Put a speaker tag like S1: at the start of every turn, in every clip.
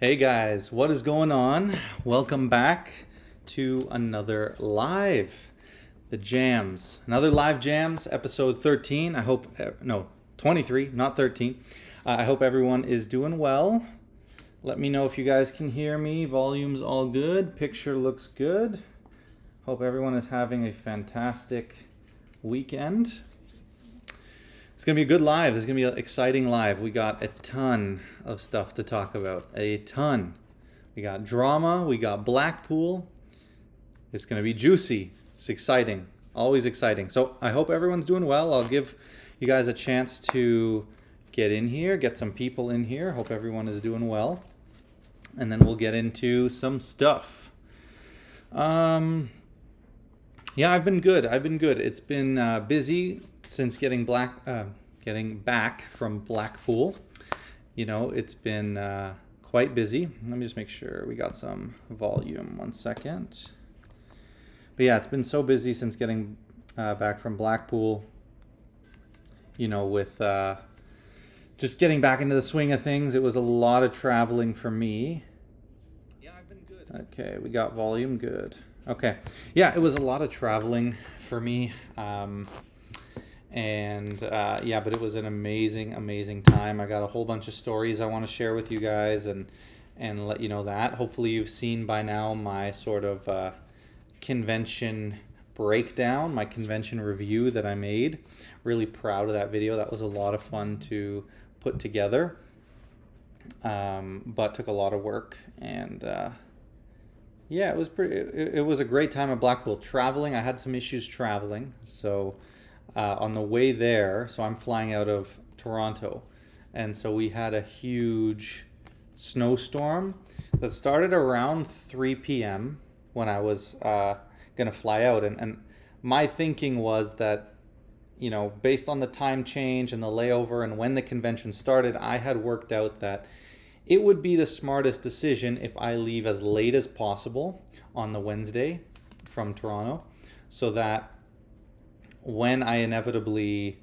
S1: Hey guys, what is going on? Welcome back to another live, the Jamz. Another live Jamz, episode 13. I hope, no, 23, not 13. I hope everyone is doing well. Let me know if you guys can hear me. Volume's all good. Picture looks good. Hope everyone is having a fantastic weekend. It's going to be a good live. This is going to be an exciting live. We got a ton of stuff to talk about. A ton. We got drama. We got Blackpool. It's going to be juicy. It's exciting. Always exciting. So I hope everyone's doing well. I'll give you guys a chance to get in here, get some people in here. Hope everyone is doing well. And then we'll get into some stuff. Yeah, I've been good. It's been busy since getting back from Blackpool. You know, it's been quite busy. Let me just make sure we got some volume. 1 second. But yeah, it's been so busy since getting back from Blackpool. You know, with just getting back into the swing of things. It was a lot of traveling for me. Yeah, I've been good. Okay, we got volume good. Okay. Yeah, it was a lot of traveling for me. Yeah, but it was an amazing time. I got a whole bunch of stories I want to share with you guys and let you know that. Hopefully you've seen by now my sort of convention breakdown, my convention review that I made. Really proud of that video. That was a lot of fun to put together, but took a lot of work. And yeah, it was it was a great time at Blackpool. Traveling, I had some issues traveling, so on the way there, so I'm flying out of Toronto, and so we had a huge snowstorm that started around 3 p.m. when I was gonna fly out, and my thinking was that, you know, based on the time change and the layover and when the convention started, I had worked out that it would be the smartest decision if I leave as late as possible on the Wednesday from Toronto, so that when I inevitably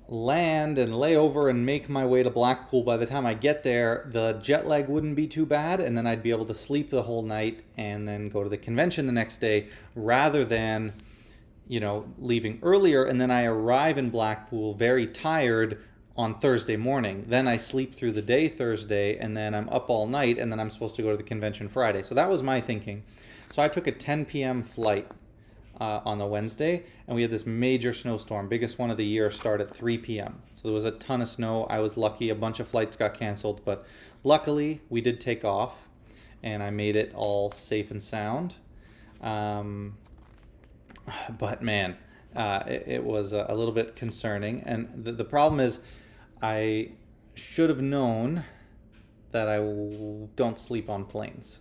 S1: land and lay over and make my way to Blackpool, by the time I get there, the jet lag wouldn't be too bad, and then I'd be able to sleep the whole night and then go to the convention the next day, rather than, you know, leaving earlier and then I arrive in Blackpool very tired on Thursday morning. Then I sleep through the day Thursday, and then I'm up all night, and then I'm supposed to go to the convention Friday. So that was my thinking. So I took a 10 p.m. flight on the Wednesday, and we had this major snowstorm, biggest one of the year, start at 3 p.m. So there was a ton of snow. I was lucky. A bunch of flights got canceled, but luckily we did take off, and I made it all safe and sound. But man, it was a little bit concerning. And the problem is, I should have known that I don't sleep on planes.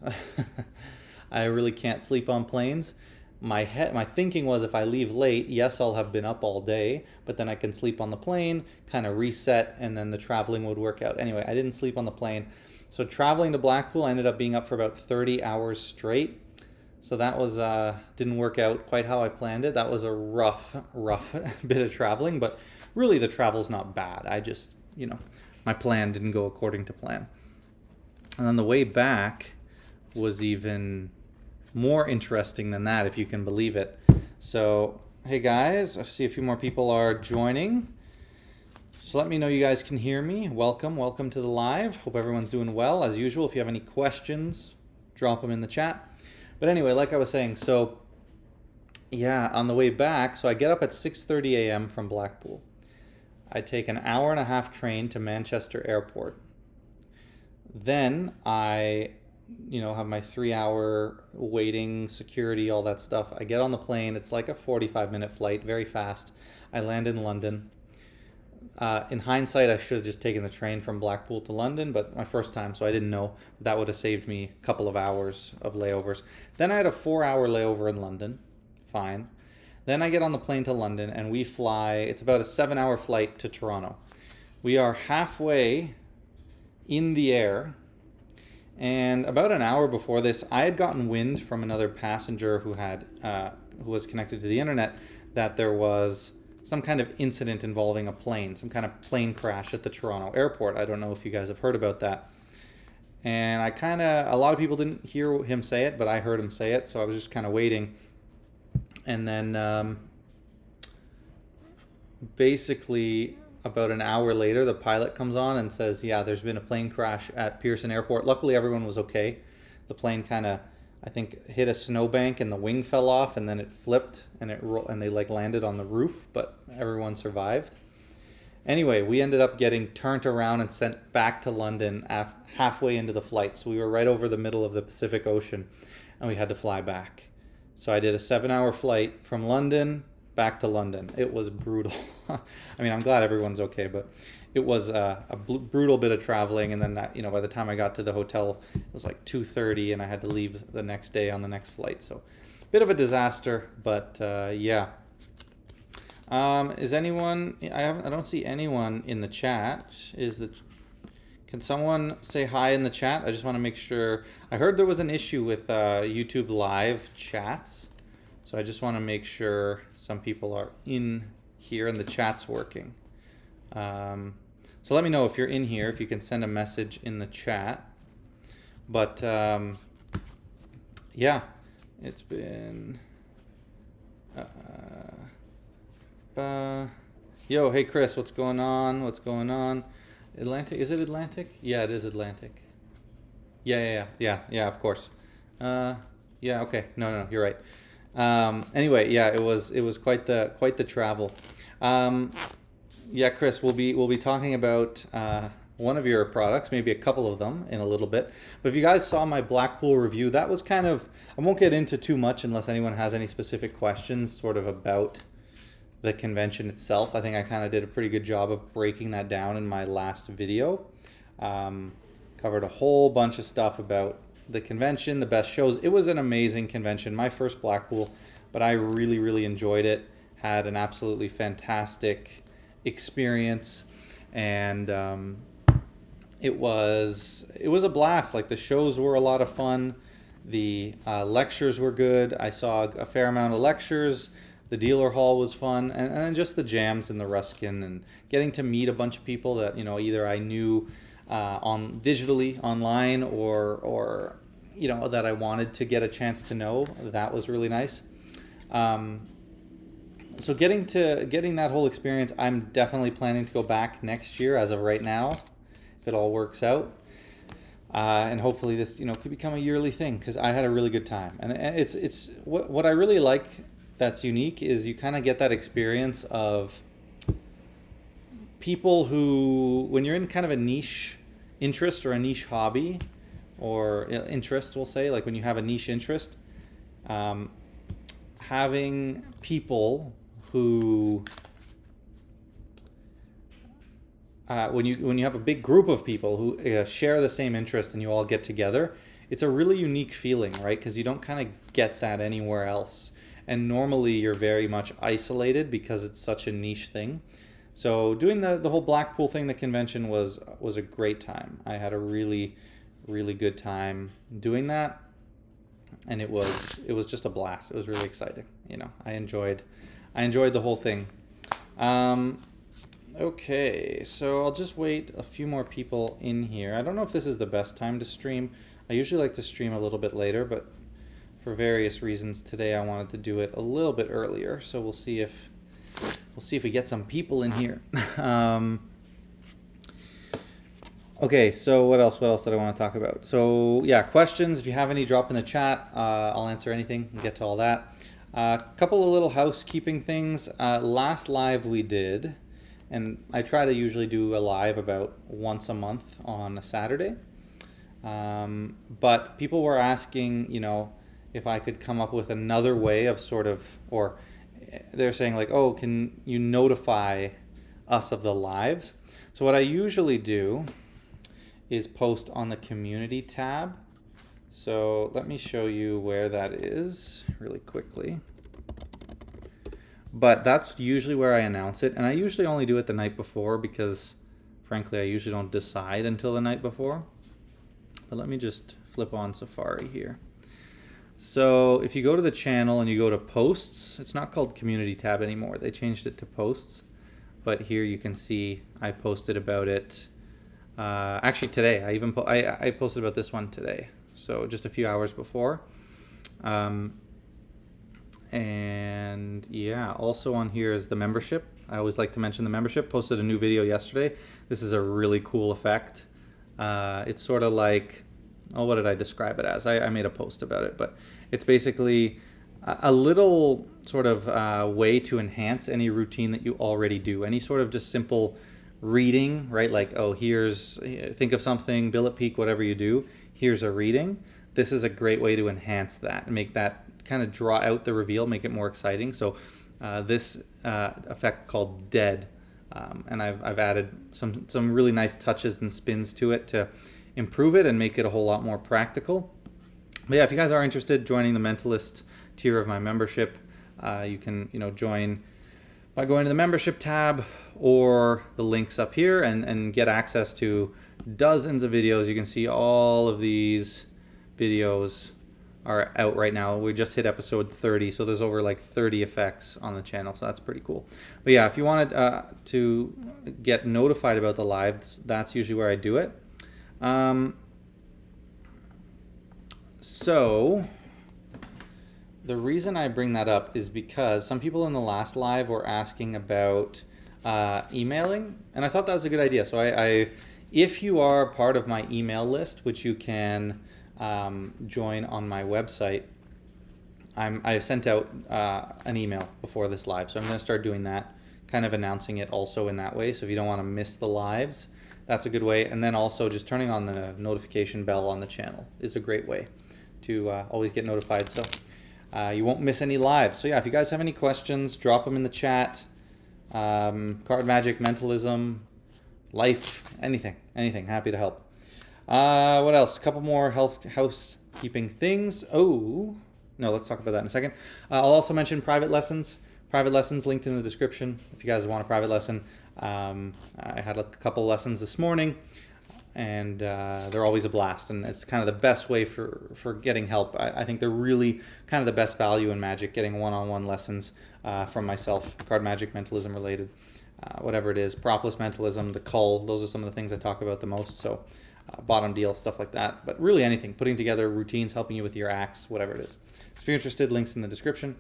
S1: I really can't sleep on planes. My thinking was, if I leave late, yes, I'll have been up all day, but then I can sleep on the plane, kind of reset, and then the traveling would work out. Anyway, I didn't sleep on the plane. So traveling to Blackpool, I ended up being up for about 30 hours straight. So that was didn't work out quite how I planned it. That was a rough bit of traveling, but really the travel's not bad. I just, you know, my plan didn't go according to plan. And then the way back was even more interesting than that, if you can believe it. So, hey guys, I see a few more people are joining. So let me know you guys can hear me. Welcome to the live. Hope everyone's doing well. As usual, if you have any questions, drop them in the chat. But anyway, like I was saying, so yeah, on the way back, so I get up at 6:30 a.m. from Blackpool. I take an hour-and-a-half train to Manchester Airport. Then I, you know, have my 3-hour waiting, security, all that stuff. I get on the plane. It's like a 45-minute flight, very fast. I land in London. In hindsight, I should have just taken the train from Blackpool to London, but my first time, so I didn't know. That would have saved me a couple of hours of layovers. Then I had a 4-hour layover in London. Fine. Then I get on the plane to London, and we fly. It's about a 7-hour flight to Toronto. We are halfway in the air, and about an hour before this, I had gotten wind from another passenger who was connected to the internet that there was some kind of incident involving a plane, some kind of plane crash at the Toronto airport. I don't know if you guys have heard about that. And a lot of people didn't hear him say it, but I heard him say it, so I was just kind of waiting. And then basically about an hour later, the pilot comes on and says, yeah, there's been a plane crash at Pearson Airport. Luckily, everyone was okay. The plane kind of, I think, hit a snowbank and the wing fell off, and then it flipped and they like landed on the roof, but everyone survived. Anyway, we ended up getting turned around and sent back to London halfway into the flight. So we were right over the middle of the Pacific Ocean, and we had to fly back. So I did a 7-hour flight from London back to London. It was brutal. I mean, I'm glad everyone's okay, but it was a brutal bit of traveling. And then that, by the time I got to the hotel, it was like 2:30, and I had to leave the next day on the next flight. So bit of a disaster, but yeah. Is anyone? I don't see anyone in the chat. Can someone say hi in the chat? I just want to make sure. I heard there was an issue with YouTube live chats, so I just want to make sure some people are in here and the chat's working. So let me know if you're in here, if you can send a message in the chat. But yeah, it's been. Yo, hey Chris, what's going on? What's going on? Atlantic? Is it Atlantic? Yeah, it is Atlantic. Yeah, of course. Yeah, okay. No, you're right. Anyway, yeah, it was quite the travel. Yeah, Chris, we'll be talking about one of your products, maybe a couple of them in a little bit. But if you guys saw my Blackpool review, that was kind of, I won't get into too much unless anyone has any specific questions sort of about the convention itself. I think I kind of did a pretty good job of breaking that down in my last video. Covered a whole bunch of stuff about the convention, the best shows. It was an amazing convention, my first Blackpool, but I really, really enjoyed it. Had an absolutely fantastic experience, and it was a blast. Like, the shows were a lot of fun. The lectures were good. I saw a fair amount of lectures. The dealer hall was fun, and then just the jams and the Ruskin, and getting to meet a bunch of people that either I knew on digitally online or that I wanted to get a chance to know. That was really nice. So getting that whole experience, I'm definitely planning to go back next year. As of right now, if it all works out, and hopefully this could become a yearly thing, because I had a really good time. And it's what I really like. That's unique is you kind of get that experience of people who, when you're in kind of a niche interest or a niche hobby or interest, we'll say, like when you have a niche interest, having people who, when you have a big group of people who share the same interest and you all get together, it's a really unique feeling, right? Because you don't kind of get that anywhere else. And normally you're very much isolated because it's such a niche thing. So doing the whole Blackpool thing, the convention was a great time. I had a really, really good time doing that, and it was just a blast. It was really exciting. I enjoyed the whole thing. Okay, so I'll just wait a few more people in here. I don't know if this is the best time to stream. I usually like to stream a little bit later, but for various reasons today I wanted to do it a little bit earlier. So we'll see if we get some people in here. Okay, so what else did I want to talk about? So yeah, questions, if you have any, drop in the chat. I'll answer anything and get to all that. A couple of little housekeeping things. Last live we did, and I try to usually do a live about once a month on a Saturday, but people were asking, if I could come up with another way of or they're saying like, oh, can you notify us of the lives? So what I usually do is post on the community tab. So let me show you where that is really quickly. But that's usually where I announce it, and I usually only do it the night before because frankly I usually don't decide until the night before. But let me just flip on Safari here. So if you go to the channel and you go to posts, it's not called community tab anymore. They changed it to posts. But here you can see I posted about it Actually today, I posted about this one today, so just a few hours before. And yeah, also on here is the membership. I always like to mention the membership. Posted a new video yesterday. This is a really cool effect. It's sort of like, oh, what did I describe it as? I made a post about it, but it's basically a little sort of way to enhance any routine that you already do. Any sort of just simple reading, right? Like, oh, think of something, billet peak, whatever you do, here's a reading. This is a great way to enhance that and make that kind of draw out the reveal, make it more exciting. So this effect called Dead, and I've added some really nice touches and spins to it to improve it and make it a whole lot more practical. But yeah, if you guys are interested joining the Mentalist tier of my membership, you can join by going to the membership tab or the links up here and get access to dozens of videos. You can see all of these videos are out right now. We just hit episode 30, so there's over like 30 effects on the channel, so that's pretty cool. But yeah, if you wanted to get notified about the lives, that's usually where I do it. So the reason I bring that up is because some people in the last live were asking about emailing, and I thought that was a good idea. So if you are part of my email list, which you can join on my website, I've sent out an email before this live, so I'm going to start doing that, kind of announcing it also in that way. So if you don't want to miss the lives, that's a good way. And then also just turning on the notification bell on the channel is a great way to always get notified, so you won't miss any lives. So yeah, if you guys have any questions, drop them in the chat. Card magic, mentalism, life, anything, happy to help. What else? A couple more housekeeping things. Oh, no, let's talk about that in a second. I'll also mention private lessons. Private lessons linked in the description if you guys want a private lesson. I had a couple lessons this morning, and they're always a blast, and it's kind of the best way for getting help. I think they're really kind of the best value in Magic, getting one-on-one lessons from myself, card magic, mentalism related, whatever it is, PROPLESS, mentalism, the cull, those are some of the things I talk about the most, so bottom deal, stuff like that. But really anything, putting together routines, helping you with your acts, whatever it is. So if you're interested, links in the description.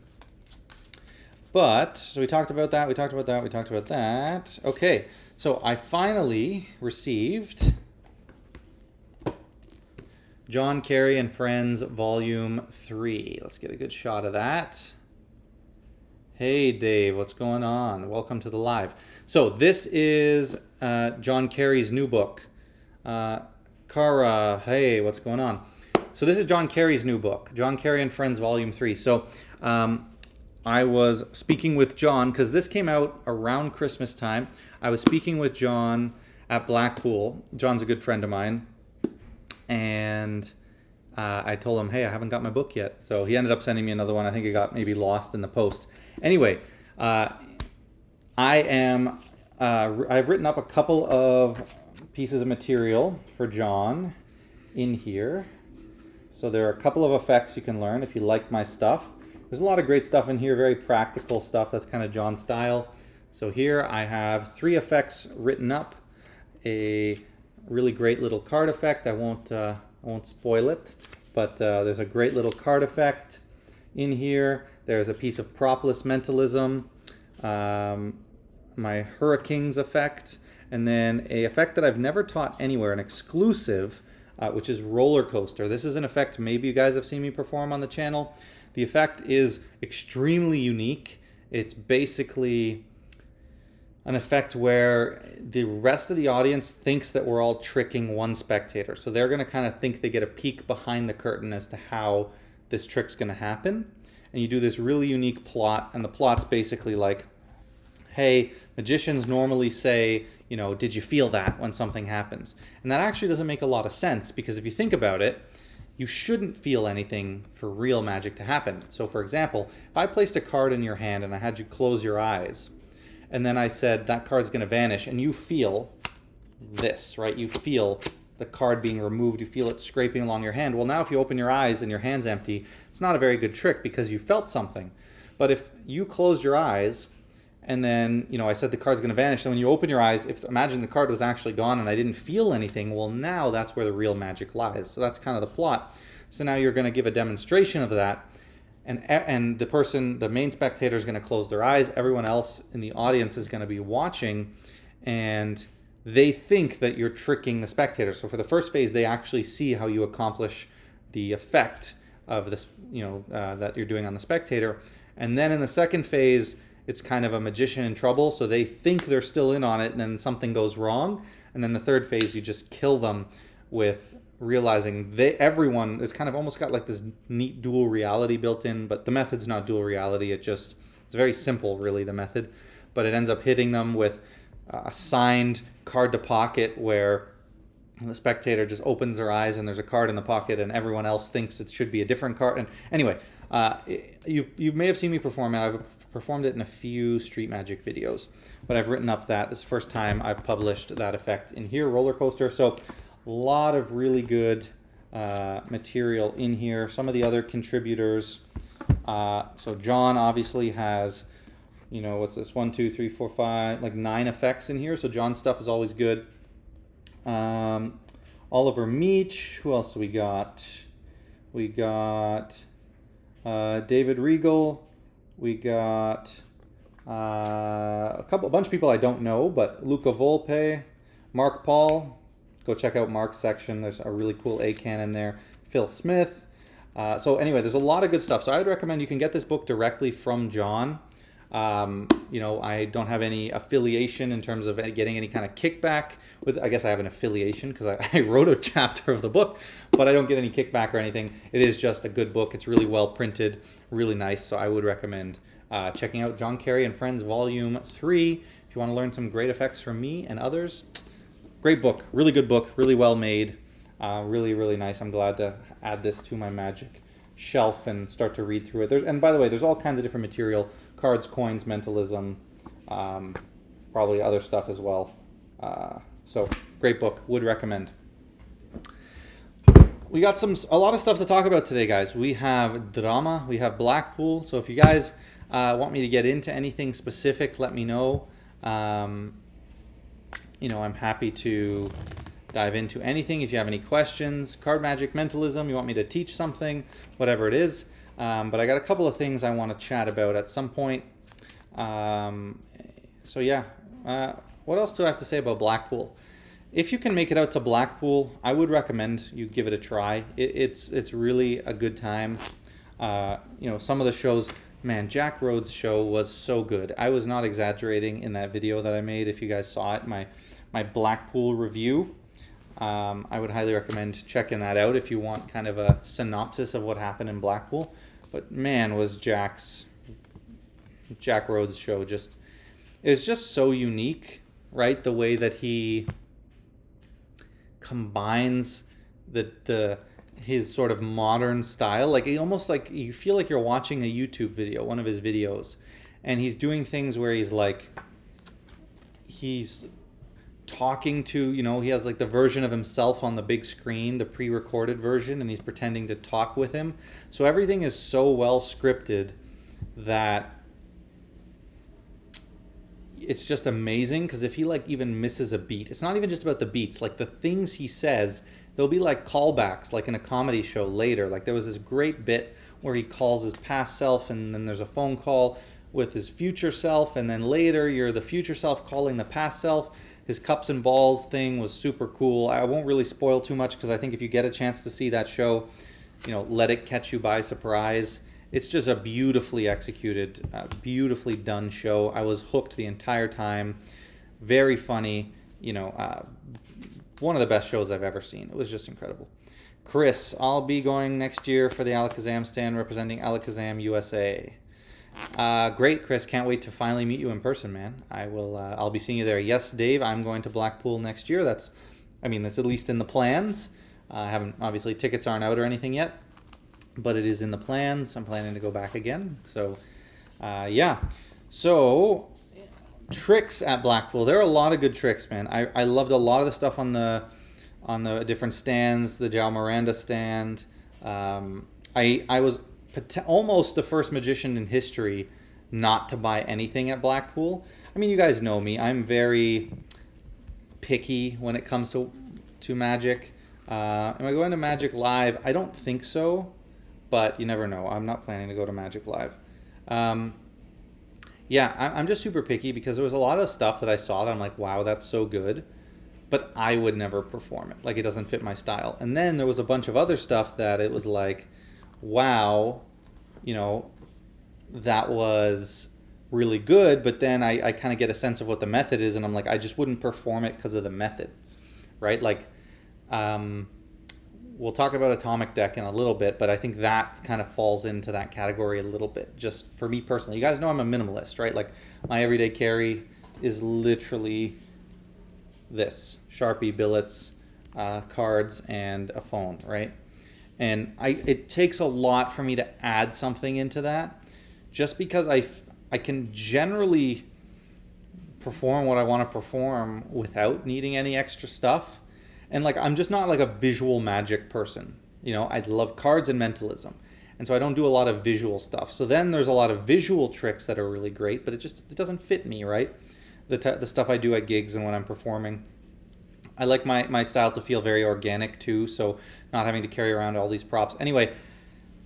S1: But, so we talked about that, we talked about that. Okay, so I finally received John Kerry and Friends Volume 3. Let's get a good shot of that. Hey Dave, what's going on? Welcome to the live. So this is John Kerry's new book. Kara, hey, what's going on? So this is John Kerry's new book, John Kerry and Friends Volume 3. So I was speaking with John, because this came out around Christmas time. I was speaking with John at Blackpool. John's a good friend of mine. And I told him, hey, I haven't got my book yet. So he ended up sending me another one. I think it got maybe lost in the post. Anyway, I've written up a couple of pieces of material for John in here. So there are a couple of effects you can learn if you like my stuff. There's a lot of great stuff in here, very practical stuff. That's kind of John's style. So here I have 3 effects written up. A really great little card effect. I won't spoil it, but there's a great little card effect in here. There's a piece of PROPLESS mentalism, my Hurricanes effect, and then a effect that I've never taught anywhere, an exclusive, which is Roller Coaster. This is an effect maybe you guys have seen me perform on the channel. The effect is extremely unique. It's basically an effect where the rest of the audience thinks that we're all tricking one spectator. So they're going to kind of think they get a peek behind the curtain as to how this trick's going to happen. And you do this really unique plot, and the plot's basically like, hey, magicians normally say, you know, did you feel that when something happens? And that actually doesn't make a lot of sense, because if you think about it, you shouldn't feel anything for real magic to happen. So for example, if I placed a card in your hand and I had you close your eyes, and then I said that card's going to vanish, and you feel this, right? You feel the card being removed, you feel it scraping along your hand. Well, now if you open your eyes and your hand's empty, it's not a very good trick because you felt something. But if you closed your eyes And then, you know, I said the card's going to vanish. So when you open your eyes, imagine the card was actually gone and I didn't feel anything. Well, now that's where the real magic lies. So that's kind of the plot. So now you're going to give a demonstration of that. And the main spectator is going to close their eyes. Everyone else in the audience is going to be watching, and they think that you're tricking the spectator. So for the first phase, they actually see how you accomplish the effect of this, you know, that you're doing on the spectator. And then in the second phase, it's kind of a magician in trouble. So they think they're still in on it, and then something goes wrong. And then the third phase, you just kill them with realizing everyone is kind of almost got like this neat dual reality built in, but the method's not dual reality. It's very simple, really, the method, but it ends up hitting them with a signed card to pocket where the spectator just opens their eyes and there's a card in the pocket and everyone else thinks it should be a different card. And anyway, you may have seen me perform it. I've performed it in a few street magic videos, but I've written up that. This is the first time I've published that effect in here, roller coaster. So a lot of really good material in here. Some of the other contributors. So John obviously has, you know, what's this? 1, 2, 3, 4, 5, like 9 effects in here. So John's stuff is always good. Oliver Meach. Who else do we got? We got David Regal. We got a bunch of people I don't know, but Luca Volpe, Mark Paul. Go check out Mark's section. There's a really cool A.C.A.N in there. Phil Smith. So anyway, there's a lot of good stuff. So I would recommend you can get this book directly from John. You know, I don't have any affiliation in terms of getting any kind of kickback with, I guess I have an affiliation because I wrote a chapter of the book, but I don't get any kickback or anything. It is just a good book. It's really well printed, really nice. So I would recommend checking out John Carey and Friends Volume 3. If you want to learn some great effects from me and others, great book, really good book, really well made, really, really nice. I'm glad to add this to my magic shelf and start to read through it. And by the way, there's all kinds of different material, cards, coins, mentalism, probably other stuff as well. So great book, would recommend. We got a lot of stuff to talk about today, guys. We have drama, we have Blackpool. So if you guys want me to get into anything specific, let me know. You know, I'm happy to dive into anything. If you have any questions, card magic, mentalism, you want me to teach something, whatever it is. But I got a couple of things I want to chat about at some point. So yeah, what else do I have to say about Blackpool? If you can make it out to Blackpool, I would recommend you give it a try. It's really a good time. You know, some of the shows, man, Jack Rhodes' show was so good. I was not exaggerating in that video that I made. If you guys saw it, my Blackpool review, I would highly recommend checking that out if you want kind of a synopsis of what happened in Blackpool. But man, was Jack Rhodes' show it's just so unique, right? The way that he combines his sort of modern style, like almost like you feel like you're watching a YouTube video, one of his videos, and he's doing things where he's talking to, you know, he has like the version of himself on the big screen, the pre-recorded version, and he's pretending to talk with him. So everything is so well scripted that it's just amazing, because if he like even misses a beat, it's not even just about the beats, like the things he says, there'll be like callbacks, like in a comedy show later. Like there was this great bit where he calls his past self, and then there's a phone call with his future self, and then later you're the future self calling the past self. His cups and balls thing was super cool. I won't really spoil too much, because I think if you get a chance to see that show, you know, let it catch you by surprise. It's just a beautifully executed, beautifully done show. I was hooked the entire time. Very funny, you know, one of the best shows I've ever seen. It was just incredible. Chris, I'll be going next year for the A.C.A.N stand representing A.C.A.N USA. Great, Chris. Can't wait to finally meet you in person, man. I'll be seeing you there. Yes, Dave, I'm going to Blackpool next year. That's at least in the plans. Obviously tickets aren't out or anything yet, but it is in the plans. I'm planning to go back again. So, yeah. So, tricks at Blackpool. There are a lot of good tricks, man. I loved a lot of the stuff on the different stands, the João Miranda stand. I was almost the first magician in history not to buy anything at Blackpool. I mean, you guys know me. I'm very picky when it comes to Magic. Am I going to Magic Live? I don't think so, but you never know. I'm not planning to go to Magic Live. Yeah, I'm just super picky because there was a lot of stuff that I saw that I'm like, wow, that's so good, but I would never perform it. Like, it doesn't fit my style. And then there was a bunch of other stuff that it was like, wow, you know, that was really good, but then I kind of get a sense of what the method is, and I'm like, I just wouldn't perform it because of the method, right? Like, we'll talk about Atomic Deck in a little bit, but I think that kind of falls into that category a little bit, just for me personally. You guys know I'm a minimalist, right? Like, my everyday carry is literally this: Sharpie, billets, cards, and a phone, right? And it takes a lot for me to add something into that, just because I can generally perform what I want to perform without needing any extra stuff. And like, I'm just not like a visual magic person. You know, I love cards and mentalism. And so I don't do a lot of visual stuff. So then there's a lot of visual tricks that are really great, but it doesn't fit me, right? The stuff I do at gigs and when I'm performing. I like my style to feel very organic too, so not having to carry around all these props. Anyway,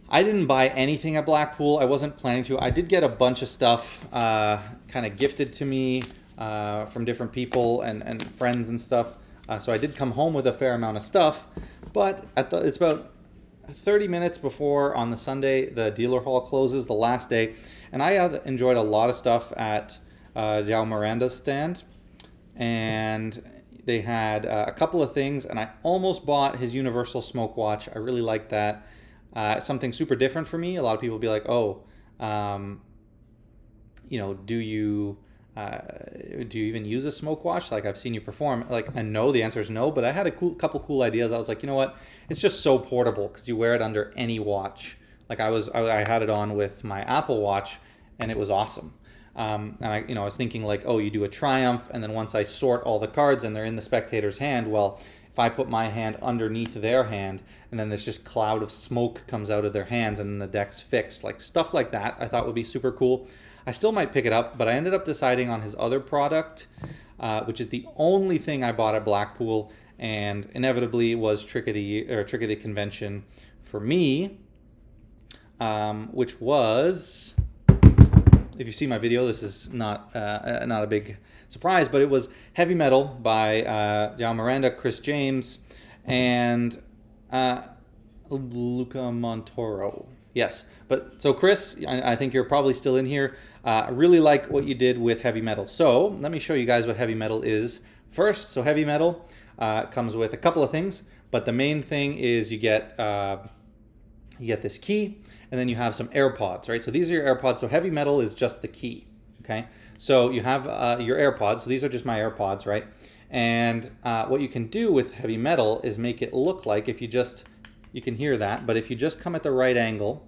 S1: I didn't buy anything at Blackpool. I wasn't planning to. I did get a bunch of stuff kind of gifted to me from different people and friends and stuff. So I did come home with a fair amount of stuff, but it's about 30 minutes before on the Sunday the dealer hall closes, the last day, and I had enjoyed a lot of stuff at João Miranda's stand, and they had a couple of things, and I almost bought his Universal Smoke Watch. I really liked that. Something super different for me. A lot of people be like, oh, you know, do you even use a smoke watch? Like, I've seen you perform. Like, and no, the answer is no, but I had a couple cool ideas. I was like, you know what? It's just so portable because you wear it under any watch. Like, I had it on with my Apple Watch, and it was awesome. And I was thinking like, oh, you do a Triumph, and then once I sort all the cards and they're in the spectator's hand, well, if I put my hand underneath their hand, and then this just cloud of smoke comes out of their hands, and then the deck's fixed, like stuff like that, I thought would be super cool. I still might pick it up, but I ended up deciding on his other product, which is the only thing I bought at Blackpool, and inevitably was Trick of the Convention for me, which was, if you see my video, this is not a big surprise, but it was Heavy Metal by João Miranda, Chris James, and Luca Montoro. Yes, but so Chris, I think you're probably still in here. I really like what you did with Heavy Metal. So let me show you guys what Heavy Metal is first. So Heavy Metal comes with a couple of things, but the main thing is you get this key, and then you have some AirPods, right? So these are your AirPods. So Heavy Metal is just the key, okay? So you have your AirPods. So these are just my AirPods, right? And what you can do with Heavy Metal is make it look like, if you can hear that, but if you just come at the right angle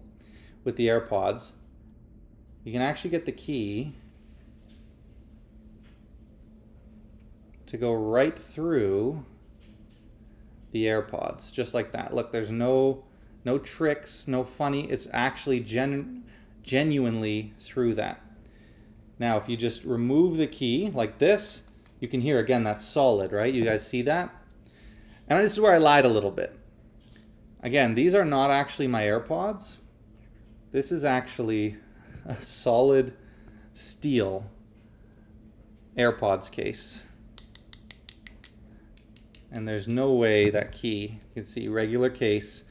S1: with the AirPods, you can actually get the key to go right through the AirPods, just like that. Look, there's no tricks, no funny. It's actually genuinely through that. Now, if you just remove the key like this, you can hear, again, that's solid, right? You guys see that? And this is where I lied a little bit. Again, these are not actually my AirPods. This is actually a solid steel AirPods case. And there's no way that key, you can see, regular case,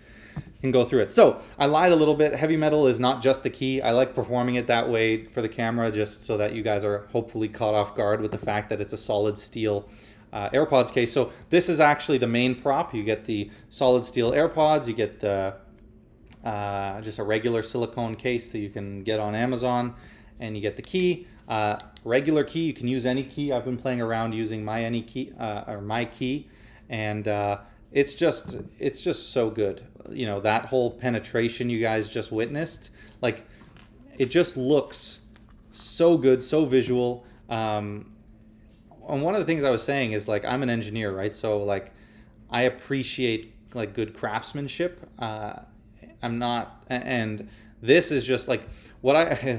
S1: can go through it. So I lied a little bit. Heavy Metal is not just the key. I like performing it that way for the camera, just so that you guys are hopefully caught off guard with the fact that it's a solid steel AirPods case. So this is actually the main prop. You get the solid steel AirPods. You get the just a regular silicone case that you can get on Amazon, and you get the key. Regular key. You can use any key. I've been playing around using my any key or my key, and it's just so good. You know, that whole penetration you guys just witnessed, like, it just looks so good, so visual. And one of the things I was saying is, like, I'm an engineer, right? So, like, I appreciate, like, good craftsmanship. I'm not, and This is just like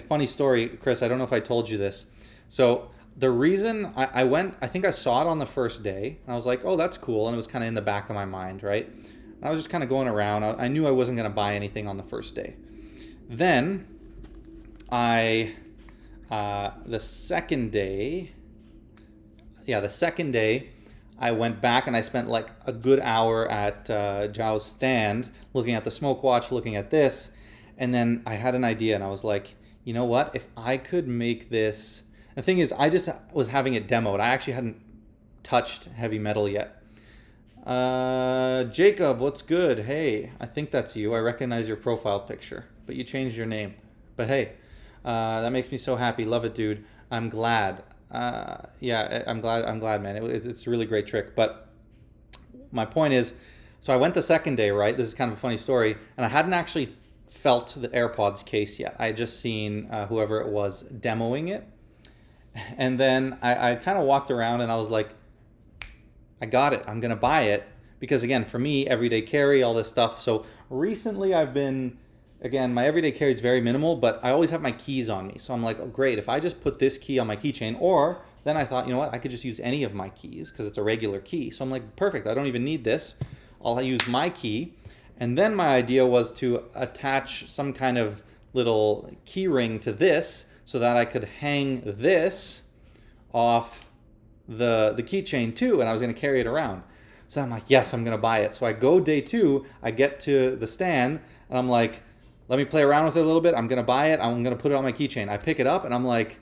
S1: funny story, Chris. I don't know if I told you this. So the reason I went, I think I saw it on the first day, and I was like, oh, that's cool. And it was kind of in the back of my mind, right? And I was just kind of going around. I knew I wasn't going to buy anything on the first day. Then the second day, I went back and I spent like a good hour at Zhao's stand looking at the smoke watch, looking at this. And then I had an idea and I was like, you know what? If I could make this... The thing is, I just was having it demoed. I actually hadn't touched heavy metal yet. Jacob, what's good? Hey, I think that's you. I recognize your profile picture, but you changed your name. But hey, that makes me so happy. Love it, dude. I'm glad. Yeah, I'm glad, man. It's a really great trick. But my point is, so I went the second day, right? This is kind of a funny story. And I hadn't actually felt the AirPods case yet. I had just seen whoever it was demoing it. And then I kind of walked around and I was like, I got it. I'm going to buy it. Because again, for me, everyday carry, all this stuff. So recently I've been, again, my everyday carry is very minimal, but I always have my keys on me. So I'm like, oh, great. If I just put this key on my keychain, or then I thought, you know what, I could just use any of my keys because it's a regular key. So I'm like, perfect. I don't even need this. I'll use my key. And then my idea was to attach some kind of little key ring to this so that I could hang this off the keychain too, and I was going to carry it around. So I'm like, yes, I'm going to buy it. So I go day 2, I get to the stand, and I'm like, let me play around with it a little bit. I'm going to buy it. I'm going to put it on my keychain. I pick it up, and I'm like,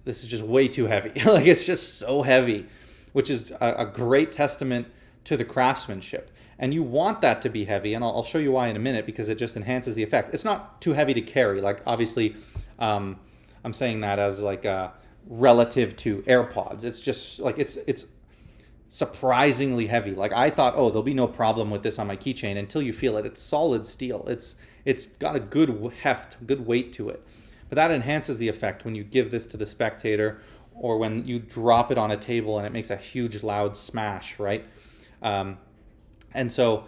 S1: this is just way too heavy. Like, it's just so heavy, which is a great testament to the craftsmanship. And you want that to be heavy, and I'll show you why in a minute, because it just enhances the effect. It's not too heavy to carry. Like, obviously, I'm saying that as like relative to AirPods. It's just like, it's surprisingly heavy. Like, I thought, oh, there'll be no problem with this on my keychain until you feel it. It's solid steel. It's got a good heft, good weight to it. But that enhances the effect when you give this to the spectator, or when you drop it on a table and it makes a huge loud smash, right? And so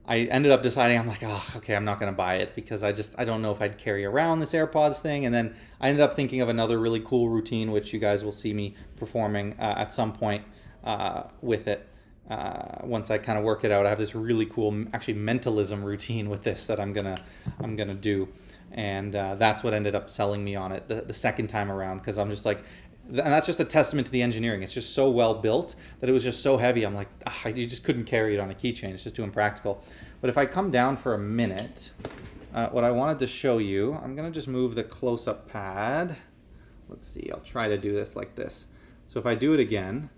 S1: I ended up deciding, I'm like, oh, okay, I'm not going to buy it because I don't know if I'd carry around this AirPods thing. And then I ended up thinking of another really cool routine, which you guys will see me performing at some point with it. Once I kind of work it out, I have this really cool, actually, mentalism routine with this that I'm gonna do, and that's what ended up selling me on it the second time around, because I'm just like, and that's just a testament to the engineering. It's just so well built that it was just so heavy. I'm like, you just couldn't carry it on a keychain. It's just too impractical. But if I come down for a minute, what I wanted to show you, I'm gonna just move the close-up pad. Let's see, I'll try to do this like this. So if I do it again,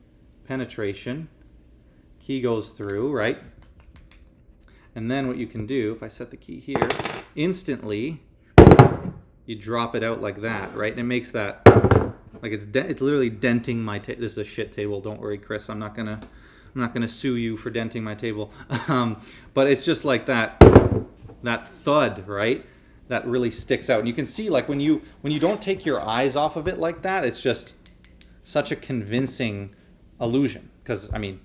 S1: penetration, key goes through, right? And then what you can do, if I set the key here, instantly you drop it out like that, right? And it makes that, like, it's literally denting my table. This is a shit table. Don't worry, Chris. I'm not gonna sue you for denting my table. But it's just like that thud, right? That really sticks out. And you can see, like, when you don't take your eyes off of it like that, it's just such a convincing illusion. Because, I mean,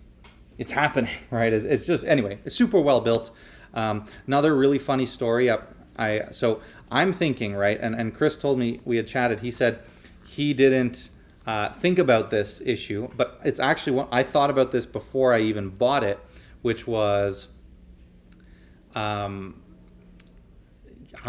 S1: it's happening, right? It's just, anyway, it's super well built. Another really funny story. So I'm thinking, right, and Chris told me, we had chatted, he said he didn't think about this issue, but it's actually, I thought about this before I even bought it, which was, how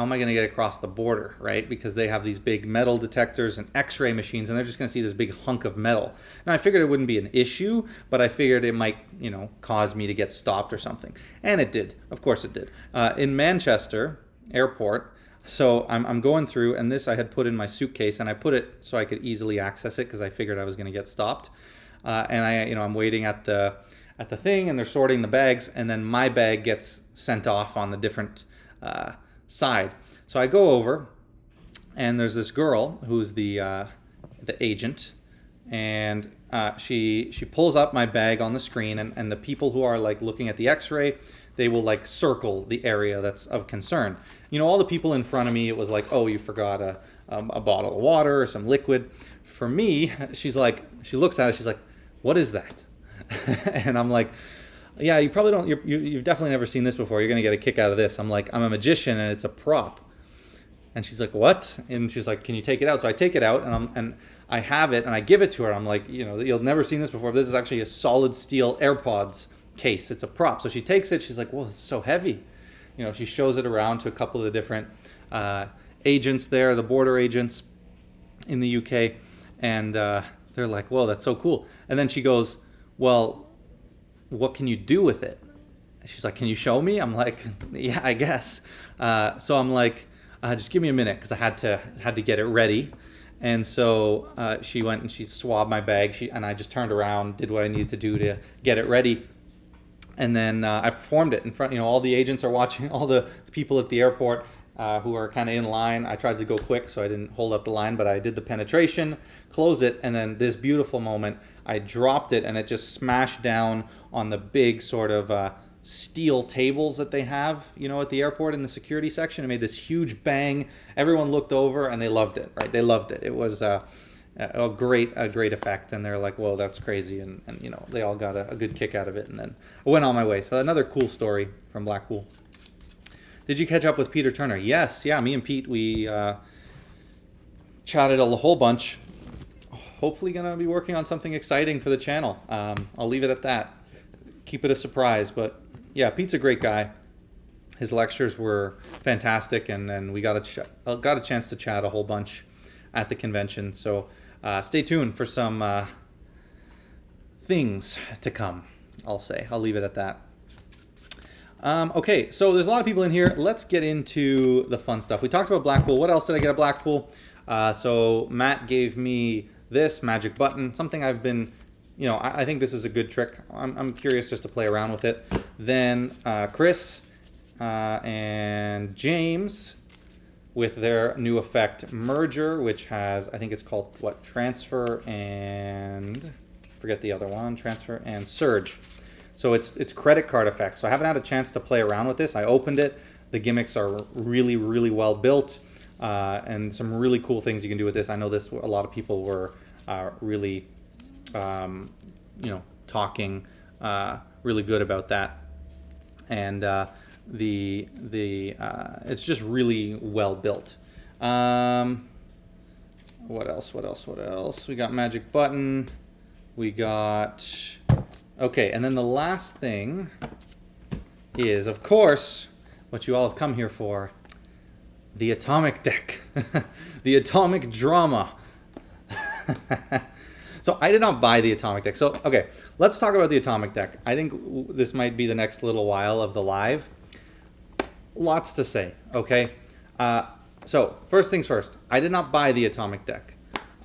S1: am I going to get across the border, right? Because they have these big metal detectors and x-ray machines, and they're just going to see this big hunk of metal. Now, I figured it wouldn't be an issue, but I figured it might, cause me to get stopped or something. And it did. Of course it did. In Manchester Airport, so I'm going through, and this I had put in my suitcase, and I put it so I could easily access it because I figured I was going to get stopped. And I'm waiting at the thing, and they're sorting the bags, and then my bag gets sent off on the different side. So I go over, and there's this girl who's the agent, and she pulls up my bag on the screen, and the people who are like looking at the x-ray, they will like circle the area that's of concern. All the people in front of me, it was like, oh, you forgot a bottle of water or some liquid. For me, she looks at it, she's like, what is that? And I'm like, yeah, you probably don't, you've definitely never seen this before. You're going to get a kick out of this. I'm like, I'm a magician and it's a prop. And she's like, what? And she's like, can you take it out? So I take it out and I have it and I give it to her. I'm like, you know, you'll never seen this before. But this is actually a solid steel AirPods case. It's a prop. So she takes it. She's like, whoa, it's so heavy. You know, she shows it around to a couple of the different agents there, the border agents in the UK. And they're like, whoa, that's so cool. And then she goes, well, what can you do with it? She's like, can you show me? I'm like, yeah, I guess. So I'm like, just give me a minute, because I had to get it ready. And so she went and she swabbed my bag, and I just turned around, did what I needed to do to get it ready. And then I performed it in front, you know, all the agents are watching, all the people at the airport who are kind of in line. I tried to go quick, so I didn't hold up the line, but I did the penetration, closed it, and then this beautiful moment, I dropped it and it just smashed down on the big sort of steel tables that they have, you know, at the airport in the security section. It made this huge bang. Everyone looked over and they loved it, right? They loved it. It was a great effect, and they're like, whoa, that's crazy. And you know, they all got a good kick out of it, and then I went on my way. So another cool story from Blackpool. Did you catch up with Peter Turner? Yes, yeah, me and Pete, we chatted a whole bunch. Hopefully gonna be working on something exciting for the channel. I'll leave it at that. Keep it a surprise, but yeah, Pete's a great guy. His lectures were fantastic, and we got a chance to chat a whole bunch at the convention. So stay tuned for some things to come, I'll say. I'll leave it at that. Okay, so there's a lot of people in here. Let's get into the fun stuff. We talked about Blackpool. What else did I get at Blackpool? So Matt gave me this magic button, something I've been, you know, I think this is a good trick. I'm curious just to play around with it. Then Chris and James with their new effect merger, which has, I think it's called what, transfer and forget the other one, transfer and surge. So it's credit card effects. So I haven't had a chance to play around with this. I opened it. The gimmicks are really, really well built, and some really cool things you can do with this. I know this, a lot of people were really, you know, talking really good about that. And it's just really well built. What else? We got magic button. We got, okay, and then the last thing is, of course, what you all have come here for, the atomic deck. The atomic drama. So I did not buy the atomic deck. So, okay, let's talk about the atomic deck. I think this might be the next little while of the live. Lots to say, okay? So, first things first, I did not buy the atomic deck.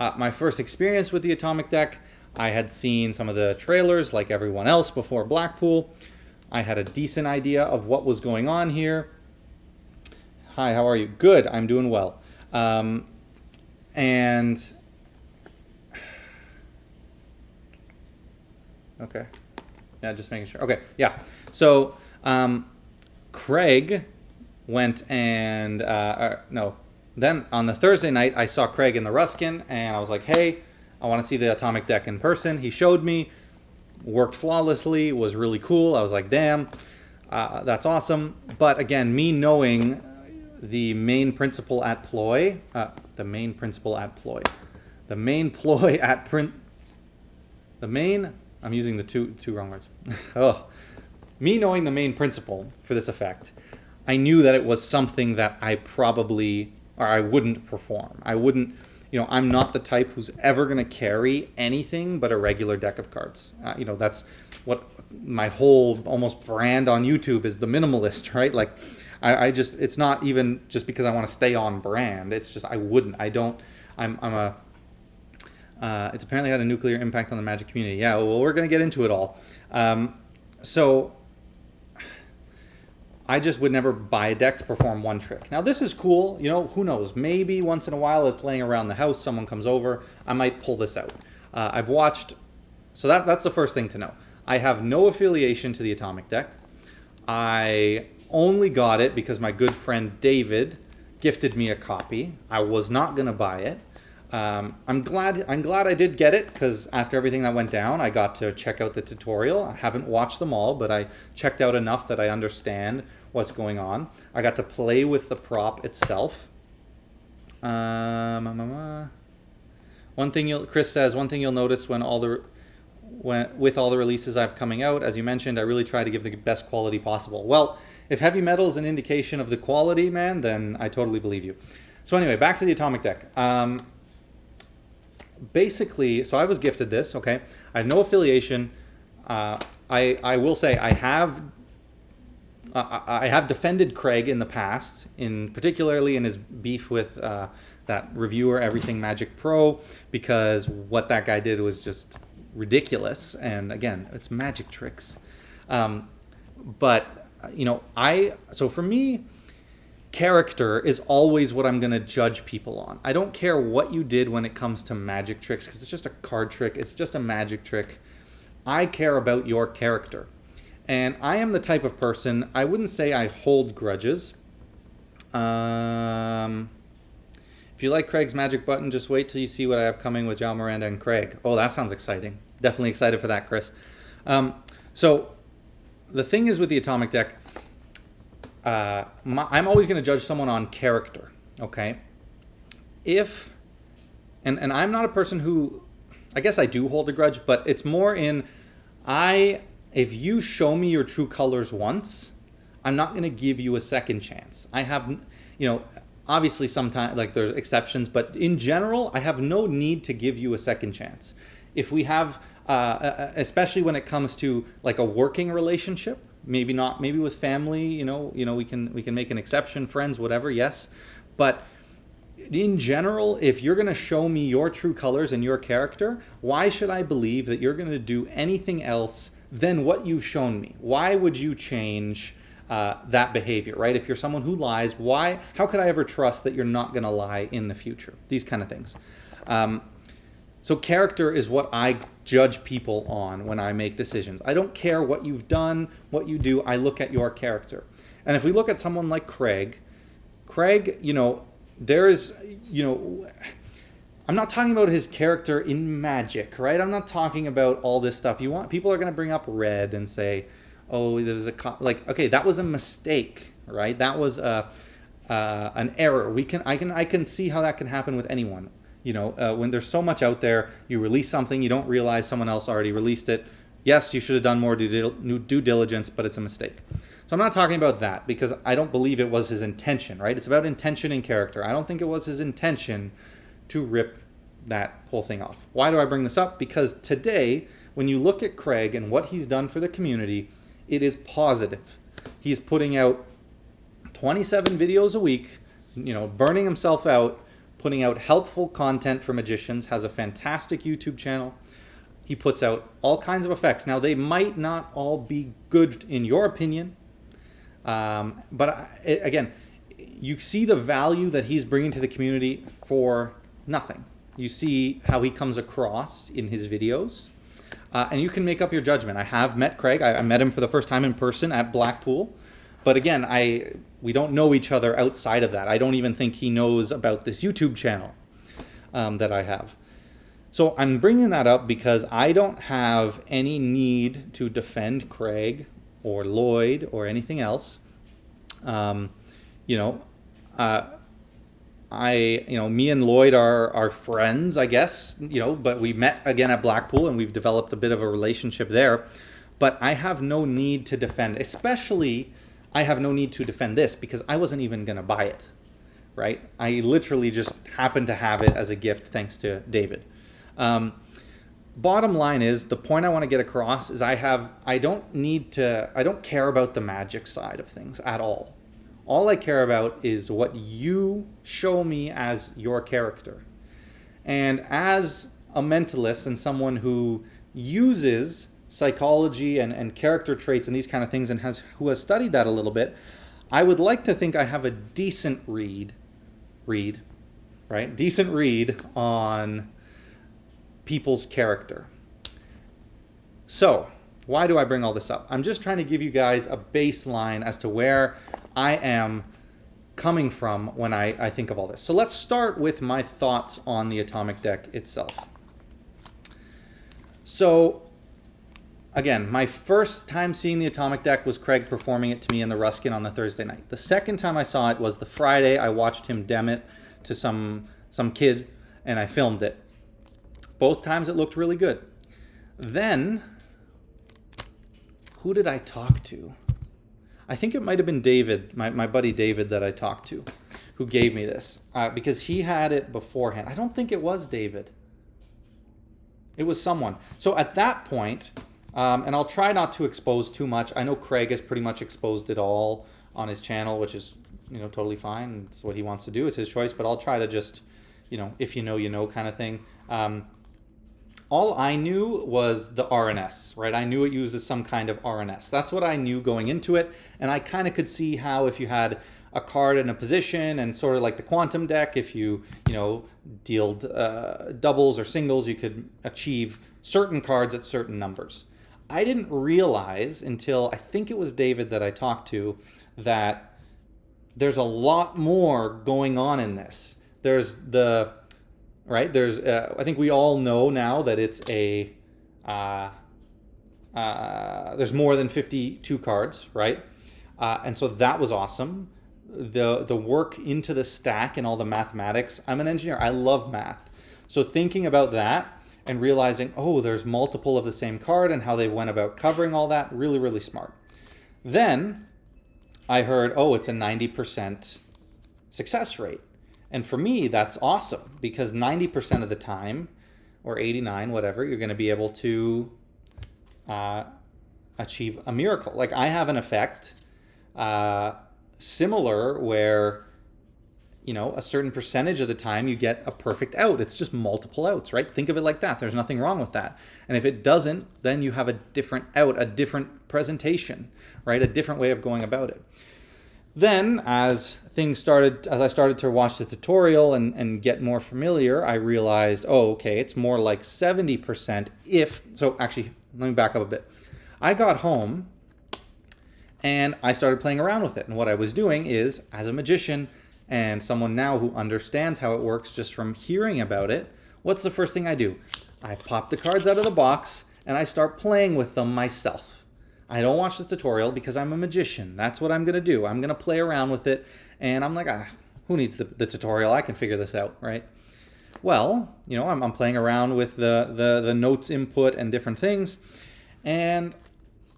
S1: My first experience with the atomic deck, I had seen some of the trailers like everyone else before Blackpool. I had a decent idea of what was going on here. Hi, how are you? Good, I'm doing well. And okay, yeah, just making sure. Okay, yeah. So Craig went and no. Then on the Thursday night, I saw Craig in the Ruskin, and I was like, hey, I want to see the atomic deck in person. He showed me, worked flawlessly, was really cool. I was like, damn, that's awesome. But again, me knowing the main principle at ploy, the main ploy at I'm using the two wrong words. Oh, me knowing the main principle for this effect, I knew that it was something that I wouldn't perform. I wouldn't, you know, I'm not the type who's ever going to carry anything but a regular deck of cards. You know, that's what my whole almost brand on YouTube is, the minimalist, right? Like, I just, it's not even just because I want to stay on brand. It's just, it's apparently had a nuclear impact on the Magic community. Yeah, well, we're going to get into it all. So I just would never buy a deck to perform one trick. Now, this is cool. You know, who knows? Maybe once in a while it's laying around the house, someone comes over, I might pull this out. I've watched, so that's the first thing to know. I have no affiliation to the atomic deck. I only got it because my good friend David gifted me a copy. I was not going to buy it. I'm glad I did get it, because after everything that went down, I got to check out the tutorial. I haven't watched them all, but I checked out enough that I understand what's going on. I got to play with the prop itself. Chris says, one thing you'll notice with all the releases I've coming out, as you mentioned, I really try to give the best quality possible. Well, if heavy metal is an indication of the quality, man, then I totally believe you. So anyway, back to the atomic deck. Basically, so I was gifted this, okay? I have no affiliation. I will say I have defended Craig in the past, particularly in his beef with that reviewer, Everything Magic Pro, because what that guy did was just ridiculous. And again, it's magic tricks. But so for me, character is always what I'm going to judge people on. I don't care what you did when it comes to magic tricks, because it's just a card trick. It's just a magic trick. I care about your character. And I am the type of person, I wouldn't say I hold grudges. If you like Craig's magic button, just wait till you see what I have coming with John Miranda and Craig. Oh, that sounds exciting. Definitely excited for that, Chris. So the thing is with the atomic deck, I'm always going to judge someone on character, okay? And I'm not a person who, I guess I do hold a grudge, but it's more if you show me your true colors once, I'm not going to give you a second chance. I have, obviously sometimes, like, there's exceptions, but in general, I have no need to give you a second chance. If we have, especially when it comes to like a working relationship, maybe with family, we can make an exception, friends, whatever, yes. But in general, if you're going to show me your true colors and your character, why should I believe that you're going to do anything else than what you've shown me? Why would you change that behavior, right? If you're someone who lies, how could I ever trust that you're not going to lie in the future? These kind of things. So character is what I judge people on when I make decisions. I don't care what you've done, what you do. I look at your character. And if we look at someone like Craig, there's, I'm not talking about his character in magic, right? I'm not talking about all this stuff. People are going to bring up red and say, oh, there was okay, that was a mistake, right? That was an error. I can see how that can happen with anyone. When there's so much out there, you release something, you don't realize someone else already released it. Yes, you should have done more due diligence, but it's a mistake. So I'm not talking about that, because I don't believe it was his intention, right? It's about intention and character. I don't think it was his intention to rip that whole thing off. Why do I bring this up? Because today, when you look at Craig and what he's done for the community, it is positive. He's putting out 27 videos a week, burning himself out, putting out helpful content for magicians, has a fantastic YouTube channel. He puts out all kinds of effects. Now, they might not all be good in your opinion, but again, you see the value that he's bringing to the community for nothing. You see how he comes across in his videos, and you can make up your judgment. I have met Craig. I met him for the first time in person at Blackpool. But again, we don't know each other outside of that. I don't even think he knows about this YouTube channel that I have. So I'm bringing that up because I don't have any need to defend Craig or Lloyd or anything else. Me and Lloyd are friends, I guess, but we met again at Blackpool and we've developed a bit of a relationship there. But I have no need to defend, especially I have no need to defend this because I wasn't even going to buy it, right? I literally just happened to have it as a gift thanks to David. Bottom line is, the point I want to get across is I don't care about the magic side of things at all. All I care about is what you show me as your character. And as a mentalist and someone who uses psychology and character traits and these kind of things and who has studied that a little bit, I would like to think I have a decent read on people's character. So, why do I bring all this up? I'm just trying to give you guys a baseline as to where I am coming from when I think of all this. So let's start with my thoughts on the atomic deck itself. So again, my first time seeing the atomic deck was Craig performing it to me in the Ruskin on the Thursday night. The second time I saw it was the Friday. I watched him dem it to some kid, and I filmed it. Both times it looked really good. Then, who did I talk to? I think it might have been David, my buddy David that I talked to, who gave me this. Because he had it beforehand. I don't think it was David. It was someone. So at that point, and I'll try not to expose too much. I know Craig has pretty much exposed it all on his channel, which is, totally fine. It's what he wants to do. It's his choice. But I'll try to just, if you know kind of thing. All I knew was the RNS, right? I knew it uses some kind of RNS. That's what I knew going into it. And I kind of could see how if you had a card in a position and sort of like the quantum deck, if you, dealt doubles or singles, you could achieve certain cards at certain numbers. I didn't realize until I think it was David that I talked to that there's a lot more going on in this. There's I think we all know now that it's there's more than 52 cards, right? And so that was awesome. The work into the stack and all the mathematics. I'm an engineer. I love math. So thinking about that and realizing, oh, there's multiple of the same card and how they went about covering all that, really, really smart. Then I heard, oh, it's a 90% success rate. And for me, that's awesome because 90% of the time, or 89, whatever, you're going to be able to achieve a miracle. Like I have an effect similar where, a certain percentage of the time you get a perfect out. It's just multiple outs, right? Think of it like that. There's nothing wrong with that. And if it doesn't, then you have a different out, a different presentation, right? A different way of going about it. Then as I started to watch the tutorial and get more familiar, I realized, oh, okay, it's more like 70% so actually, let me back up a bit. I got home and I started playing around with it. And what I was doing is, as a magician and someone now who understands how it works just from hearing about it, what's the first thing I do? I pop the cards out of the box and I start playing with them myself. I don't watch the tutorial because I'm a magician. That's what I'm going to do. I'm going to play around with it. And I'm like, who needs the tutorial? I can figure this out, right? Well, I'm playing around with the notes input and different things. And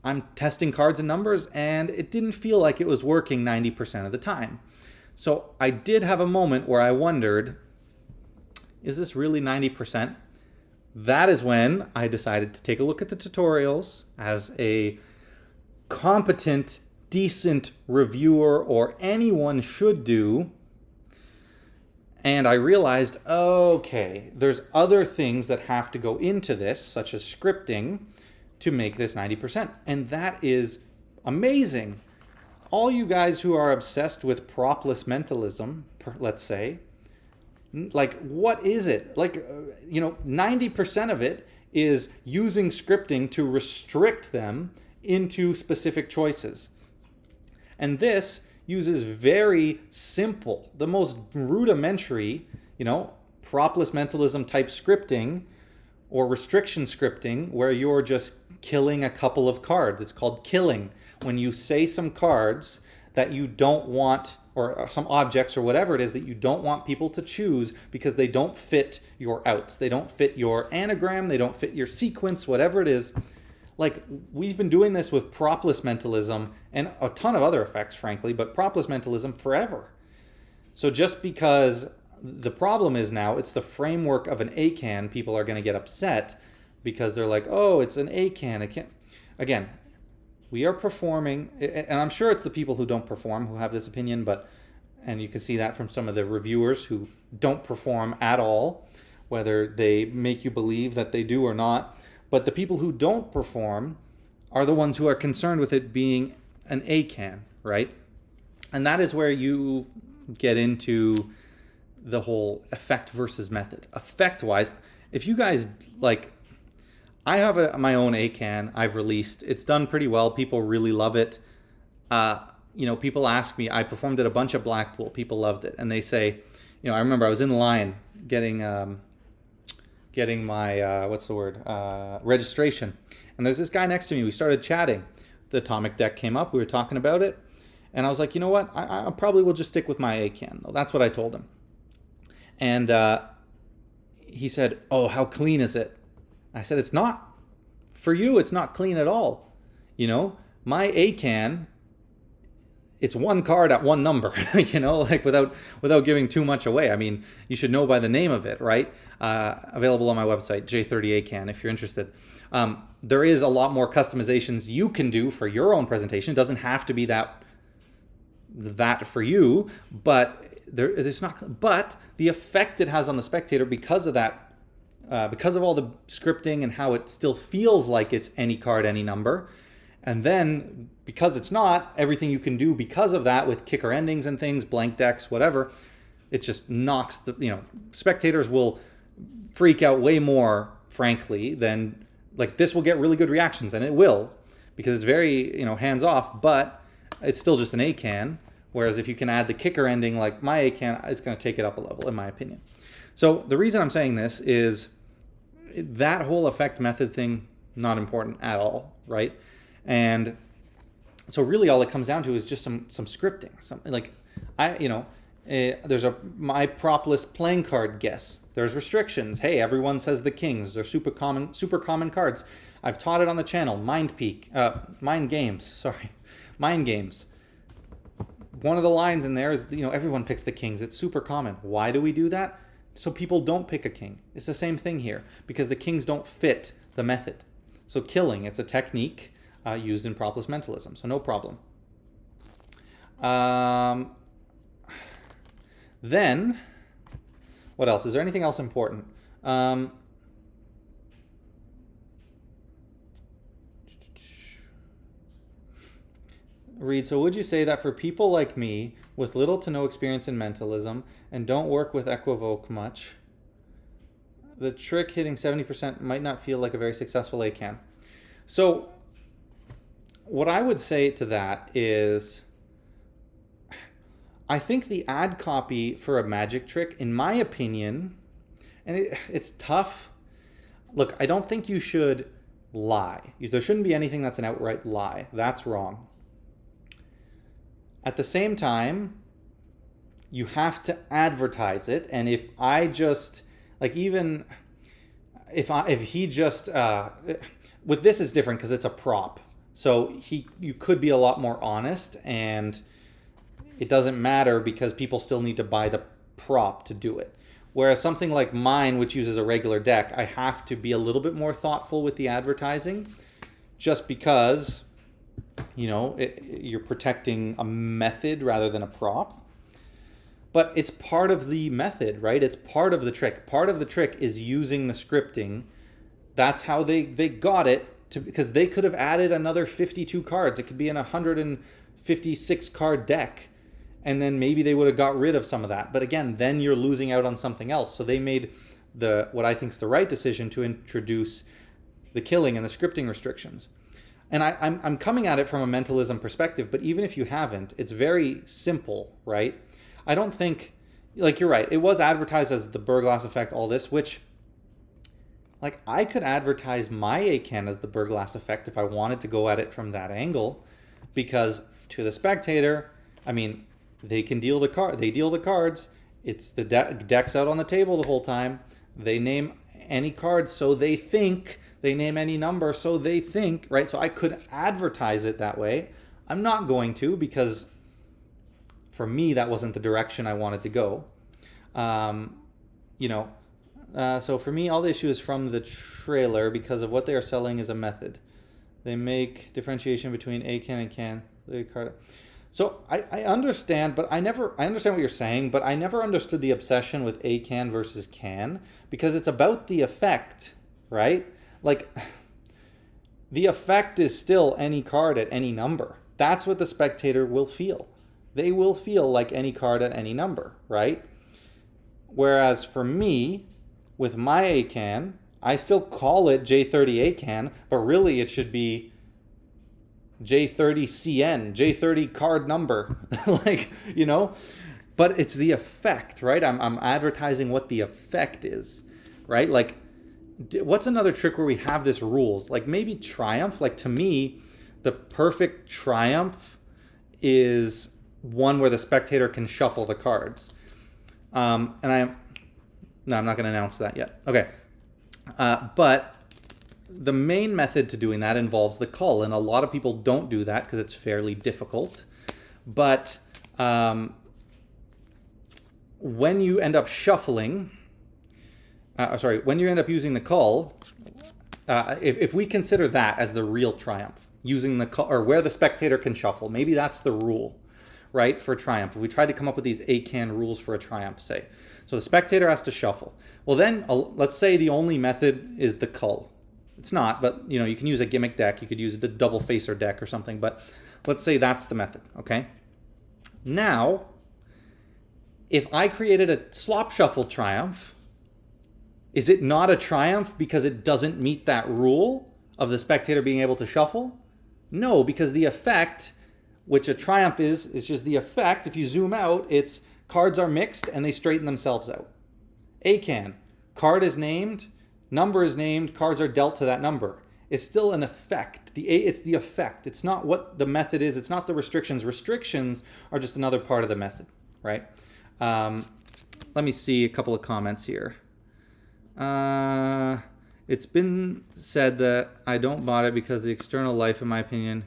S1: I'm testing cards and numbers. And it didn't feel like it was working 90% of the time. So I did have a moment where I wondered, is this really 90%? That is when I decided to take a look at the tutorials as a competent, decent reviewer or anyone should do. And I realized, okay, there's other things that have to go into this, such as scripting, to make this 90%. And that is amazing. All you guys who are obsessed with PROPLESS mentalism, let's say, like, what is it? Like, 90% of it is using scripting to restrict them into specific choices. And this uses very simple, the most rudimentary, PROPLESS mentalism type scripting or restriction scripting where you're just killing a couple of cards. It's called killing. When you say some cards that you don't want, or some objects or whatever it is that you don't want people to choose because they don't fit your outs. They don't fit your anagram. They don't fit your sequence, whatever it is. Like, we've been doing this with PROPLESS mentalism and a ton of other effects, frankly, but PROPLESS mentalism forever. So just because the problem is now it's the framework of an A.C.A.N, people are going to get upset because they're like, oh, it's an A.C.A.N. It can't. Again, we are performing, and I'm sure it's the people who don't perform who have this opinion, and you can see that from some of the reviewers who don't perform at all, whether they make you believe that they do or not. But the people who don't perform are the ones who are concerned with it being an A.C.A.N, right? And that is where you get into the whole effect versus method. Effect-wise, if you guys, like, I have my own A.C.A.N I've released. It's done pretty well. People really love it. people ask me, I performed at a bunch of Blackpool. People loved it. And they say, I remember I was in line getting my, registration. And there's this guy next to me. We started chatting. The atomic deck came up. We were talking about it. And I was like, you know what? I probably will just stick with my A.C.A.N. That's what I told him. And he said, oh, how clean is it? I said, it's not. For you, it's not clean at all. My A.C.A.N, it's one card at one number, without giving too much away. I mean, you should know by the name of it, right? Available on my website, J30 A.C.A.N, if you're interested. There is a lot more customizations you can do for your own presentation. It doesn't have to be that for you, but there's not. But the effect it has on the spectator because of that, because of all the scripting and how it still feels like it's any card, any number. And then, because it's not, everything you can do because of that with kicker endings and things, blank decks, whatever, it just knocks spectators will freak out way more, frankly, than, this will get really good reactions, and it will, because it's very, hands off, but it's still just an A.C.A.N, whereas if you can add the kicker ending like my A.C.A.N, it's going to take it up a level, in my opinion. So the reason I'm saying this is that whole effect method thing, not important at all, right? And so really all it comes down to is just some scripting. There's my PROPLESS playing card guess. There's restrictions. Hey, everyone says the kings. They're super common cards. I've taught it on the channel. Mind games. One of the lines in there is, everyone picks the kings. It's super common. Why do we do that? So people don't pick a king. It's the same thing here, because the kings don't fit the method. So killing, it's a technique used in PROPLESS mentalism, so no problem. Then, what else? Is there anything else important? Reed, so would you say that for people like me with little to no experience in mentalism and don't work with equivoke much, the trick hitting 70% might not feel like a very successful A.C.A.N? So what I would say to that is, I think the ad copy for a magic trick, in my opinion, and it's tough. Look, I don't think you should lie. There shouldn't be anything that's an outright lie. That's wrong. At the same time, you have to advertise it. And if I just, with this it's different because it's a prop. So you could be a lot more honest, and it doesn't matter because people still need to buy the prop to do it. Whereas something like mine, which uses a regular deck, I have to be a little bit more thoughtful with the advertising, just because, you're protecting a method rather than a prop. But it's part of the method, right? It's part of the trick. Part of the trick is using the scripting. That's how they got it, because they could have added another 52 cards. It could be in a 156 card deck. And then maybe they would have got rid of some of that. But again, then you're losing out on something else. So they made what I think is the right decision to introduce the killing and the scripting restrictions. And I'm coming at it from a mentalism perspective, but even if you haven't, it's very simple, right? I don't think, you're right, it was advertised as the Burglass effect, all this, which, I could advertise my A.C.A.N as the Burglass effect if I wanted to go at it from that angle, because to the spectator, they can deal the cards. It's the deck's out on the table the whole time. They name any card, so they think. They name any number, so they think, right? So I could advertise it that way. I'm not going to, because for me, that wasn't the direction I wanted to go. So for me, all the issue is from the trailer because of what they are selling is a method. They make differentiation between A.C.A.N and C.A.N. So I understand, but I understand what you're saying, but I never understood the obsession with A.C.A.N versus C.A.N, because it's about the effect, right? The effect is still any card at any number. That's what the spectator will feel. They will feel like any card at any number, right? Whereas for me, with my A.C.A.N, I still call it J30 A.C.A.N, but really it should be J30CN, J30 card number, like, you know, but it's the effect, right? I'm advertising what the effect is, right? Like, what's another trick where we have this rules? Like maybe triumph. Like to me, the perfect triumph is one where the spectator can shuffle the cards. No, I'm not going to announce that yet. Okay. But the main method to doing that involves the cull, and a lot of people don't do that because it's fairly difficult. But when you end up shuffling, when you end up using the cull, if we consider that as the real triumph, using the cull, or where the spectator can shuffle, maybe that's the rule, right, for triumph. If we tried to come up with these A.C.A.N rules for a triumph, say. So the spectator has to shuffle. Well then, let's say the only method is the cull. It's not, but you know, you can use a gimmick deck, you could use the double facer deck or something, but let's say that's the method, okay? Now, if I created a slop shuffle triumph, is it not a triumph because it doesn't meet that rule of the spectator being able to shuffle? No, because the effect, which a triumph is just the effect. If you zoom out, it's cards are mixed and they straighten themselves out. A.C.A.N, card is named, number is named, cards are dealt to that number. It's still an effect. It's the effect. It's not what the method is. It's not the restrictions. Restrictions are just another part of the method, right? Let me see a couple of comments here. It's been said that I don't bought it because the external life, in my opinion,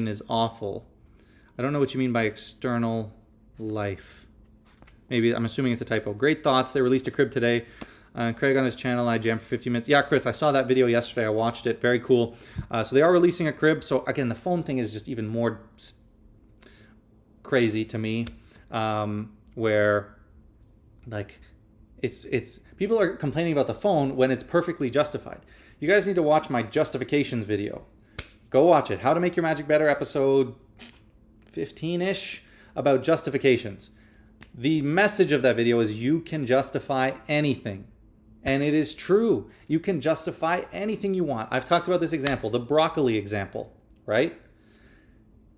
S1: is awful. I don't know what you mean by external life. Maybe, I'm assuming it's a typo. Great thoughts. They released a crib today. Craig on his channel, I jammed for 50 minutes. Yeah, Chris, I saw that video yesterday. I watched it. Very cool. So they are releasing a crib. So again, the phone thing is just even more crazy to me, where like it's people are complaining about the phone when it's perfectly justified. You guys need to watch my justifications video. Go watch it. How to Make Your Magic Better, episode 15-ish, about justifications. The message of that video is you can justify anything. And it is true. You can justify anything you want. I've talked about this example, the broccoli example, right?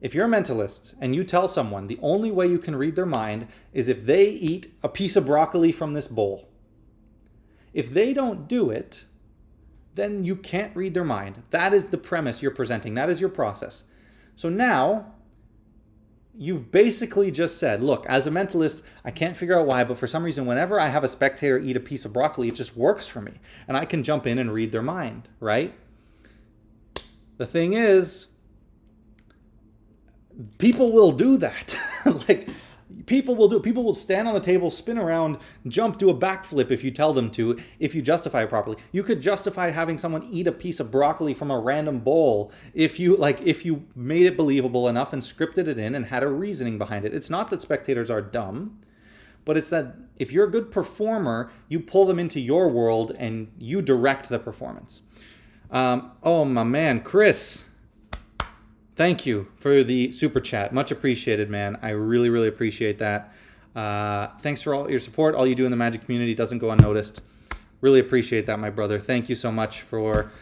S1: If you're a mentalist and you tell someone the only way you can read their mind is if they eat a piece of broccoli from this bowl. If they don't do it, then you can't read their mind. That is the premise you're presenting. That is your process. So now, you've basically just said, look, as a mentalist, I can't figure out why, but for some reason, whenever I have a spectator eat a piece of broccoli, it just works for me. And I can jump in and read their mind, right? The thing is, people will do that. Like, people will stand on the table, spin around, jump, do a backflip if you tell them to, if you justify it properly. You could justify having someone eat a piece of broccoli from a random bowl if you made it believable enough and scripted it in and had a reasoning behind it. It's not that spectators are dumb, but it's that if you're a good performer, you pull them into your world and you direct the performance. Oh, my man, Chris. Thank you for the super chat. Much appreciated, man. I really, really appreciate that. Thanks for all your support. All you do in the magic community doesn't go unnoticed. Really appreciate that, my brother. Thank you so much for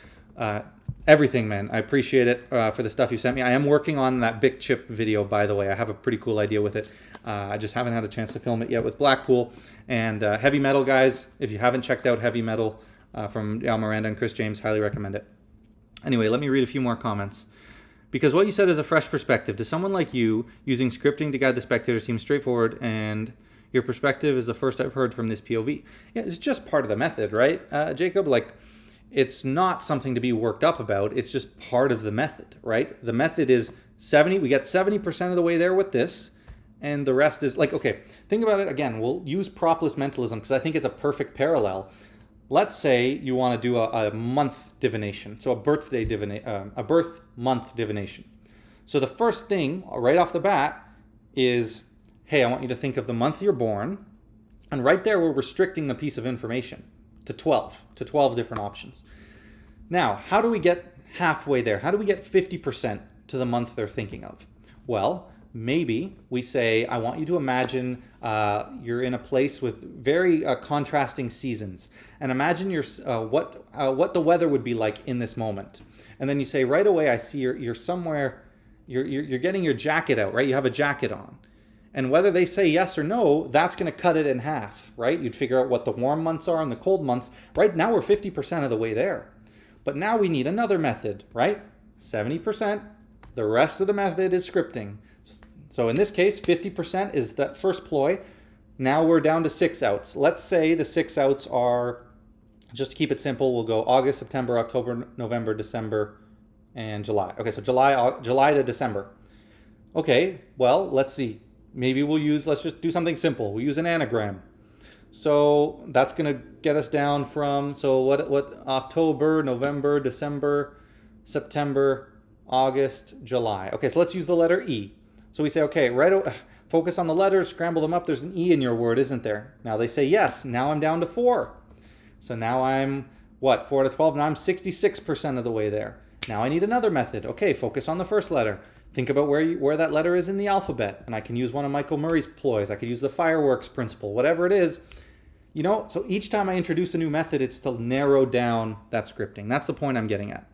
S1: everything, man. I appreciate it for the stuff you sent me. I am working on that Big Chip video, by the way. I have a pretty cool idea with it. I just haven't had a chance to film it yet with Blackpool. And Heavy Metal, guys, if you haven't checked out Heavy Metal from Al Miranda and Chris James, highly recommend it. Anyway, let me read a few more comments. Because what you said is a fresh perspective. To someone like you, using scripting to guide the spectator seems straightforward, and your perspective is the first I've heard from this POV. Yeah, it's just part of the method, right, Jacob? Like, it's not something to be worked up about. It's just part of the method, right? The method is 70. We get 70% of the way there with this, and the rest is like, okay, think about it again. We'll use PROPLESS mentalism because I think it's a perfect parallel. Let's say you want to do a month divination, so a birth month divination. So the first thing right off the bat is, hey, I want you to think of the month you're born, and right there we're restricting the piece of information to 12 different options. Now, how do we get halfway there? How do we get 50% to the month they're thinking of? Well, maybe we say, I want you to imagine you're in a place with very contrasting seasons, and imagine what the weather would be like in this moment. And then you say, right away, I see you're somewhere, you're getting your jacket out, right? You have a jacket on. And whether they say yes or no, that's going to cut it in half, right? You'd figure out what the warm months are and the cold months. Right now we're 50% of the way there. But now we need another method, right? 70%. The rest of the method is scripting. So in this case, 50% is that first ploy. Now we're down to 6 outs. Let's say the 6 outs are, just to keep it simple, we'll go August, September, October, November, December, and July. Okay, so July to December. Okay, well, let's see. Maybe let's just do something simple. We'll use an anagram. So that's going to get us down from, so what October, November, December, September, August, July. Okay, so let's use the letter E. So we say, okay, focus on the letters, scramble them up. There's an E in your word, isn't there? Now they say yes. Now I'm down to 4. So now I'm, 4 to 12? Now I'm 66% of the way there. Now I need another method. Okay, focus on the first letter. Think about where that letter is in the alphabet. And I can use one of Michael Murray's ploys. I could use the fireworks principle, whatever it is. So each time I introduce a new method, it's to narrow down that scripting. That's the point I'm getting at.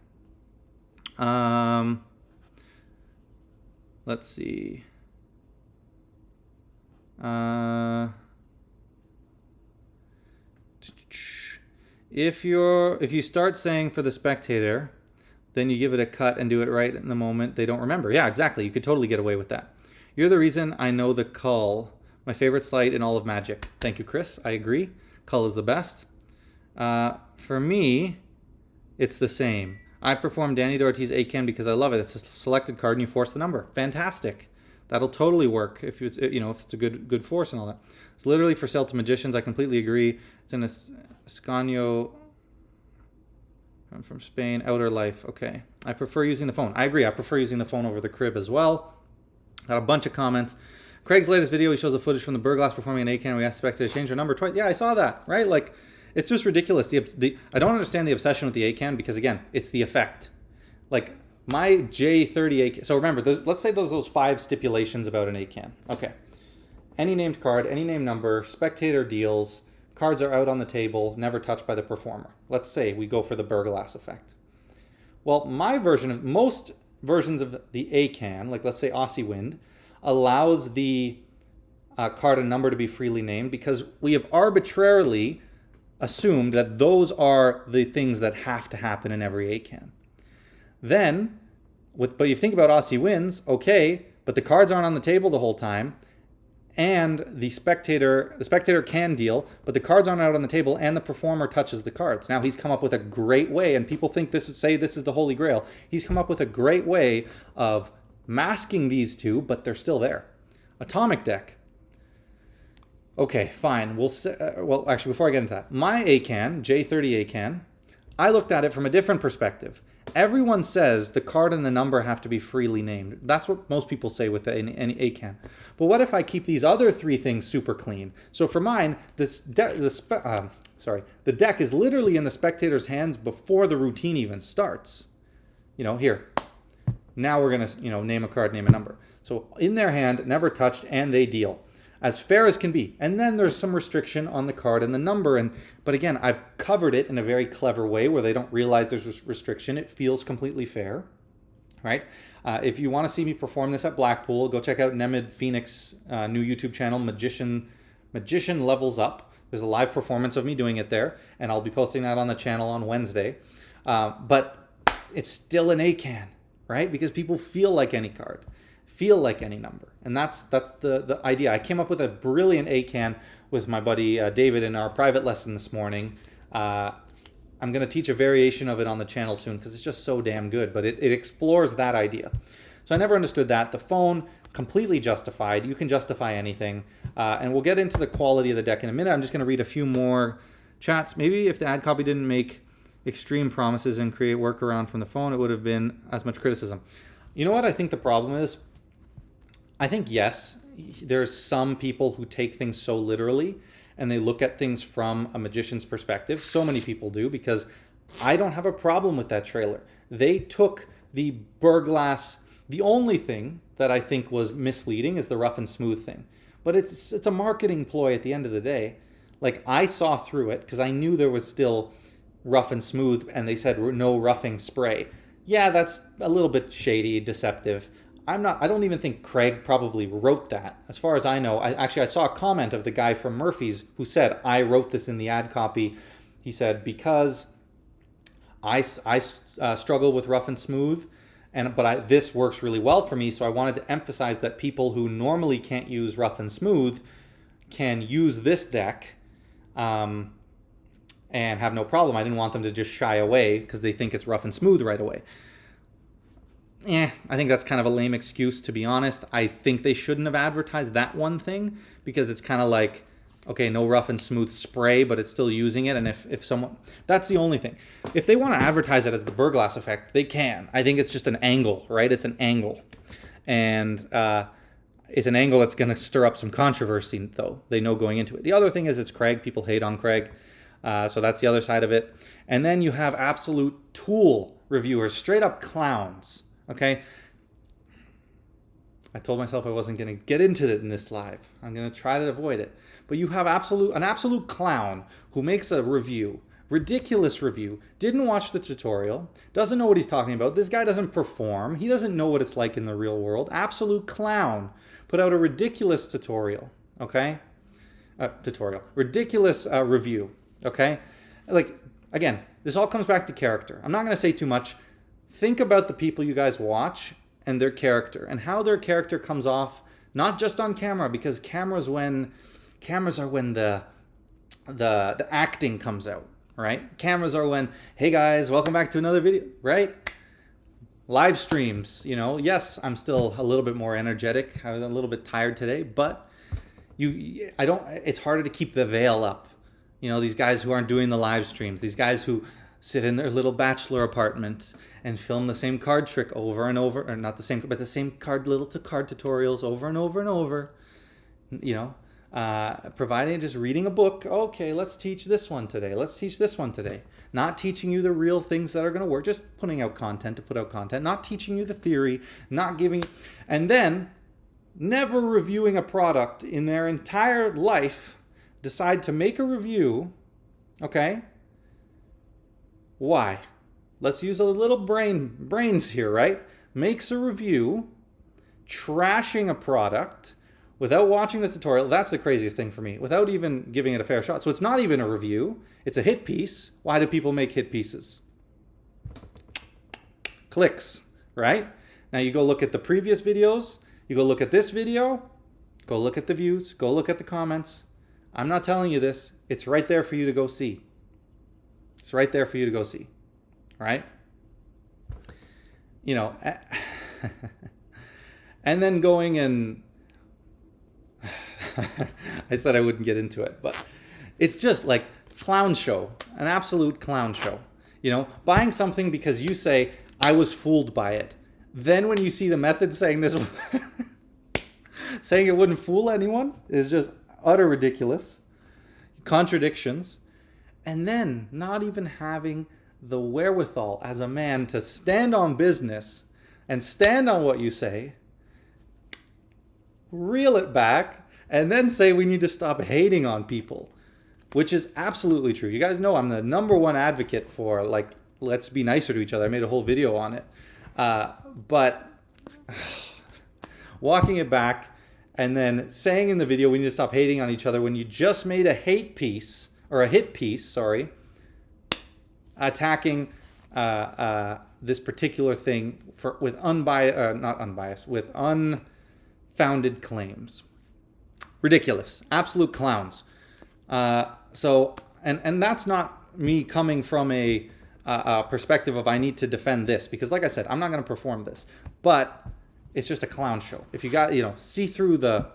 S1: Let's see. If you start saying for the spectator, then you give it a cut and do it right in the moment they don't remember. Yeah, exactly. You could totally get away with that. You're the reason I know the cull. My favorite sleight in all of magic. Thank you, Chris. I agree. Cull is the best. For me, it's the same. I perform Danny Doherty's A.C.A.N because I love it. It's a selected card and you force the number. Fantastic. That'll totally work if it's if it's a good force and all that. It's literally for sale to magicians. I completely agree. It's in Escanio. I'm from Spain. Outer Life. Okay. I prefer using the phone. I agree. I prefer using the phone over the crib as well. Got a bunch of comments. Craig's latest video, he shows the footage from the Burglass performing an A.C.A.N. We asked the spectator to change their number twice. Yeah, I saw that, right? Like, it's just ridiculous. I don't understand the obsession with the A.C.A.N. because, again, it's the effect. Like, my J30 A.C.A.N. So remember, let's say those 5 stipulations about an A.C.A.N. Okay. Any named card, any named number, spectator deals, cards are out on the table, never touched by the performer. Let's say we go for the Burglass effect. Well, most versions of the A.C.A.N., like let's say A.C.A.N, allows the card and number to be freely named because we have arbitrarily assumed that those are the things that have to happen in every A.C.A.N. Then, but you think about A.C.A.Ns, okay, but the cards aren't on the table the whole time, and the spectator can deal, but the cards aren't out on the table, and the performer touches the cards. Now he's come up with a great way, and people think this is the Holy Grail. He's come up with a great way of masking these two, but they're still there. Atomic deck. Okay, fine. Well, actually, before I get into that, my A.C.A.N, J30 A.C.A.N, I looked at it from a different perspective. Everyone says the card and the number have to be freely named. That's what most people say with any A.C.A.N. But what if I keep these other 3 things super clean? So for mine, the deck is literally in the spectator's hands before the routine even starts. Here. Now we're going to, name a card, name a number. So in their hand, never touched, and they deal. As fair as can be. And then there's some restriction on the card and the number. But again, I've covered it in a very clever way where they don't realize there's restriction. It feels completely fair, right? If you want to see me perform this at Blackpool, go check out Nemid Phoenix new YouTube channel, Magician Levels Up. There's a live performance of me doing it there, and I'll be posting that on the channel on Wednesday. But it's still an A.C.A.N, right? Because people feel like any card. Feel like any number. And that's the idea. I came up with a brilliant A.C.A.N with my buddy David in our private lesson this morning. I'm going to teach a variation of it on the channel soon because it's just so damn good, but it explores that idea. So I never understood that. The phone, completely justified. You can justify anything. And we'll get into the quality of the deck in a minute. I'm just going to read a few more chats. Maybe if the ad copy didn't make extreme promises and create workaround from the phone, it would have been as much criticism. You know what I think the problem is? I think, yes, there's some people who take things so literally and they look at things from a magician's perspective. So many people do, because I don't have a problem with that trailer. They took the Burglass, The only thing that I think was misleading is the rough and smooth thing. But it's a marketing ploy at the end of the day. Like, I saw through it because I knew there was still rough and smooth, and they said no roughing spray. Yeah, that's a little bit shady, deceptive. I don't even think Craig probably wrote that. As far as I know, I saw a comment of the guy from Murphy's who said, I wrote this in the ad copy. He said, because I struggle with rough and smooth, but this works really well for me, so I wanted to emphasize that people who normally can't use rough and smooth can use this deck and have no problem. I didn't want them to just shy away because they think it's rough and smooth right away. I think that's kind of a lame excuse, to be honest. I think they shouldn't have advertised that one thing because it's kind of like, okay, no rough and smooth spray, but it's still using it. And if someone, that's the only thing. If they want to advertise it as the Burglass effect, they can. I think it's just an angle, right? It's an angle. And it's an angle that's going to stir up some controversy, though. They know going into it. The other thing is it's Craig. People hate on Craig. So that's the other side of it. And then you have absolute tool reviewers, straight up clowns. Okay? I told myself I wasn't going to get into it in this live. I'm going to try to avoid it. But you have an absolute clown who makes a review, ridiculous review, didn't watch the tutorial, doesn't know what he's talking about. This guy doesn't perform. He doesn't know what it's like in the real world. Absolute clown. Put out a ridiculous tutorial, okay? Ridiculous review, okay? Like, again, this all comes back to character. I'm not going to say too much. Think about the people you guys watch and their character and how their character comes off, not just on camera, because cameras are when the acting comes out, right? Cameras are when, hey guys, welcome back to another video, right? Live streams, yes, I'm still a little bit more energetic. I was a little bit tired today, but it's harder to keep the veil up. These guys who aren't doing the live streams, these guys who sit in their little bachelor apartment and film the same card trick over and over, or not the same, but the same card tutorials over and over and over, providing just reading a book. Okay, let's teach this one today. Let's teach this one today. Not teaching you the real things that are going to work, just putting out content to put out content, not teaching you the theory, not giving, and then never reviewing a product in their entire life, decide to make a review, okay? Why? Let's use a little brains here, right? Makes a review, trashing a product, without watching the tutorial. That's the craziest thing for me. Without even giving it a fair shot. So it's not even a review. It's a hit piece. Why do people make hit pieces? Clicks, right? Now you go look at the previous videos. You go look at this video. Go look at the views. Go look at the comments. I'm not telling you this. It's right there for you to go see. It's right there for you to go see, right? And then going and I said I wouldn't get into it, but it's just like clown show, an absolute clown show. Buying something because you say, I was fooled by it. Then when you see the method saying this, saying it wouldn't fool anyone is just utter ridiculous. Contradictions. And then not even having the wherewithal as a man to stand on business and stand on what you say, reel it back, and then say we need to stop hating on people, which is absolutely true. You guys know I'm the #1 advocate for, let's be nicer to each other. I made a whole video on it. But walking it back and then saying in the video we need to stop hating on each other when you just made a hit piece, attacking this particular thing with unfounded claims. Ridiculous. Absolute clowns. And that's not me coming from a perspective of I need to defend this, because like I said, I'm not going to perform this, but it's just a clown show. If you got, see through the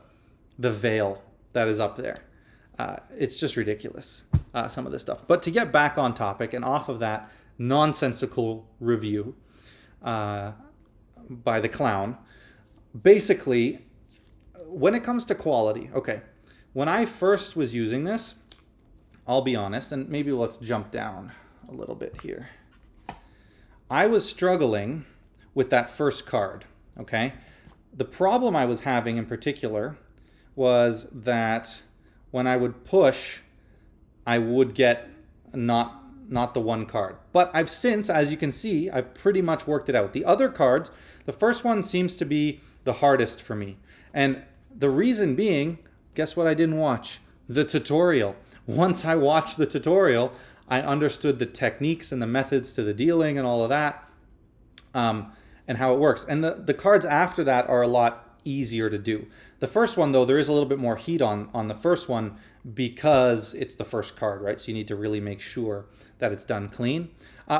S1: veil that is up there, it's just ridiculous, some of this stuff. But to get back on topic and off of that nonsensical review by the clown, basically, when it comes to quality, okay, when I first was using this, I'll be honest, and maybe let's jump down a little bit here. I was struggling with that first card, okay? The problem I was having in particular was that when I would push, I would get not the one card. But I've since, as you can see, I've pretty much worked it out. The other cards, the first one seems to be the hardest for me. And the reason being, guess what I didn't watch? The tutorial. Once I watched the tutorial, I understood the techniques and the methods to the dealing and all of that, and how it works. And the cards after that are a lot easier to do. The first one, though, there is a little bit more heat on the first one because it's the first card, right? So you need to really make sure that it's done clean.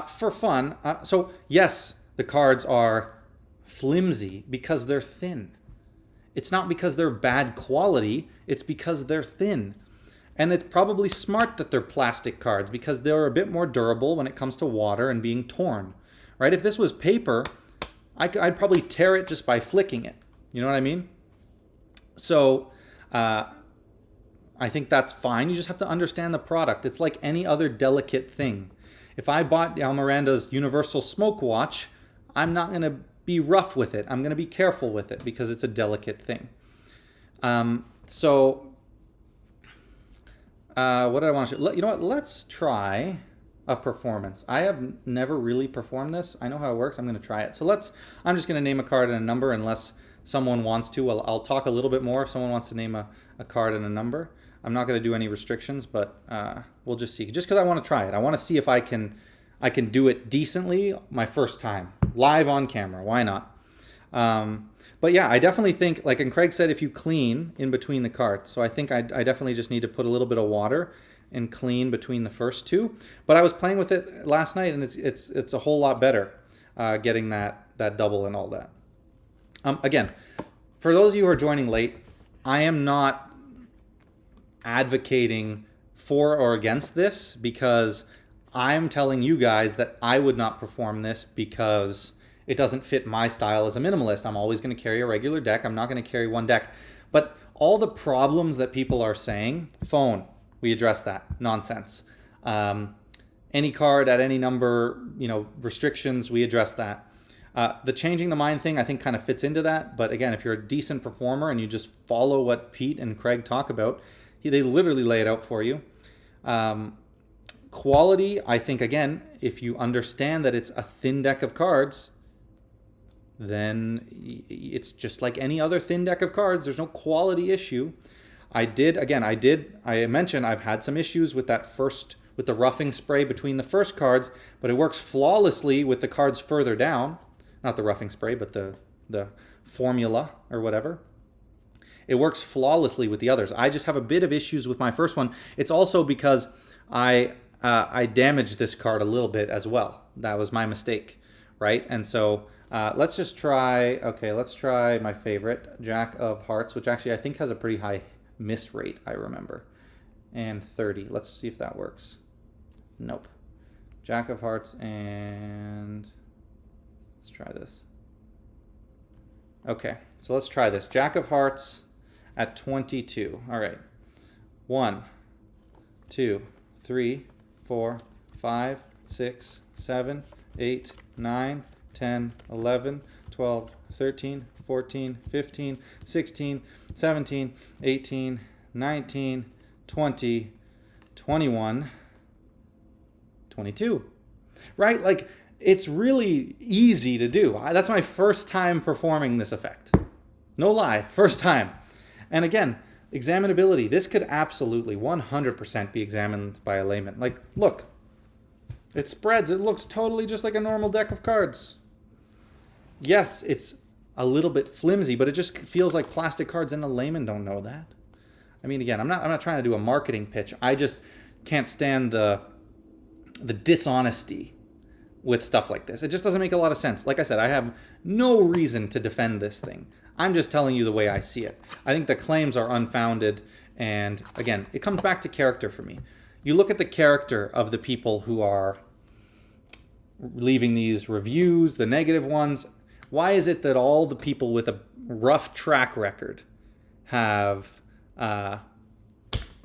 S1: For fun, so yes, the cards are flimsy because they're thin. It's not because they're bad quality, it's because they're thin. And it's probably smart that they're plastic cards because they're a bit more durable when it comes to water and being torn, right? If this was paper, I'd probably tear it just by flicking it. You know what I mean? So I think that's fine. You just have to understand the product. It's like any other delicate thing. If I bought Miranda's Universal Smoke Watch, I'm not going to be rough with it. I'm going to be careful with it because it's a delicate thing. What did I want to show? You know what? Let's try a performance. I have never really performed this. I know how it works. I'm going to try it. So I'm just going to name a card and a number unless someone wants to. I'll talk a little bit more if someone wants to name a card and a number. I'm not going to do any restrictions, but we'll just see. Just because I want to try it. I want to see if I can do it decently my first time. Live on camera. Why not? But yeah, I definitely think, like, and Craig said, if you clean in between the cards. So I think I definitely just need to put a little bit of water and clean between the first two. But I was playing with it last night, and it's a whole lot better getting that double and all that. Again, for those of you who are joining late, I am not advocating for or against this because I'm telling you guys that I would not perform this because it doesn't fit my style as a minimalist. I'm always going to carry a regular deck. I'm not going to carry one deck. But all the problems that people are saying, phone, we address that. Nonsense. Any card at any number, restrictions, we address that. The changing the mind thing, I think, kind of fits into that. But again, if you're a decent performer and you just follow what Pete and Craig talk about, they literally lay it out for you. Quality, I think, again, if you understand that it's a thin deck of cards, then it's just like any other thin deck of cards. There's no quality issue. I mentioned I've had some issues with with the roughing spray between the first cards, but it works flawlessly with the cards further down. Not the roughing spray, but the formula or whatever. It works flawlessly with the others. I just have a bit of issues with my first one. It's also because I damaged this card a little bit as well. That was my mistake, right? And so let's just try, let's try my favorite, Jack of Hearts, which actually I think has a pretty high miss rate, I remember. And 30. Let's see if that works. Nope. Jack of Hearts and let's try this. Okay, so let's try this. Jack of Hearts at 22. All right. 1, 2, 3, 4, 5, 6, 7, 8, 9, 10, 11, 12, 13, 14, 15, 16, 17, 18, 19, 20, 21, 22. Right? Like, it's really easy to do. That's my first time performing this effect. No lie, first time. And again, examinability. This could absolutely 100% be examined by a layman. Like, look, it spreads. It looks totally just like a normal deck of cards. Yes, it's a little bit flimsy, but it just feels like plastic cards, and a layman don't know that. I mean, again, I'm not trying to do a marketing pitch. I just can't stand the dishonesty with stuff like this. It just doesn't make a lot of sense. Like I said, I have no reason to defend this thing. I'm just telling you the way I see it. I think the claims are unfounded, and again, it comes back to character for me. You look at the character of the people who are leaving these reviews, the negative ones. Why is it that all the people with a rough track record have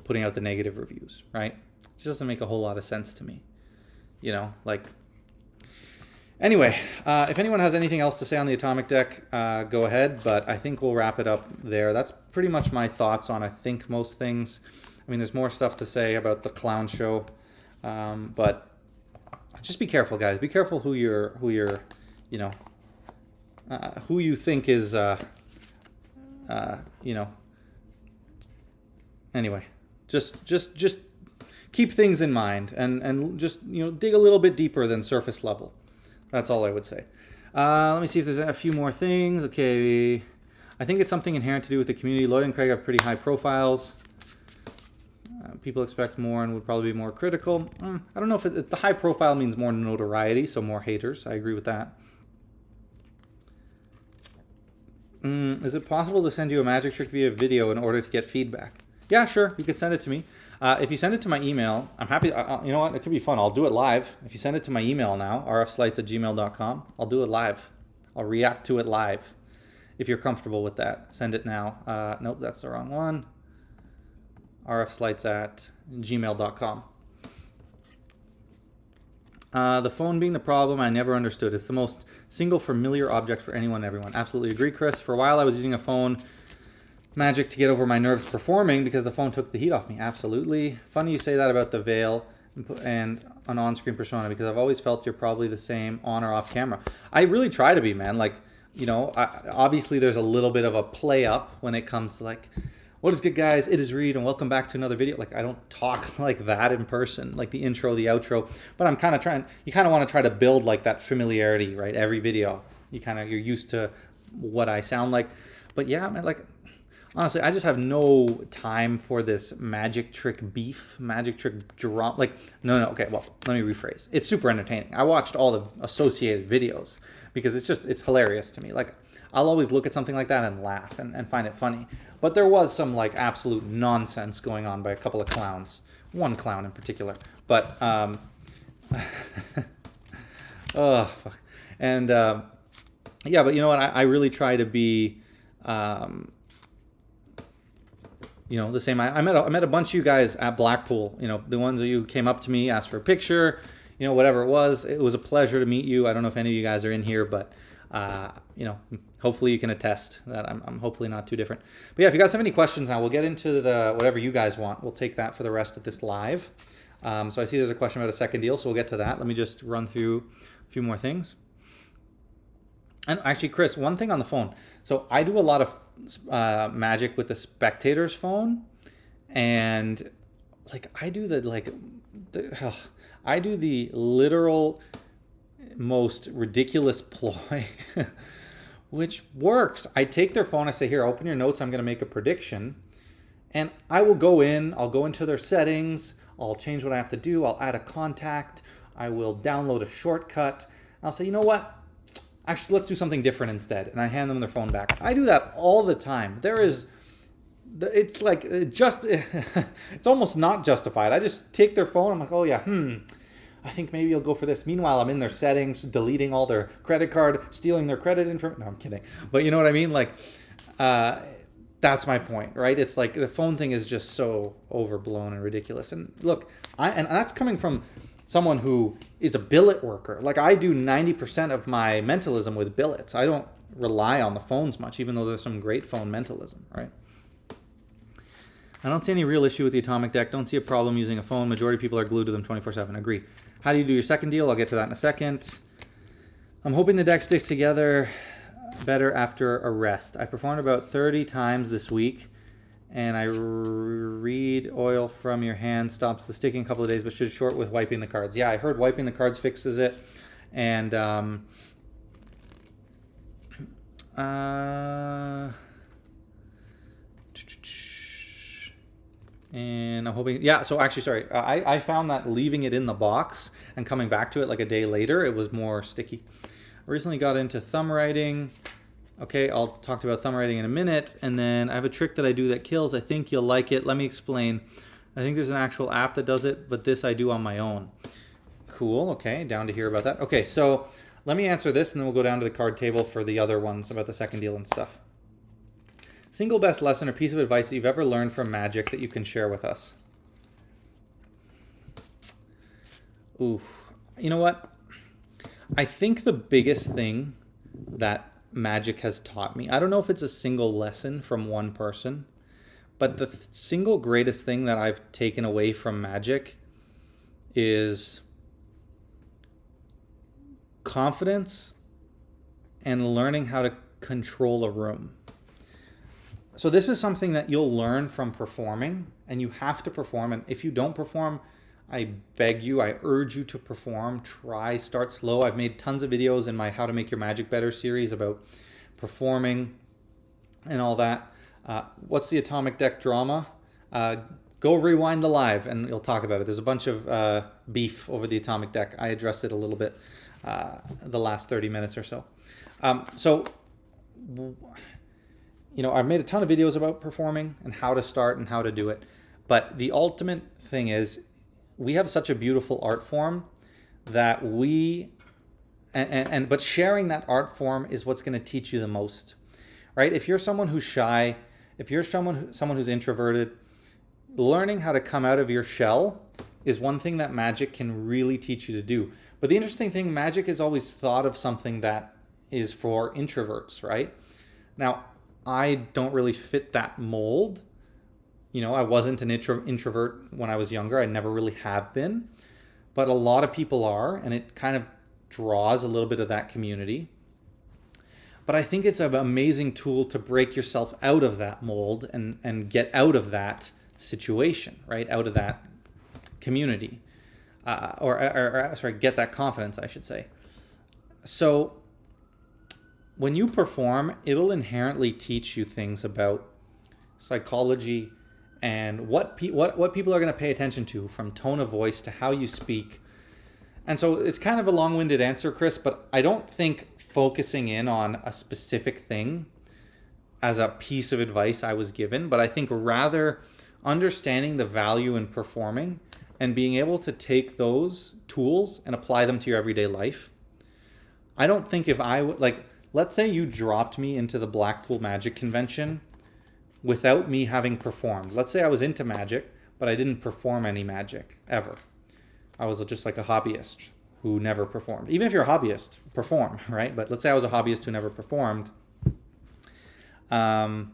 S1: putting out the negative reviews, right? It just doesn't make a whole lot of sense to me. Anyway, if anyone has anything else to say on the atomic deck, go ahead, but I think we'll wrap it up there. That's pretty much my thoughts on, I think, most things. I mean, there's more stuff to say about the clown show, but just be careful, guys. Be careful who you're, you know, who you think is, you know. Anyway, just keep things in mind and just, you know, dig a little bit deeper than surface level. That's all I would say. Let me see if there's a few more things. Okay, I think it's something inherent to do with the community. Lloyd and Craig have pretty high profiles. People expect more and would probably be more critical. I don't know if the high profile means more notoriety, so more haters. I agree with that. Is it possible to send you a magic trick via video in order to get feedback? Yeah, sure. You could send it to me. If you send it to my email, I'm happy. You know what? It could be fun. I'll do it live. If you send it to my email now, rfsleights@gmail.com, I'll do it live. I'll react to it live. If you're comfortable with that, send it now. Nope, that's the wrong one. rfsleights@gmail.com. The phone being the problem, I never understood. It's the most single familiar object for anyone and everyone. Absolutely agree, Chris. For a while, I was using a phone magic to get over my nerves performing because the phone took the heat off me. Absolutely. Funny you say that about the veil and an on-screen persona, because I've always felt you're probably the same on or off camera. I really try to be, man. Like, you know, obviously there's a little bit of a play up when it comes to like, what is good, guys? It is Reed and welcome back to another video. Like, I don't talk like that in person, like the intro, the outro, but I'm kind of trying, you kind of want to try to build like that familiarity, right? Every video, you're used to what I sound like. But yeah, man, like, honestly, I just have no time for this magic trick beef, magic trick drama. Like, no, okay, well, let me rephrase. It's super entertaining. I watched all the associated videos because it's hilarious to me. Like, I'll always look at something like that and laugh and find it funny. But there was some, like, absolute nonsense going on by a couple of clowns. One clown in particular. But, oh, fuck. And, yeah, but you know what? I really try to be, you know, the same. I met a bunch of you guys at Blackpool. You know, the ones of you who came up to me, asked for a picture, you know, whatever it was. It was a pleasure to meet you. I don't know if any of you guys are in here, but you know, hopefully you can attest that I'm hopefully not too different. But yeah, if you guys have any questions now, we'll get into the whatever you guys want. We'll take that for the rest of this live. So I see there's a question about a second deal, so we'll get to that. Let me just run through a few more things. And actually, Chris, one thing on the phone. So I do a lot of magic with the spectator's phone, and like I do the literal most ridiculous ploy, which works. I take their phone, I say, here, open your notes, I'm going to make a prediction, and I will go into their settings, I'll change what I have to do, I'll add a contact, I will download a shortcut, I'll say, you know what, actually, let's do something different instead. And I hand them their phone back. I do that all the time. It's like, it's almost not justified. I just take their phone. I'm like, oh yeah, I think maybe you'll go for this. Meanwhile, I'm in their settings, deleting all their credit card, stealing their credit information. No, I'm kidding. But you know what I mean? Like, that's my point, right? It's like the phone thing is just so overblown and ridiculous. And look, and that's coming from someone who is a billet worker. Like, I do 90% of my mentalism with billets. I don't rely on the phones much, even though there's some great phone mentalism, right? I don't see any real issue with the atomic deck. Don't see a problem using a phone. Majority of people are glued to them 24/7. Agree. How do you do your second deal? I'll get to that in a second. I'm hoping the deck sticks together better after a rest. I performed about 30 times this week, and I read oil from your hand stops the sticking a couple of days, but should short with wiping the cards. Yeah, I heard wiping the cards fixes it, and and I'm hoping, yeah, so actually, sorry, I found that leaving it in the box and coming back to it like a day later, it was more sticky. I recently got into thumb writing. Okay, I'll talk about thumb writing in a minute, and then I have a trick that I do that kills. I think you'll like it. Let me explain. I think there's an actual app that does it, but this I do on my own. Cool, okay, down to hear about that. Okay, so let me answer this, and then we'll go down to the card table for the other ones about the second deal and stuff. Single best lesson or piece of advice that you've ever learned from magic that you can share with us? Ooh, you know what? I think the biggest thing that magic has taught me, I don't know if it's a single lesson from one person, but the single greatest thing that I've taken away from magic is confidence and learning how to control a room. So this is something that you'll learn from performing, and you have to perform. And if you don't perform, I beg you, I urge you to perform. Try, start slow. I've made tons of videos in my How to Make Your Magic Better series about performing and all that. What's the Atomic Deck drama? Go rewind the live and you'll talk about it. There's a bunch of beef over the Atomic Deck. I addressed it a little bit the last 30 minutes or so. I've made a ton of videos about performing and how to start and how to do it. But the ultimate thing is, we have such a beautiful art form that but sharing that art form is what's going to teach you the most, right? If you're someone who's shy, if you're someone who's introverted, learning how to come out of your shell is one thing that magic can really teach you to do. But the interesting thing, magic is always thought of something that is for introverts, right? Now, I don't really fit that mold. I wasn't an introvert when I was younger. I never really have been. But a lot of people are, and it kind of draws a little bit of that community. But I think it's an amazing tool to break yourself out of that mold and get out of that situation, right? Out of that community. Get that confidence, I should say. So when you perform, it'll inherently teach you things about psychology and what people are going to pay attention to, from tone of voice to how you speak. And so it's kind of a long-winded answer, Chris, but I don't think focusing in on a specific thing as a piece of advice I was given, but I think rather understanding the value in performing and being able to take those tools and apply them to your everyday life. I don't think if I would, let's say you dropped me into the Blackpool Magic Convention without me having performed. Let's say I was into magic, but I didn't perform any magic ever. I was just like a hobbyist who never performed. Even if you're a hobbyist, perform, right? But let's say I was a hobbyist who never performed. The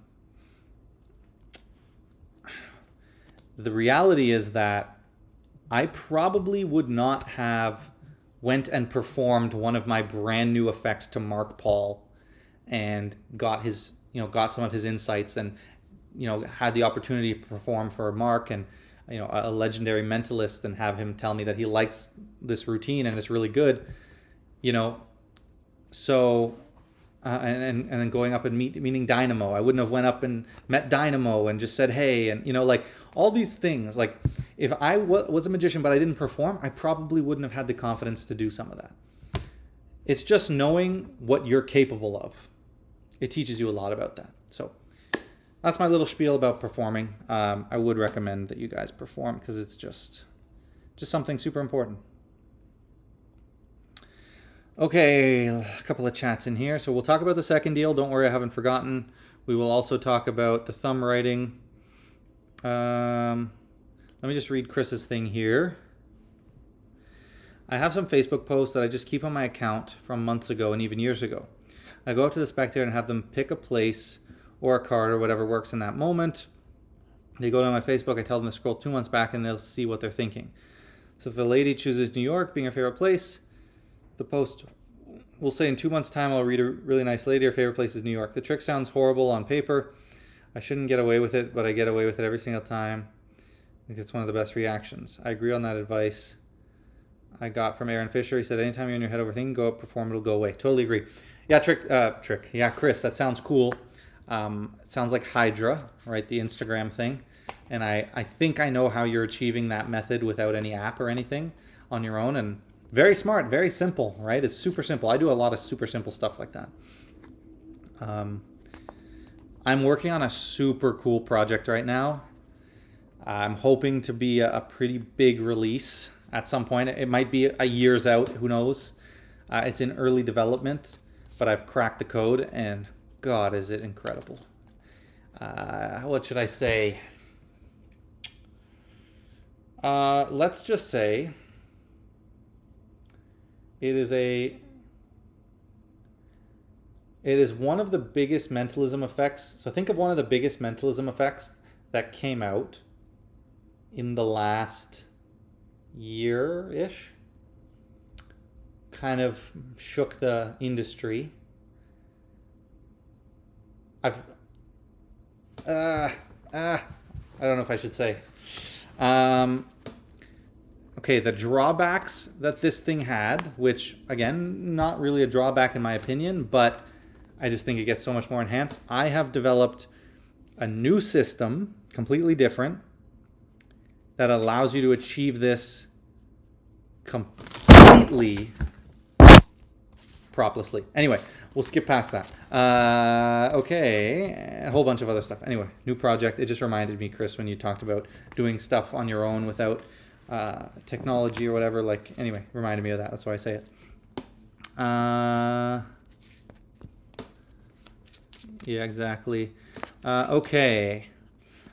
S1: reality is that I probably would not have went and performed one of my brand new effects to Mark Paul and got some of his insights, and had the opportunity to perform for Mark and a legendary mentalist, and have him tell me that he likes this routine and it's really good, so and then going up and meeting Dynamo. I wouldn't have went up and met Dynamo and just said hey, and all these things. Like, if I was a magician but I didn't perform, I probably wouldn't have had the confidence to do some of that. It's just knowing what you're capable of. It teaches you a lot about that. So that's my little spiel about performing. I would recommend that you guys perform, because it's just something super important. Okay, a couple of chats in here. So we'll talk about the second deal. Don't worry, I haven't forgotten. We will also talk about the thumb writing. Let me just read Chris's thing here. I have some Facebook posts that I just keep on my account from months ago and even years ago. I go up to the spectator and have them pick a place or a card or whatever works in that moment. They go to my Facebook, I tell them to scroll 2 months back and they'll see what they're thinking. So if the lady chooses New York being her favorite place, the post will say, in 2 months' time, I'll read a really nice lady, her favorite place is New York. The trick sounds horrible on paper. I shouldn't get away with it, but I get away with it every single time. I think it's one of the best reactions. I agree on that advice I got from Aaron Fisher. He said, anytime you're in your head overthinking, go up, perform, it'll go away. Totally agree. Yeah, trick. Yeah, Chris, that sounds cool. It sounds like Hydra, right? The Instagram thing. And I think I know how you're achieving that method without any app or anything on your own. And very smart, very simple, right? It's super simple. I do a lot of super simple stuff like that. I'm working on a super cool project right now. I'm hoping to be a pretty big release at some point. It might be a year's out, who knows? It's in early development, but I've cracked the code, and God, is it incredible. What should I say? Let's just say it is a It is one of the biggest mentalism effects. So think of one of the biggest mentalism effects that came out in the last year-ish. Kind of shook the industry. I don't know if I should say. Okay, the drawbacks that this thing had, which again, not really a drawback in my opinion, but I just think it gets so much more enhanced. I have developed a new system, completely different, that allows you to achieve this completely proplessly. Anyway, we'll skip past that. Okay, a whole bunch of other stuff. Anyway, new project. It just reminded me, Chris, when you talked about doing stuff on your own without technology or whatever. Like, anyway, reminded me of that. That's why I say it. Yeah, exactly. Okay,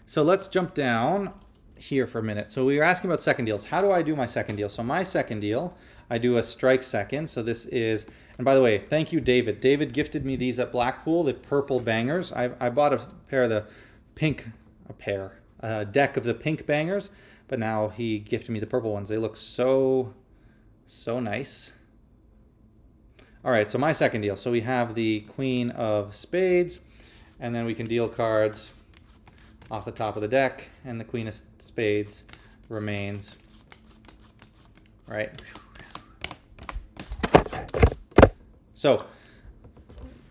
S1: so let's jump down here for a minute. So we were asking about second deals. How do I do my second deal? So my second deal, I do a strike second. So this is, and by the way, thank you, David. David gifted me these at Blackpool, the purple bangers. I bought a pair of the pink, a deck of the pink bangers, but now he gifted me the purple ones. They look so nice. All right, so my second deal. So we have the Queen of Spades, and then we can deal cards off the top of the deck, and the Queen of Spades remains. All right. So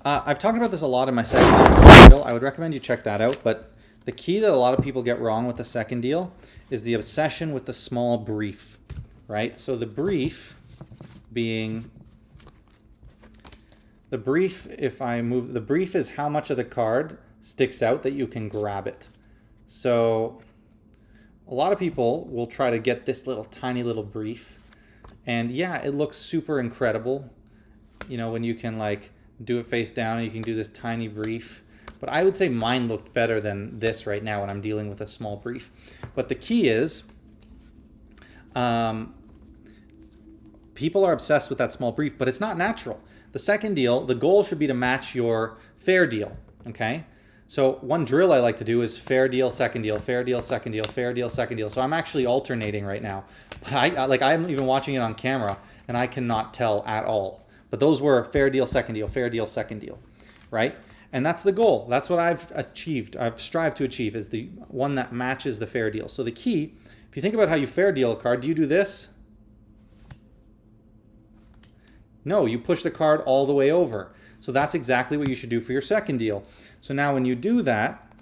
S1: I've talked about this a lot in my second deal. I would recommend you check that out, but the key that a lot of people get wrong with the second deal is the obsession with the small brief, right? So the brief being... The brief, if I move, the brief is how much of the card sticks out that you can grab it. So a lot of people will try to get this little tiny little brief, and yeah, it looks super incredible. You know, when you can like do it face down and you can do this tiny brief. But I would say mine looked better than this right now when I'm dealing with a small brief. But the key is, people are obsessed with that small brief, but it's not natural. The second deal, the goal should be to match your fair deal, okay? So one drill I like to do is fair deal, second deal, fair deal, second deal, fair deal, second deal. So I'm actually alternating right now. But I'm even watching it on camera, and I cannot tell at all. But those were fair deal, second deal, fair deal, second deal, right? And that's the goal. That's what I've achieved. I've strived to achieve, is the one that matches the fair deal. So the key, if you think about how you fair deal a card, do you do this? No, you push the card all the way over. So that's exactly what you should do for your second deal. So now when you do that,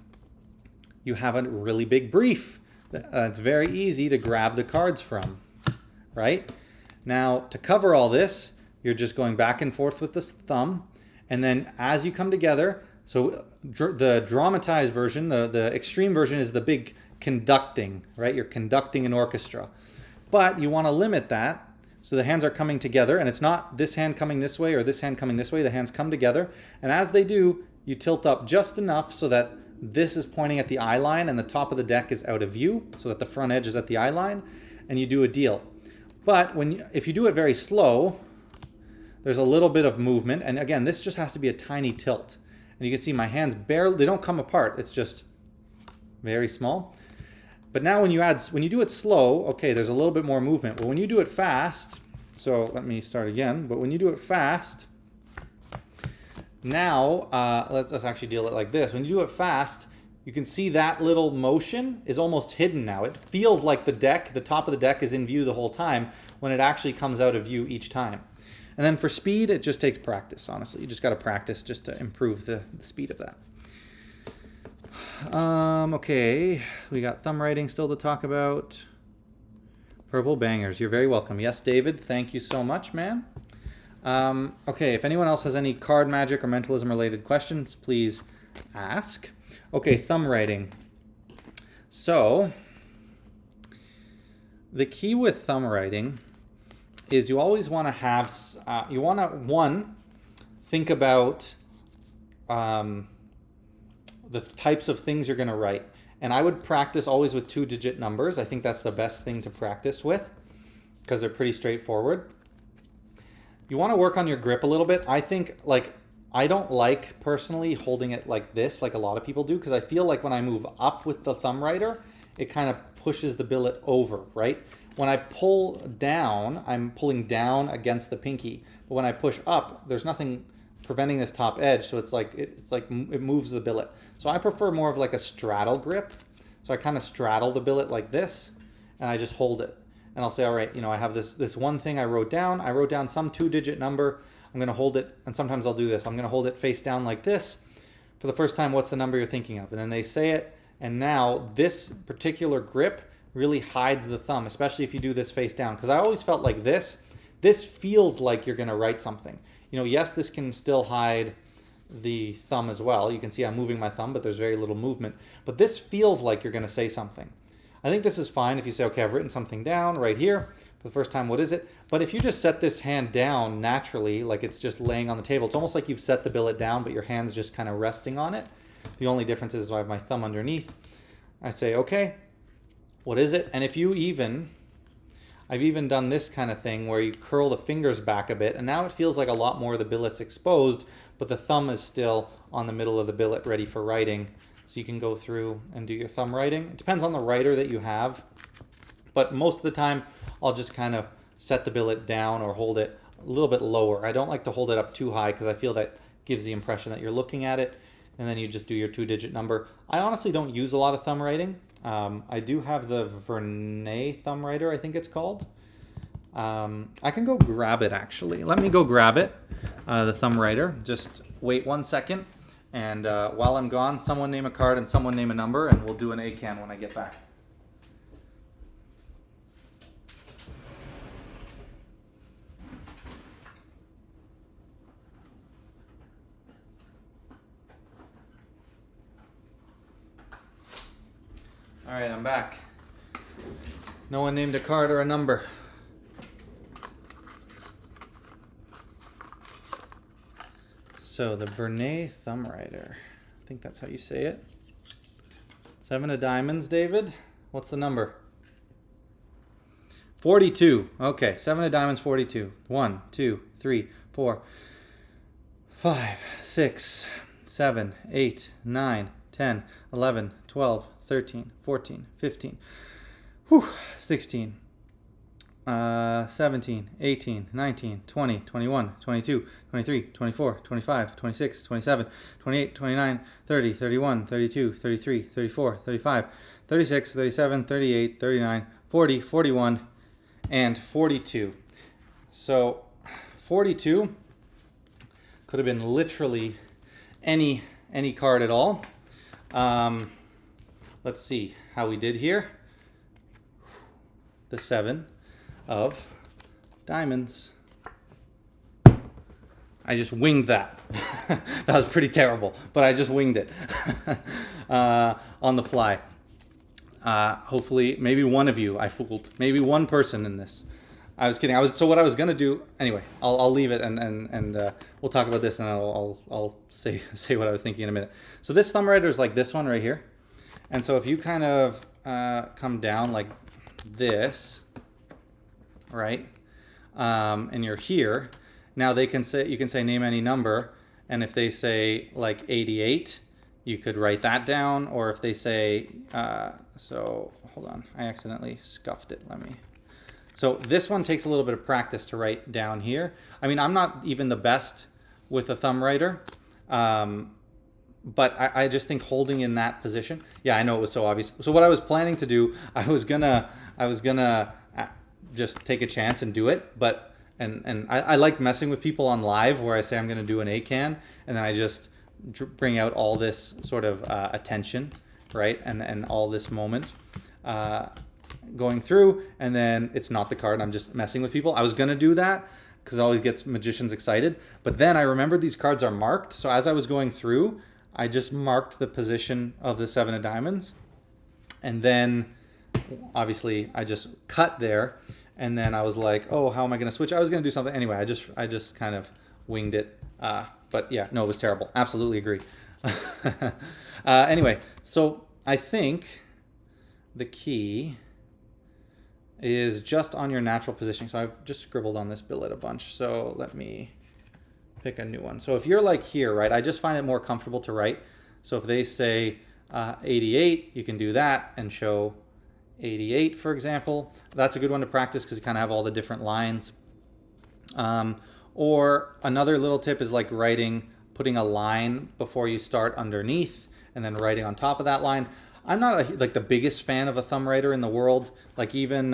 S1: you have a really big brief. It's very easy to grab the cards from, right? Now, to cover all this, you're just going back and forth with this thumb. And then as you come together, so the dramatized version, the extreme version is the big conducting, right? You're conducting an orchestra. But you want to limit that. So the hands are coming together, and it's not this hand coming this way or this hand coming this way. The hands come together, and as they do, you tilt up just enough so that this is pointing at the eye line and the top of the deck is out of view, so that the front edge is at the eye line, and you do a deal. But if you do it very slow, there's a little bit of movement, and again, this just has to be a tiny tilt. And you can see my hands barely, they don't come apart, it's just very small. But now when you do it slow, okay, there's a little bit more movement. But when you do it fast, so let me start again. But when you do it fast, now let's actually deal it like this. When you do it fast, you can see that little motion is almost hidden now. It feels like the top of the deck is in view the whole time when it actually comes out of view each time. And then for speed, it just takes practice, honestly. You just got to practice just to improve the speed of that. Okay, we got thumb writing still to talk about. Purple bangers, you're very welcome. Yes, David, thank you so much, man. Okay, if anyone else has any card magic or mentalism related questions, please ask. Okay, thumb writing. So, the key with thumb writing is you always want to have, think about the types of things you're going to write. And I would practice always with 2-digit numbers. I think that's the best thing to practice with because they're pretty straightforward. You want to work on your grip a little bit. I think, like, I don't like personally holding it like this, like a lot of people do, because I feel like when I move up with the thumb writer, it kind of pushes the billet over, right? When I pull down, I'm pulling down against the pinky. But when I push up, there's nothing preventing this top edge, so it's like it moves the billet. So I prefer more of like a straddle grip. So I kind of straddle the billet like this, and I just hold it. And I'll say, all right, you know, I have this one thing I wrote down. I wrote down some 2-digit number. I'm going to hold it, and sometimes I'll do this. I'm going to hold it face down like this. For the first time, what's the number you're thinking of? And then they say it, and now this particular grip really hides the thumb, especially if you do this face down. Because I always felt like this feels like you're going to write something. You know, yes, this can still hide the thumb as well. You can see I'm moving my thumb, but there's very little movement. But this feels like you're going to say something. I think this is fine if you say, okay, I've written something down right here. For the first time, what is it? But if you just set this hand down naturally, like it's just laying on the table, it's almost like you've set the billet down, but your hand's just kind of resting on it. The only difference is I have my thumb underneath. I say, okay, what is it? And if you I've even done this kind of thing where you curl the fingers back a bit, and now it feels like a lot more of the billet's exposed, but the thumb is still on the middle of the billet ready for writing. So you can go through and do your thumb writing. It depends on the writer that you have, but most of the time I'll just kind of set the billet down or hold it a little bit lower. I don't like to hold it up too high because I feel that gives the impression that you're looking at it, and then you just do your 2-digit number. I honestly don't use a lot of thumb writing. I do have the Vernet thumb writer, I think it's called. I can go grab it actually. Let me go grab it, the thumb writer. Just wait 1 second, and while I'm gone, someone name a card and someone name a number, and we'll do an A.C.A.N when I get back. All right, I'm back. No one named a card or a number. So the Vernet thumb writer, I think that's how you say it. 7 of diamonds, David. What's the number? 42. Okay, 7 of diamonds, 42. 1, 2, 3, 4, 5, 6, 7, 8, 9, 10, 11, 12, 13, 14, 15, 16, 17, 18, 19, 20, 21, 22, 23, 24, 25, 26, 27, 28, 29, 30, 31, 32, 33, 34, 35, 36, 37, 38, 39, 40, 41, and 42. So 42 could have been literally any card at all. Let's see how we did here. The 7 of diamonds. I just winged that. That was pretty terrible, but I just winged it on the fly. Hopefully, maybe one of you I fooled. Maybe one person in this. I was kidding. So what I was gonna do anyway. I'll leave it and we'll talk about this, and I'll say what I was thinking in a minute. So this thumb writer is like this one right here, and so if you kind of come down like this, right, and you're here. Now you can say name any number, and if they say like 88, you could write that down, or if they say so hold on, I accidentally scuffed it. So this one takes a little bit of practice to write down here. I mean, I'm not even the best with a thumb writer, but I just think holding in that position. Yeah, I know it was so obvious. So what I was planning to do, I was gonna just take a chance and do it, but I like messing with people on live where I say I'm gonna do an A.C.A.N, and then I just bring out all this sort of attention, right, and all this moment going through, and then it's not the card. I'm just messing with people. I was gonna do that because it always gets magicians excited, but then I remembered these cards are marked. So as I was going through, I just marked the position of the 7 of diamonds, and then obviously I just cut there, and then I was like, oh, how am I gonna switch? I was gonna do something anyway. I just kind of winged it. But yeah, no, it was terrible. Absolutely agree. Anyway, so I think the key is just on your natural positioning. So I've just scribbled on this billet a bunch. So let me pick a new one. So if you're like here, right, I just find it more comfortable to write. So if they say 88, you can do that and show 88, for example. That's a good one to practice because you kind of have all the different lines. Or another little tip is like putting a line before you start underneath and then writing on top of that line. I'm not like the biggest fan of a thumb writer in the world. Like even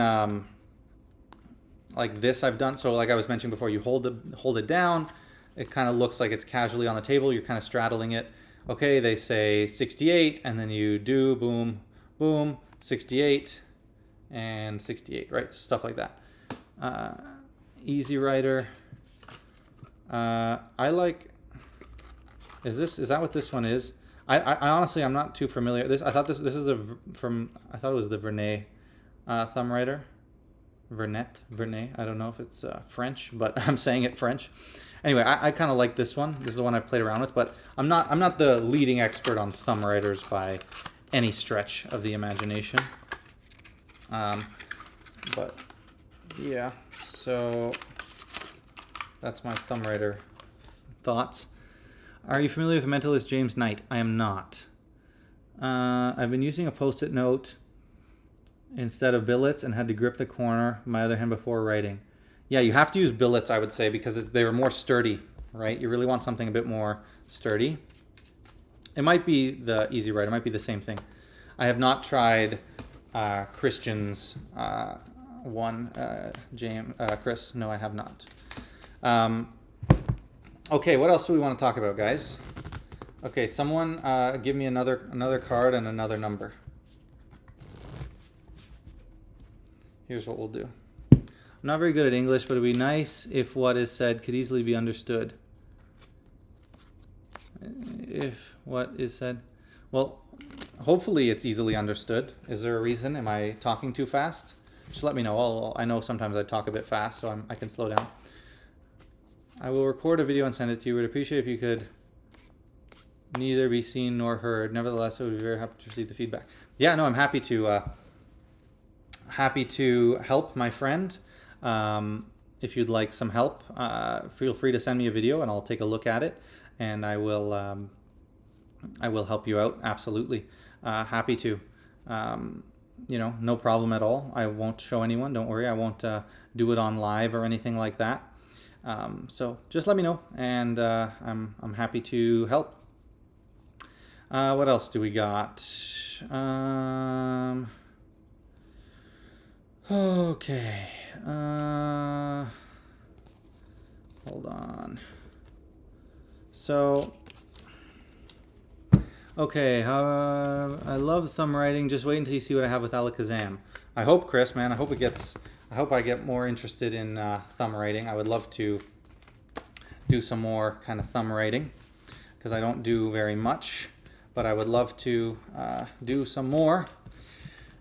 S1: like this I've done. So like I was mentioning before, you hold it down. It kind of looks like it's casually on the table. You're kind of straddling it. Okay, they say 68, and then you do boom, boom, 68, and 68, right? Stuff like that. Easy Writer. I like. Is that what this one is? I honestly I'm not too familiar. I thought this is I thought it was the Vernet thumb writer. Vernet. I don't know if it's French, but I'm saying it French. Anyway, I kind of like this one. This is the one I've played around with, but I'm not the leading expert on thumb writers by any stretch of the imagination. But yeah, so that's my thumb writer thoughts. Are you familiar with the mentalist James Knight? I am not. I've been using a post-it note instead of billets and had to grip the corner of my other hand before writing. Yeah, you have to use billets, I would say, because they're more sturdy, right? You really want something a bit more sturdy. It might be the Easy Writer. It might be the same thing. I have not tried Christian's one, Chris. No, I have not. Okay, what else do we want to talk about, guys? Okay, someone give me another card and another number. Here's what we'll do. I'm not very good at English, but it would be nice if what is said could easily be understood. If what is said... Well, hopefully it's easily understood. Is there a reason? Am I talking too fast? Just let me know. I know sometimes I talk a bit fast, so I can slow down. I will record a video and send it to you. Would appreciate if you could neither be seen nor heard. Nevertheless, I would be very happy to receive the feedback. Yeah, no, I'm happy to help my friend. If you'd like some help, feel free to send me a video and I'll take a look at it, and I will help you out. Absolutely. Happy to. No problem at all. I won't show anyone. Don't worry. I won't do it on live or anything like that. So just let me know, and I'm happy to help. What else do we got? Okay. Hold on. So, okay. I love thumb writing. Just wait until you see what I have with A.C.A.N. I hope, Chris, man. I hope I get more interested in thumb writing. I would love to do some more kind of thumb writing because I don't do very much, but I would love to do some more.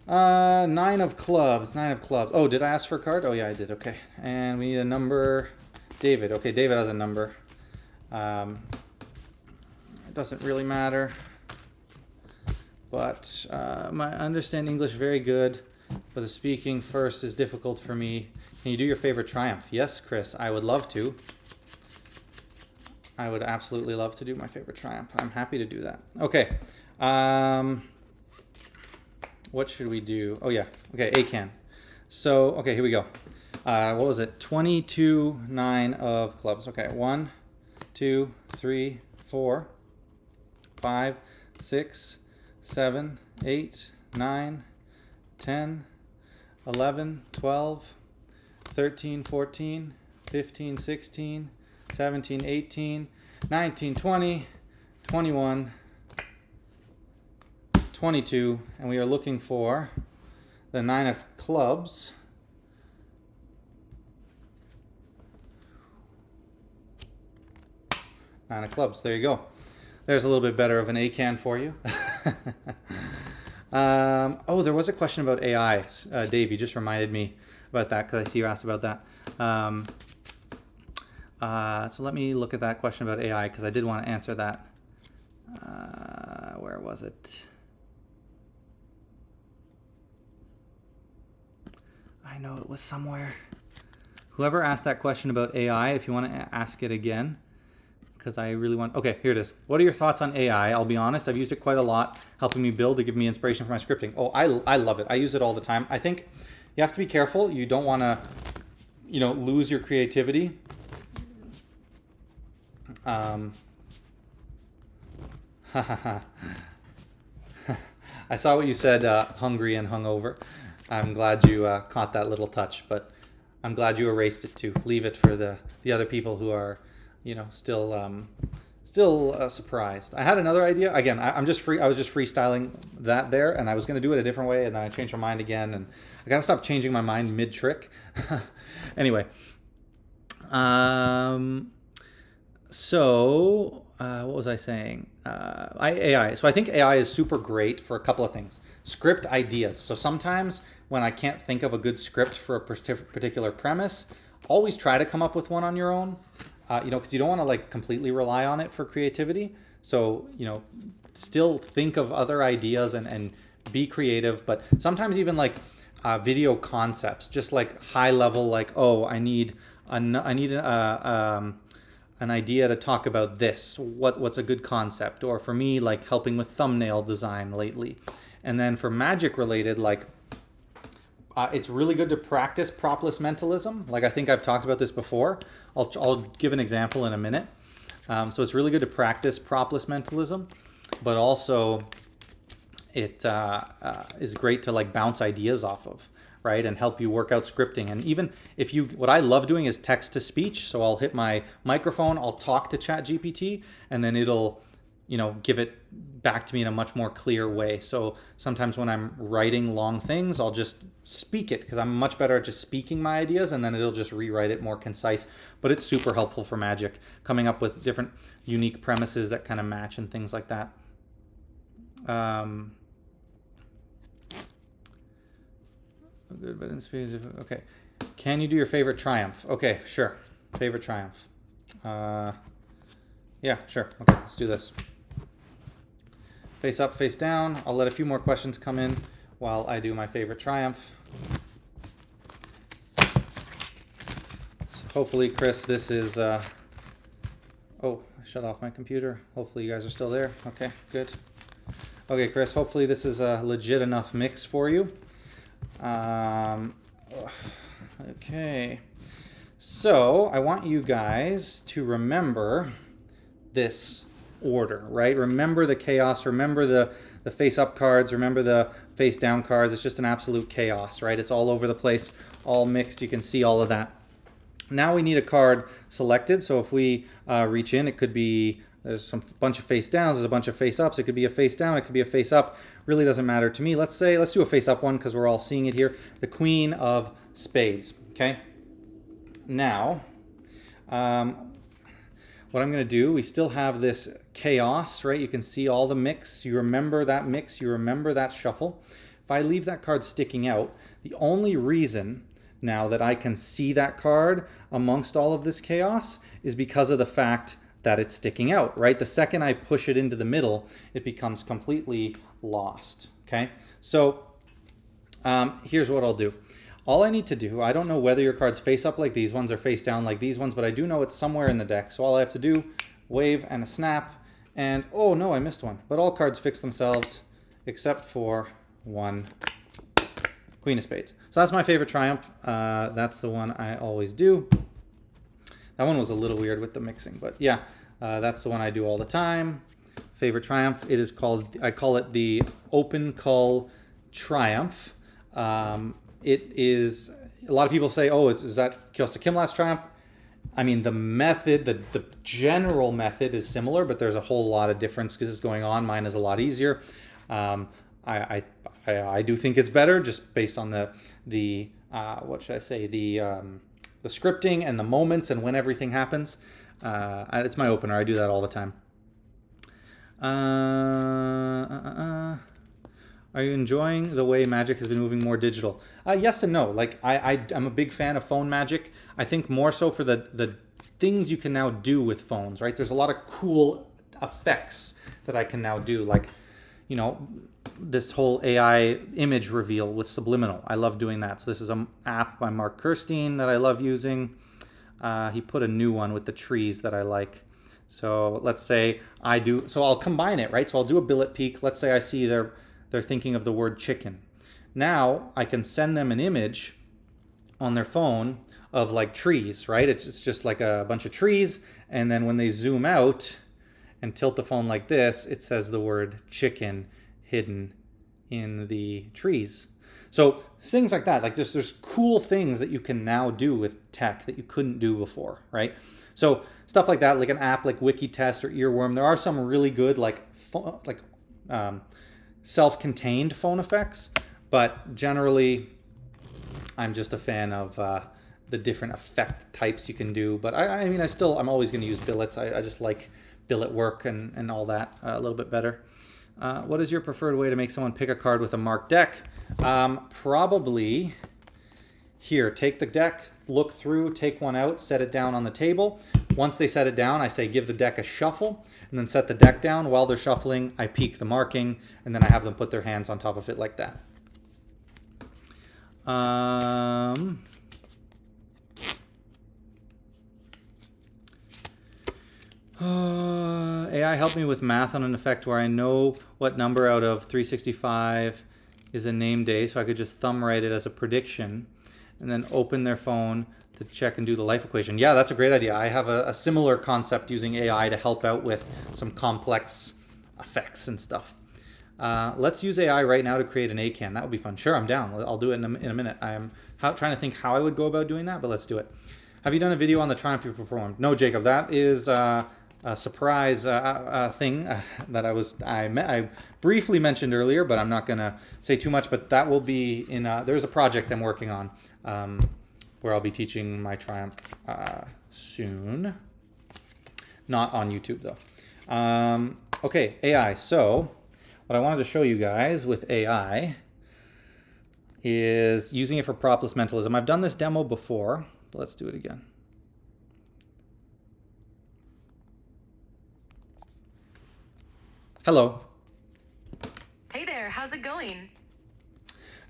S1: 9 of clubs. Oh, did I ask for a card? Oh yeah, I did. Okay, and we need a number. David. Okay, David has a number. It doesn't really matter, but I understand English very good, but the speaking first is difficult for me. Can you do your favorite triumph? Yes, Chris, I would love to. I would absolutely love to do my favorite triumph. I'm happy to do that. Okay. What should we do? Oh yeah. Okay, A.C.A.N. So, okay, here we go. What was it? 22, 9 of clubs. Okay, 1, 2, 3, 4, 5, 6, 7, 8, 9, 10, 11, 12, 13, 14, 15, 16, 17, 18, 19, 20, 21, 22, and we are looking for the 9 of clubs. Nine of clubs. There you go. There's a little bit better of an A.C.A.N. for you. Oh, there was a question about AI. Dave, you just reminded me about that because I see you asked about that. So let me look at that question about AI because I did want to answer that. Where was it? I know it was somewhere. Whoever asked that question about AI, if you want to ask it again, because I really want... Okay, here it is. What are your thoughts on AI? I'll be honest, I've used it quite a lot, helping me build to give me inspiration for my scripting. Oh, I love it. I use it all the time. I think you have to be careful. You don't want to, you know, lose your creativity. I saw what you said, hungry and hungover. I'm glad you caught that little touch, but I'm glad you erased it too. Leave it for the other people who are, you know, still surprised. I had another idea. Again, I was just freestyling that there, and I was going to do it a different way, and then I changed my mind again, and I got to stop changing my mind mid-trick. Anyway. So, what was I saying? AI. So I think AI is super great for a couple of things. Script ideas. So sometimes when I can't think of a good script for a particular premise, always try to come up with one on your own. You know, because you don't want to like completely rely on it for creativity. So, you know, still think of other ideas and be creative. But sometimes even like video concepts, just like high level, like, oh, I need an idea to talk about this. What's a good concept? Or for me, like helping with thumbnail design lately. And then for magic related, like it's really good to practice PROPLESS mentalism. Like I think I've talked about this before. I'll give an example in a minute. So it's really good to practice PROPLESS mentalism, but also it is great to like bounce ideas off of, right? And help you work out scripting. And even if what I love doing is text to speech. So I'll hit my microphone, I'll talk to ChatGPT, and then it'll, you know, give it back to me in a much more clear way. So sometimes when I'm writing long things, I'll just speak it because I'm much better at just speaking my ideas, and then it'll just rewrite it more concise. But it's super helpful for magic, coming up with different unique premises that kind of match and things like that. Good, but inspirational. Okay. Can you do your favorite triumph? Okay, sure. Favorite triumph. Yeah, sure. Okay, let's do this. Face up, face down. I'll let a few more questions come in while I do my favorite triumph. So hopefully, Chris, this is... Oh, I shut off my computer. Hopefully you guys are still there. Okay, good. Okay, Chris, hopefully this is a legit enough mix for you. Okay. So I want you guys to remember this order, right? Remember the chaos, remember the face up cards, remember the face down cards. It's just an absolute chaos, right? It's all over the place, all mixed. You can see all of that. Now we need a card selected. So if we reach in, it could be, there's some bunch of face downs, there's a bunch of face ups. It could be a face down, it could be a face up. Really doesn't matter to me. Let's do a face up one because we're all seeing it here. The Queen of Spades, okay? Now, what I'm going to do, we still have this chaos, right? You can see all the mix. You remember that mix. You remember that shuffle. If I leave that card sticking out, the only reason now that I can see that card amongst all of this chaos is because of the fact that it's sticking out, right? The second I push it into the middle, it becomes completely lost, okay? So here's what I'll do. All I need to do, I don't know whether your cards face up like these ones or face down like these ones, but I do know it's somewhere in the deck. So all I have to do, wave and a snap, and oh no, I missed one. But all cards fix themselves except for one, Queen of Spades. So that's my favorite triumph. That's the one I always do. That one was a little weird with the mixing, but yeah, that's the one I do all the time. Favorite triumph. It is called, I call it the Open Cull Triumph. It is, a lot of people say, oh, is that Kiosta Kimlat's triumph? I mean, the method, the general method is similar, but there's a whole lot of differences going on. Mine is a lot easier. I do think it's better just based on the what should I say, the scripting and the moments and when everything happens. It's my opener. I do that all the time. Are you enjoying the way magic has been moving more digital? Yes and no. Like I'm a big fan of phone magic. I think more so for the things you can now do with phones, right? There's a lot of cool effects that I can now do. Like, you know, this whole AI image reveal with subliminal. I love doing that. So this is an app by Mark Kirstein that I love using. He put a new one with the trees that I like. So let's say I do, so I'll combine it, right? So I'll do a billet peek. Let's say I see they're thinking of the word chicken. Now I can send them an image on their phone of like trees, right? It's just like a bunch of trees. And then when they zoom out and tilt the phone like this, it says the word chicken hidden in the trees. So things like that, like there's cool things that you can now do with tech that you couldn't do before, right? So stuff like that, like an app like Wikitest or Earworm. There are some really good self-contained phone effects, but generally I'm just a fan of the different effect types you can do. But I'm always going to use billets. I just like billet work and all that a little bit better. What is your preferred way to make someone pick a card with a marked deck? Probably here, take the deck, look through, take one out, set it down on the table. Once they set it down, I say give the deck a shuffle, and then set the deck down. While they're shuffling, I peek the marking, and then I have them put their hands on top of it like that. AI help me with math on an effect where I know what number out of 365 is a name day, so I could just thumb write it as a prediction and then open their phone to check and do the life equation. Yeah, that's a great idea. I have a similar concept using AI to help out with some complex effects and stuff. Let's use AI right now to create an A.C.A.N. That would be fun. Sure, I'm down. I'll do it in a minute. I'm trying to think how I would go about doing that, but let's do it. Have you done a video on the triumph you performed? No, Jacob. That is a surprise thing that I briefly mentioned earlier, but I'm not going to say too much. But that will be in there's a project I'm working on where I'll be teaching my triumph soon. Not on YouTube, though. Okay, AI. So what I wanted to show you guys with AI is using it for PROPLESS mentalism. I've done this demo before, but let's do it again. Hello.
S2: Hey there, how's it going?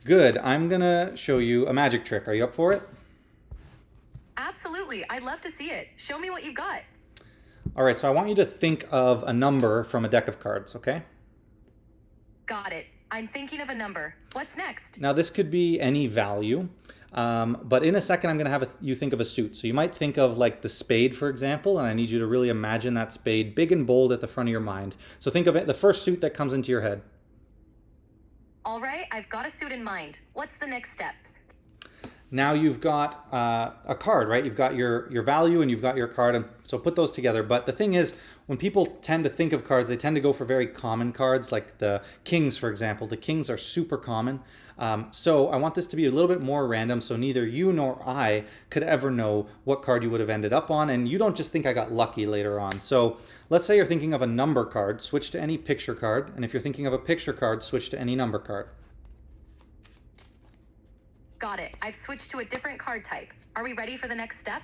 S1: Good. I'm going to show you a magic trick. Are you up for it?
S2: Absolutely, I'd love to see it. Show me what you've got.
S1: All right, so I want you to think of a number from a deck of cards, okay?
S2: Got it. I'm thinking of a number. What's next?
S1: Now, this could be any value, but in a second, I'm going to have you think of a suit. So you might think of like the spade, for example, and I need you to really imagine that spade big and bold at the front of your mind. So think of it, the first suit that comes into your head.
S2: All right, I've got a suit in mind. What's the next step?
S1: Now you've got a card, right? You've got your value and you've got your card, and so put those together. But the thing is, when people tend to think of cards, they tend to go for very common cards, like the kings, for example. The kings are super common. So I want this to be a little bit more random, so neither you nor I could ever know what card you would have ended up on, and you don't just think I got lucky later on. So let's say you're thinking of a number card, switch to any picture card, and if you're thinking of a picture card, switch to any number card.
S2: Got it. I've switched to a different card type. Are we ready for the next step?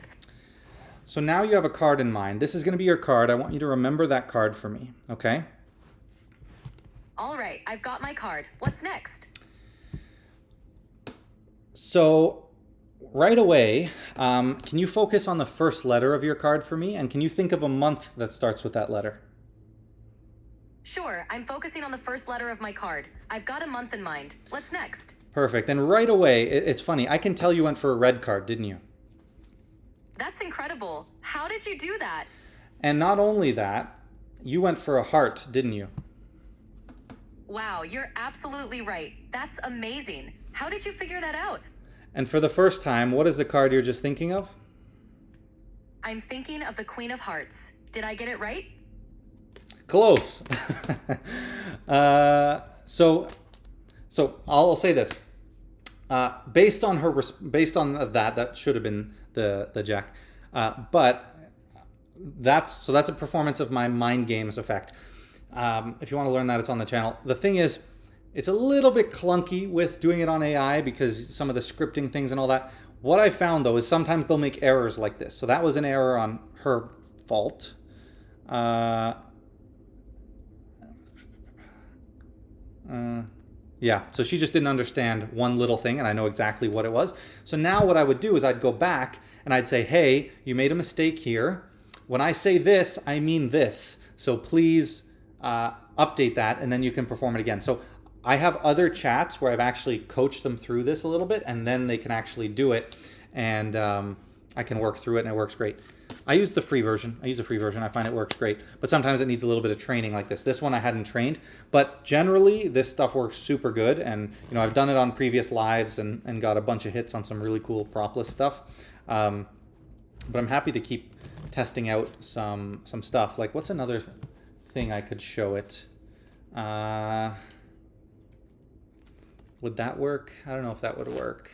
S1: So now you have a card in mind. This is going to be your card. I want you to remember that card for me, okay?
S2: All right, I've got my card. What's next?
S1: So right away, can you focus on the first letter of your card for me? And can you think of a month that starts with that letter?
S2: Sure, I'm focusing on the first letter of my card. I've got a month in mind. What's next?
S1: Perfect. And right away, it's funny. I can tell you went for a red card, didn't you?
S2: That's incredible. How did you do that?
S1: And not only that, you went for a heart, didn't you?
S2: Wow, you're absolutely right. That's amazing. How did you figure that out?
S1: And for the first time, what is the card you're just thinking of?
S2: I'm thinking of the Queen of Hearts. Did I get it right?
S1: Close. So I'll say this. Based on that should have been the Jack. But that's a performance of my mind games effect. If you want to learn that, it's on the channel. The thing is, it's a little bit clunky with doing it on AI because some of the scripting things and all that. What I found though is sometimes they'll make errors like this. So that was an error on her fault. Yeah, so she just didn't understand one little thing, and I know exactly what it was. So now what I would do is I'd go back and I'd say, hey, you made a mistake here. when I say this, I mean this. So please update that, and then you can perform it again. So I have other chats where I've actually coached them through this a little bit, and then they can actually do it, and I can work through it, and it works great. I use the free version. I find it works great, but sometimes it needs a little bit of training like this. This one I hadn't trained, but generally this stuff works super good, and I've done it on previous lives and got a bunch of hits on some really cool PROPLESS stuff. But I'm happy to keep testing out some stuff. Like, what's another thing I could show it? Would that work? I don't know if that would work.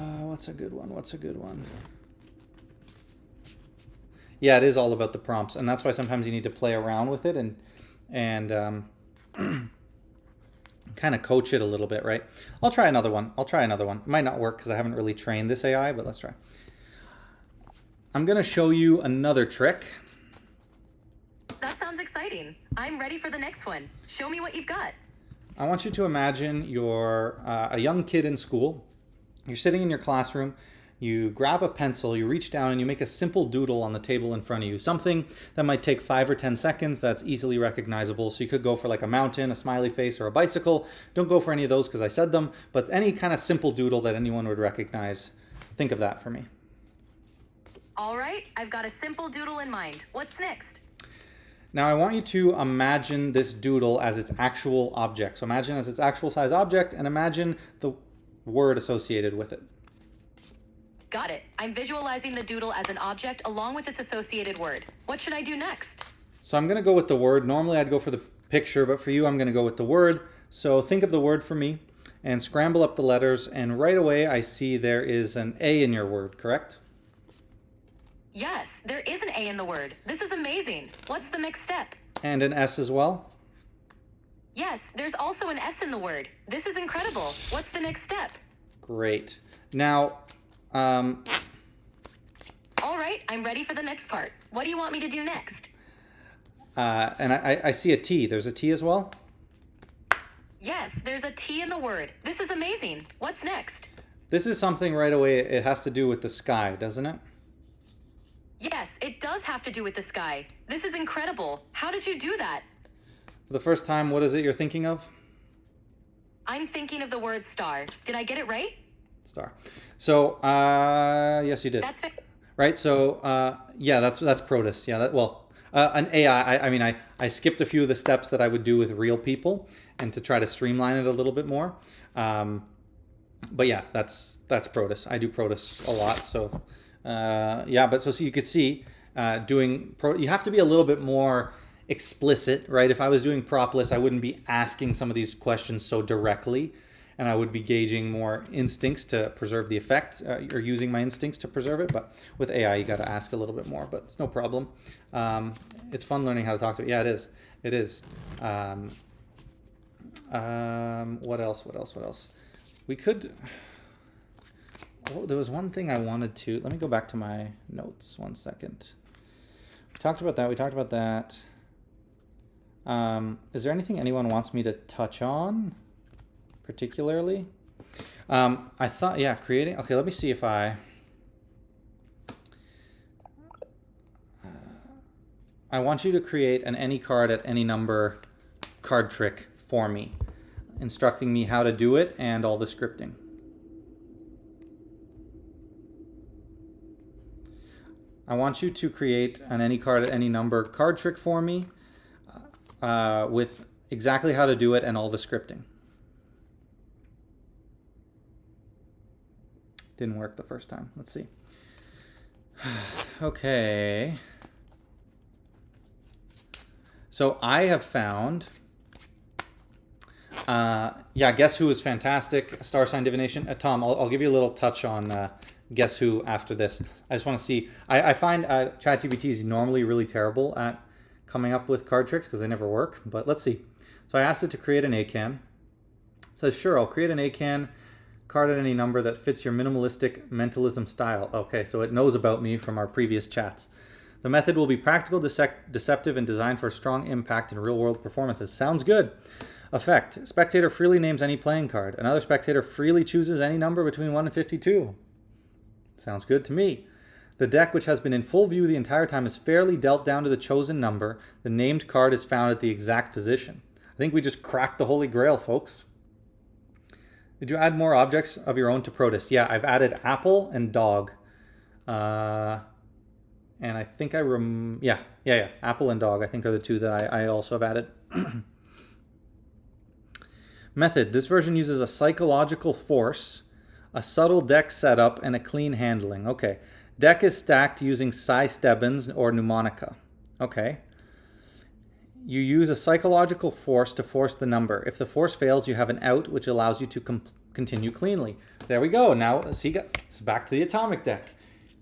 S1: What's a good one? Yeah, it is all about the prompts, and that's why sometimes you need to play around with it and kind of coach it a little bit, right? I'll try another one. It might not work because I haven't really trained this AI, but let's try. I'm going to show you another trick.
S2: That sounds exciting. I'm ready for the next one. Show me what you've got.
S1: I want you to imagine you're a young kid in school. You're sitting in your classroom. You grab a pencil, you reach down, and you make a simple doodle on the table in front of you. Something that might take 5 or 10 seconds that's easily recognizable. So you could go for like a mountain, a smiley face, or a bicycle. Don't go for any of those because I said them, but any kind of simple doodle that anyone would recognize. Think of that for me.
S2: All right, I've got a simple doodle in mind. What's next?
S1: Now I want you to imagine this doodle as its actual object. So imagine as its actual size object, and imagine the word associated with it.
S2: Got it. I'm visualizing the doodle as an object along with its associated word. What should I do next?
S1: So I'm going to go with the word. Normally I'd go for the picture, but for you I'm going to go with the word. So think of the word for me and scramble up the letters, and right away I see there is an A in your word, correct?
S2: Yes, there is an A in the word. This is amazing. What's the next step?
S1: And an S as well?
S2: Yes, there's also an S in the word. This is incredible. What's the next step?
S1: Great. Now,
S2: all right, I'm ready for the next part. What do you want me to do next?
S1: and I see a T. There's a T as well?
S2: Yes, there's a T in the word. This is amazing. What's next?
S1: This is something right away. It has to do with the sky, doesn't it?
S2: Yes, it does have to do with the sky. This is incredible. How did you do that?
S1: For the first time, what is it you're thinking of?
S2: I'm thinking of the word star. Did I get it right?
S1: Star. So, yes, you did.
S2: That's fair.
S1: Right? So, yeah, that's PROPLESS. Yeah, an AI. I mean, I skipped a few of the steps that I would do with real people, and to try to streamline it a little bit more. But yeah, that's PROPLESS. I do PROPLESS a lot. So, yeah, but so you could see you have to be a little bit more explicit, right? If I was doing PROPLESS, I wouldn't be asking some of these questions so directly, and I would be gauging more instincts to preserve the effect, or using my instincts to preserve it. But with AI, you got to ask a little bit more, but it's no problem. It's fun learning how to talk to it. Yeah, it is. It is. What else? We could... Oh, there was one thing I wanted to... Let me go back to my notes 1 second. We talked about that. Is there anything anyone wants me to touch on particularly? I thought, yeah, creating... Okay, let me see if I want you to create an any card at any number card trick for me, instructing me how to do it and all the scripting. I want you to create an any card at any number card trick for me with exactly how to do it and all the scripting. Didn't work the first time. Let's see. Okay. So I have found, yeah, Guess Who is fantastic. Star sign divination. Tom, I'll give you a little touch on Guess Who after this. I just want to see. I find ChatGPT is normally really terrible at coming up with card tricks because they never work. But let's see. So I asked it to create an A.C.A.N. It says, sure, I'll create an A.C.A.N. card at any number that fits your minimalistic mentalism style. Okay, so it knows about me from our previous chats. The method will be practical, deceptive, and designed for strong impact in real-world performances. Sounds good. Effect. Spectator freely names any playing card. Another spectator freely chooses any number between 1 and 52. Sounds good to me. The deck, which has been in full view the entire time, is fairly dealt down to the chosen number. The named card is found at the exact position. I think we just cracked the Holy Grail, folks. Did you add more objects of your own to PROPLESS? Yeah, I've added apple and dog. And I think yeah. Apple and dog, I think, are the two that I also have added. Method. This version uses a psychological force, a subtle deck setup, and a clean handling. Okay. Deck is stacked using Stebbins or mnemonica. Okay. You use a psychological force to force the number. If the force fails, you have an out, which allows you to continue cleanly. There we go. Now, see, it's back to the atomic deck.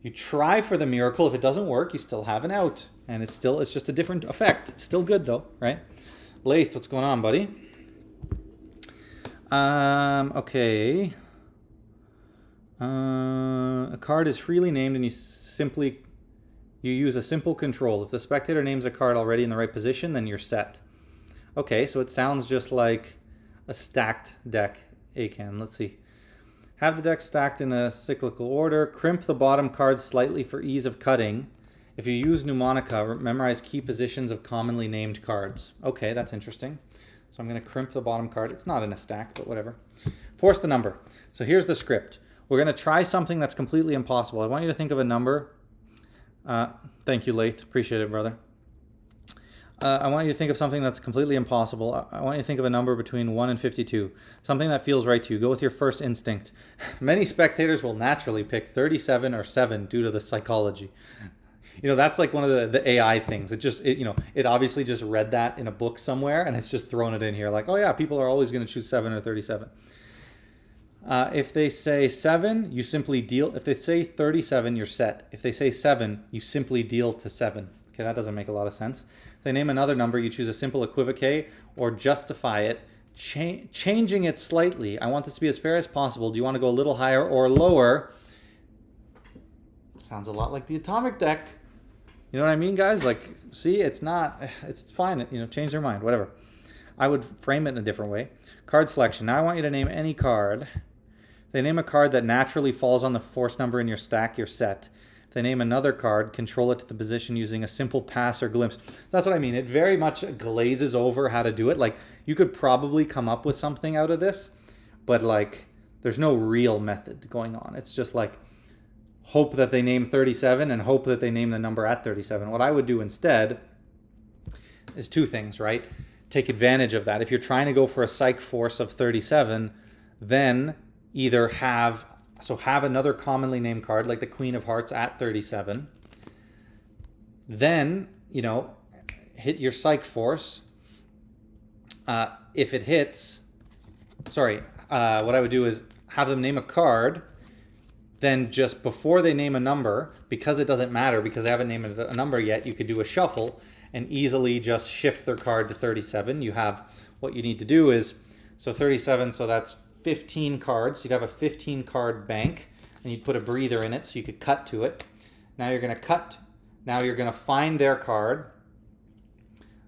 S1: You try for the miracle. If it doesn't work, you still have an out. And it's just a different effect. It's still good, though, right? Lath, what's going on, buddy? Okay. A card is freely named, and you use a simple control. If the spectator names a card already in the right position, then you're set. Okay, so it sounds just like a stacked deck, A.C.A.N. Let's see. Have the deck stacked in a cyclical order. Crimp the bottom cards slightly for ease of cutting. If you use mnemonica, memorize key positions of commonly named cards. Okay, that's interesting. So I'm going to crimp the bottom card. It's not in a stack, but whatever. Force the number. So here's the script. We're going to try something that's completely impossible. I want you to think of a number. Thank you, Lath. Appreciate it, brother. I want you to think of something that's completely impossible. I want you to think of a number between 1 and 52. Something that feels right to you. Go with your first instinct. Many spectators will naturally pick 37 or 7 due to the psychology. You know, that's like one of the AI things. It obviously just read that in a book somewhere, and it's just thrown it in here. Like, oh yeah, people are always going to choose 7 or 37. If they say 7, you simply deal. If they say 37, you're set. If they say 7, you simply deal to 7. Okay, that doesn't make a lot of sense. If they name another number, you choose a simple equivocate or justify it, changing it slightly. I want this to be as fair as possible. Do you want to go a little higher or lower? It sounds a lot like the atomic deck. You know what I mean, guys? Like, see, it's fine. You know, change their mind, whatever. I would frame it in a different way. Card selection. Now I want you to name any card. If they name a card that naturally falls on the force number in your stack, you're set. If they name another card, control it to the position using a simple pass or glimpse. That's what I mean. It very much glazes over how to do it. Like, you could probably come up with something out of this, but like, there's no real method going on. It's just like, hope that they name 37 and hope that they name the number at 37. What I would do instead is two things, right? Take advantage of that. If you're trying to go for a psych force of 37, then either have another commonly named card like the Queen of Hearts at 37. Then, you know, hit your psych force. If it hits, what I would do is have them name a card. Then just before they name a number, because it doesn't matter, because they haven't named a number yet, you could do a shuffle and easily just shift their card to 37. You have, what you need to do is, so 37, so that's 15 cards. You'd have a 15 card bank, and you'd put a breather in it so you could cut to it. Now you're going to cut. Now you're going to find their card,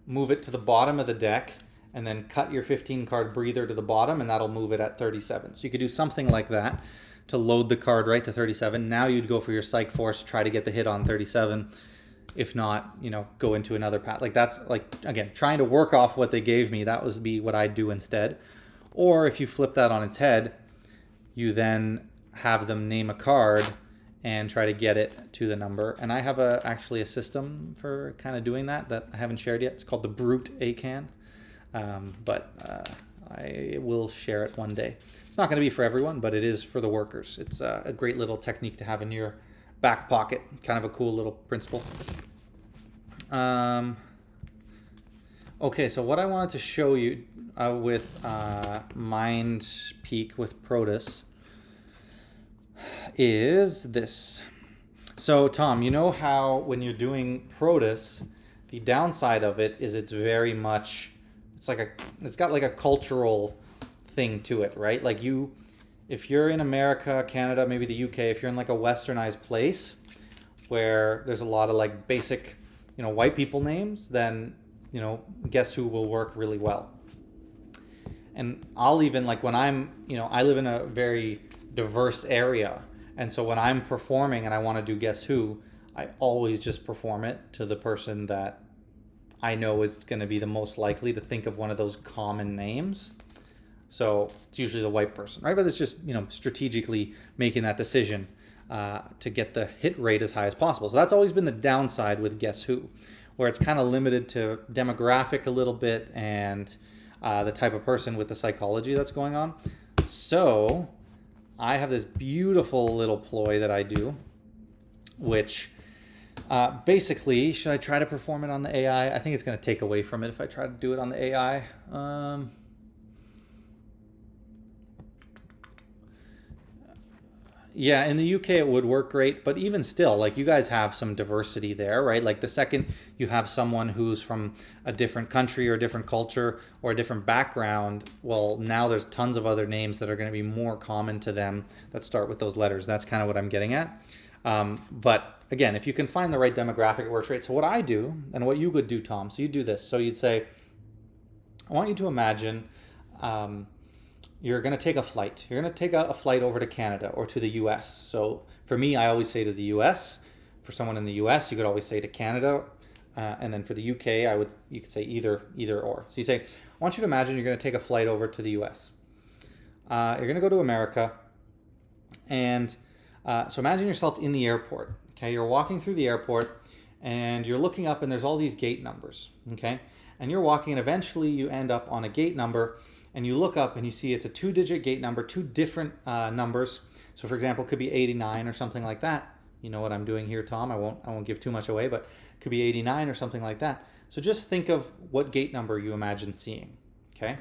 S1: move it to the bottom of the deck, and then cut your 15 card breather to the bottom, and that'll move it at 37. So you could do something like that to load the card right to 37. Now you'd go for your psych force, try to get the hit on 37. If not, you know, go into another path. Like, that's like, again, trying to work off what they gave me. That would be what I'd do instead. Or if you flip that on its head, you then have them name a card and try to get it to the number. And I have actually a system for kind of doing that I haven't shared yet. It's called the Brute A.C.A.N. I will share it one day. It's not going to be for everyone, but it is for the workers. It's a great little technique to have in your back pocket. Kind of a cool little principle. Okay, so what I wanted to show you with Mind Peak with PROPLESS is this. So Tom, you know how when you're doing PROPLESS, the downside of it is it's very much, it's got like a cultural thing to it, right? Like if you're in America, Canada, maybe the UK, if you're in like a westernized place where there's a lot of like basic, white people names, then, Guess Who will work really well. And I'll even, like, when I'm, I live in a very diverse area. And so when I'm performing and I want to do Guess Who, I always just perform it to the person that I know is going to be the most likely to think of one of those common names. So it's usually the white person, right? But it's just, strategically making that decision to get the hit rate as high as possible. So that's always been the downside with Guess Who, where it's kind of limited to demographic a little bit and the type of person with the psychology that's going on. So I have this beautiful little ploy that I do, which basically, should I try to perform it on the AI? I think it's going to take away from it if I try to do it on the AI. Yeah, in the UK it would work great, but even still, like, you guys have some diversity there, right? Like, the second you have someone who's from a different country or a different culture or a different background, well, now there's tons of other names that are going to be more common to them that start with those letters. That's kind of what I'm getting at. But again, if you can find the right demographic, it works great. So what I do, and what you would do, Tom, so you do this. So you'd say, I want you to imagine you're going to take a flight. You're going to take a flight over to Canada or to the US. So for me, I always say to the US. For someone in the US, you could always say to Canada. And then for the UK, you could say either or. So you say, I want you to imagine you're going to take a flight over to the US. You're going to go to America. And so imagine yourself in the airport. Okay, you're walking through the airport and you're looking up and there's all these gate numbers. Okay, and you're walking and eventually you end up on a gate number. And you look up and you see it's a 2-digit gate number, 2 different numbers. So for example, it could be 89 or something like that. You know what I'm doing here, Tom? I won't give too much away, but it could be 89 or something like that. So just think of what gate number you imagine seeing. Okay.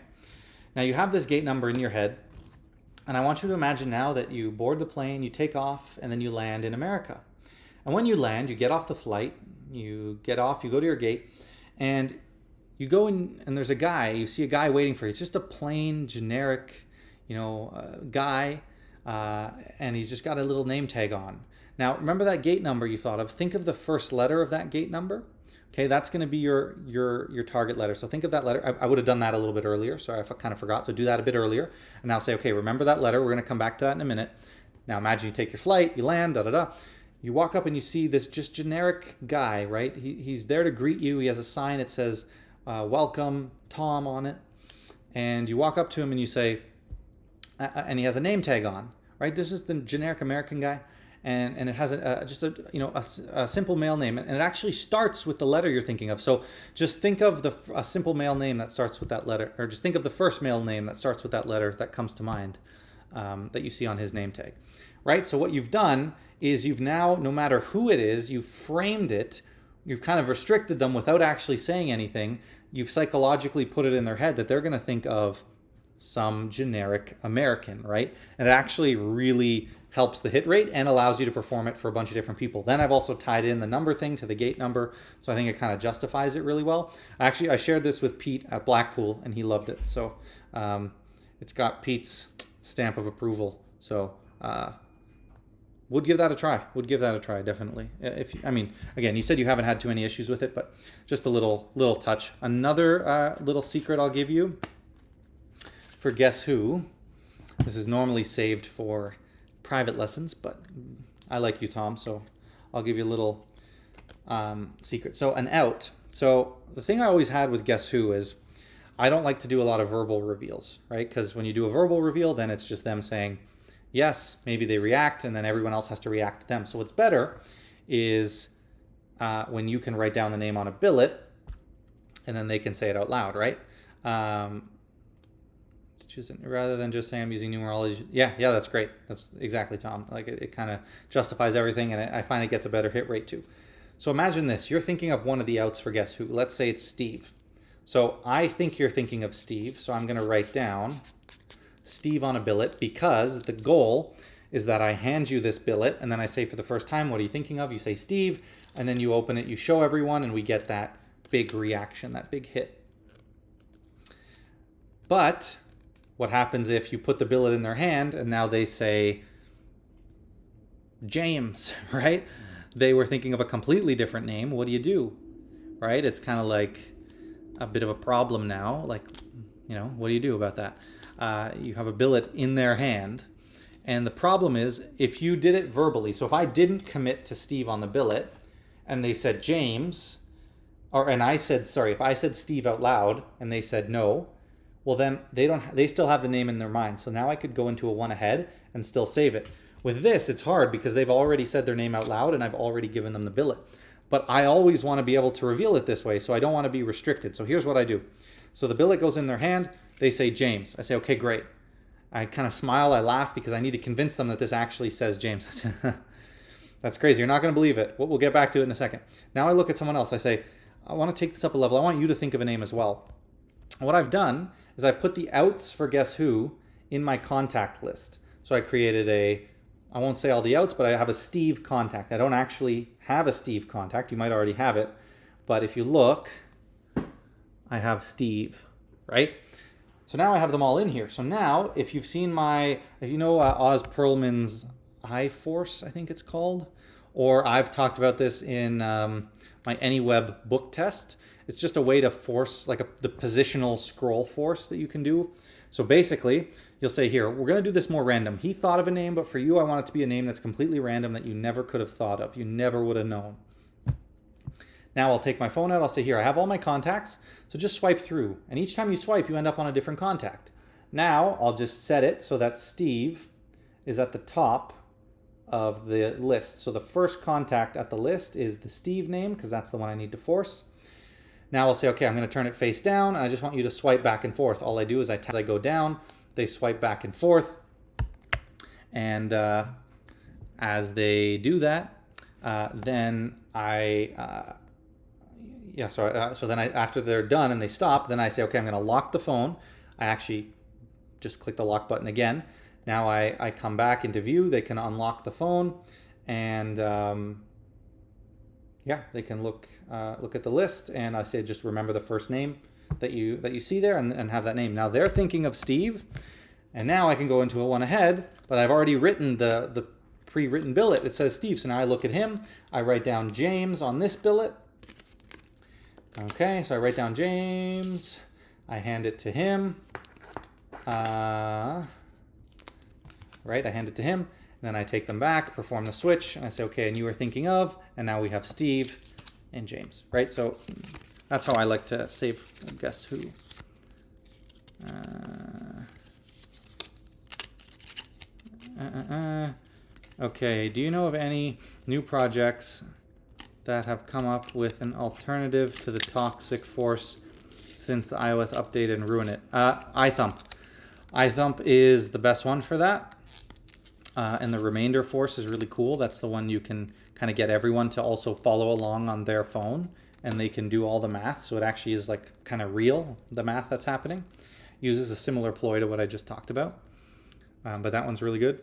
S1: Now you have this gate number in your head, and I want you to imagine now that you board the plane, you take off, and then you land in America. And when you land, you get off the flight, you get off, you go to your gate, and you go in and there's a guy, you see a guy waiting for you. It's just a plain, generic, guy, and he's just got a little name tag on. Now, remember that gate number you thought of? Think of the first letter of that gate number. Okay, that's going to be your target letter. So think of that letter. I would have done that a little bit earlier. Sorry, I kind of forgot. So do that a bit earlier. And now say, okay, remember that letter. We're going to come back to that in a minute. Now imagine you take your flight, you land, You walk up and you see this just generic guy, right? He's there to greet you. He has a sign. It says, welcome Tom on it, and you walk up to him and you say, and he has a name tag on, right? This is the generic American guy, and it has a simple male name, and it actually starts with the letter you're thinking of. So just think of a simple male name that starts with that letter, or just think of the first male name that starts with that letter that comes to mind, that you see on his name tag, right? So what you've done is you've now, no matter who it is, you've framed it. You've kind of restricted them without actually saying anything. You've psychologically put it in their head that they're going to think of some generic American, right? And it actually really helps the hit rate and allows you to perform it for a bunch of different people. Then I've also tied in the number thing to the gate number, so I think it kind of justifies it really well. Actually, I shared this with Pete at Blackpool, and he loved it. So it's got Pete's stamp of approval. So would give that a try. Definitely. Again, you said you haven't had too many issues with it, but just a little touch. Another little secret I'll give you for Guess Who. This is normally saved for private lessons, but I like you, Tom, so I'll give you a little secret. So an out. So the thing I always had with Guess Who is I don't like to do a lot of verbal reveals, right? Because when you do a verbal reveal, then it's just them saying yes, maybe they react, and then everyone else has to react to them. So what's better is when you can write down the name on a billet, and then they can say it out loud, right? Rather than just saying I'm using numerology. Yeah, that's great. That's exactly, Tom. Like it kind of justifies everything, and I find it gets a better hit rate too. So imagine this. You're thinking of one of the outs for Guess Who. Let's say it's Steve. So I think you're thinking of Steve, so I'm going to write down Steve on a billet, because the goal is that I hand you this billet and then I say for the first time, what are you thinking of? You say Steve, and then you open it, you show everyone, and we get that big reaction, that big hit. But what happens if you put the billet in their hand and now they say James, right? they were thinking of a completely different name. What do? Right? It's kind of like a bit of a problem now. Like, you know, what do you do about that? You have a billet in their hand. And the problem is, if you did it verbally, so if I didn't commit to Steve on the billet, and they said James, and I said, sorry, if I said Steve out loud, and they said no, well then they still have the name in their mind. So now I could go into a one ahead and still save it. With this, it's hard because they've already said their name out loud, and I've already given them the billet. But I always want to be able to reveal it this way, so I don't want to be restricted. So here's what I do. So the billet goes in their hand, they say James. I say, okay, great. I kind of smile, I laugh because I need to convince them that this actually says James. I say, that's crazy, you're not going to believe it. We'll get back to it in a second. Now I look at someone else, I say, I want to take this up a level. I want you to think of a name as well. What I've done is I've put the outs for Guess Who in my contact list. So I created I won't say all the outs, but I have a Steve contact. I don't actually have a Steve contact. You might already have it. But if you look, I have Steve, right? So now I have them all in here. So now, if you've seen if you know Oz Perlman's I-Force, I think it's called, or I've talked about this in my AnyWeb book test. It's just a way to force, like the positional scroll force that you can do. So basically, you'll say here, we're going to do this more random. He thought of a name, but for you, I want it to be a name that's completely random that you never could have thought of. You never would have known. Now I'll take my phone out. I'll say, here, I have all my contacts. So just swipe through. And each time you swipe, you end up on a different contact. Now I'll just set it so that Steve is at the top of the list. So the first contact at the list is the Steve name, because that's the one I need to force. Now I'll say, okay, I'm going to turn it face down, and I just want you to swipe back and forth. All I do is as I go down, they swipe back and forth. And as they do that, then so then after they're done and they stop, then I say, okay, I'm going to lock the phone. I actually just click the lock button again. Now I come back into view. They can unlock the phone, and they can look at the list. And I say, just remember the first name that you see there, and have that name. Now they're thinking of Steve, and now I can go into a one ahead. But I've already written the pre-written billet. It says Steve, so now I look at him. I write down James on this billet. Okay, so I write down James, I hand it to him, I hand it to him, and then I take them back, perform the switch, and I say, okay, and you were thinking of, and now we have Steve and James, right? So that's how I like to save Guess Who. Okay, do you know of any new projects that have come up with an alternative to the toxic force since the iOS update and ruin it? iThump. iThump is the best one for that. And the remainder force is really cool. That's the one you can kind of get everyone to also follow along on their phone, and they can do all the math. So it actually is like kind of real, the math that's happening. Uses a similar ploy to what I just talked about. But that one's really good.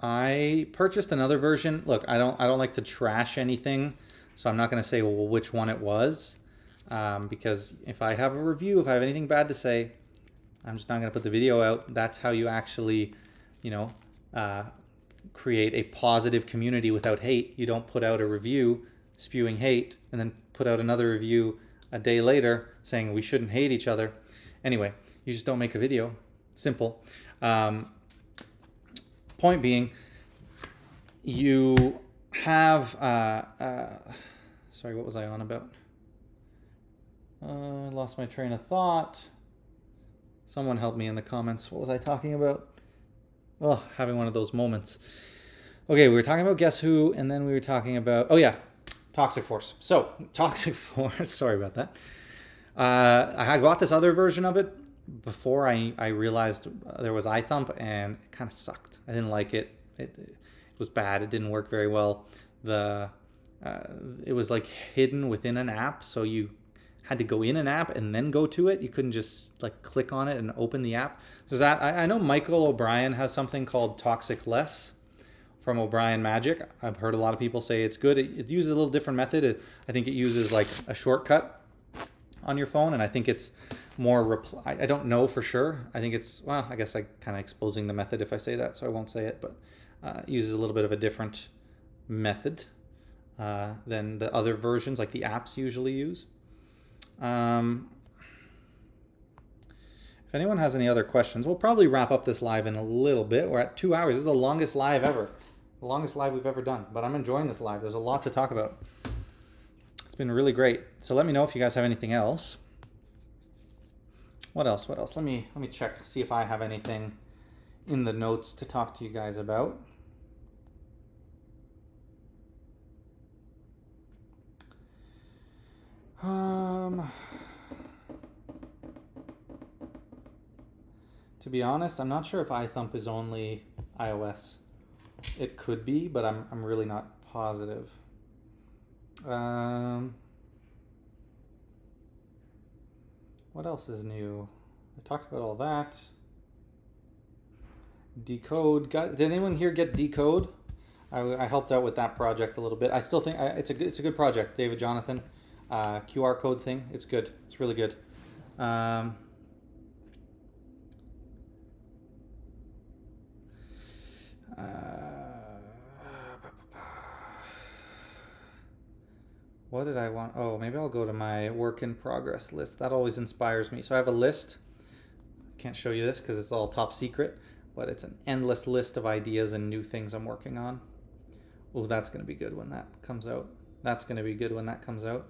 S1: I purchased another version. Look, I don't like to trash anything, so I'm not going to say which one it was, because if I have a review, if I have anything bad to say, I'm just not going to put the video out. That's how you actually, create a positive community without hate. You don't put out a review spewing hate and then put out another review a day later saying we shouldn't hate each other. Anyway, you just don't make a video. Simple. Point being, you have, sorry, what was I on about? I lost my train of thought. Someone help me in the comments. What was I talking about? Oh, having one of those moments. Okay, we were talking about Guess Who, and then we were talking about, Toxic Force. So, Toxic Force, sorry about that. I had bought this other version of it before I realized there was iThump, and it kind of sucked. I didn't like it. It was bad. It didn't work very well. It was like hidden within an app, so you had to go in an app and then go to it. You couldn't just like click on it and open the app. So that I know Michael O'Brien has something called Toxic.less from O'Brien Magic. I've heard a lot of people say it's good. It uses a little different method. I think it uses like a shortcut on your phone, and I think it's more I don't know for sure. I think it's, well, I guess I kind of exposing the method if I say that, so I won't say it, but it uses a little bit of a different method than the other versions, like the apps usually use. If anyone has any other questions, we'll probably wrap up this live in a little bit. We're at 2 hours. This is the longest live ever. The longest live we've ever done. But I'm enjoying this live. There's a lot to talk about. It's been really great. So let me know if you guys have anything else. What else? What else? Let me check, see if I have anything in the notes to talk to you guys about. To be honest, I'm not sure if iThump is only iOS. It could be, but I'm really not positive. What else is new? I talked about all that. Decode. Did anyone here get Decode? I helped out with that project a little bit. I still think it's a good project, David Jonathan. QR code thing. It's good. It's really good. What did I want? Oh, maybe I'll go to my work in progress list. That always inspires me. So I have a list. Can't show you this because it's all top secret, but it's an endless list of ideas and new things I'm working on. Oh, that's going to be good when that comes out. That's going to be good when that comes out.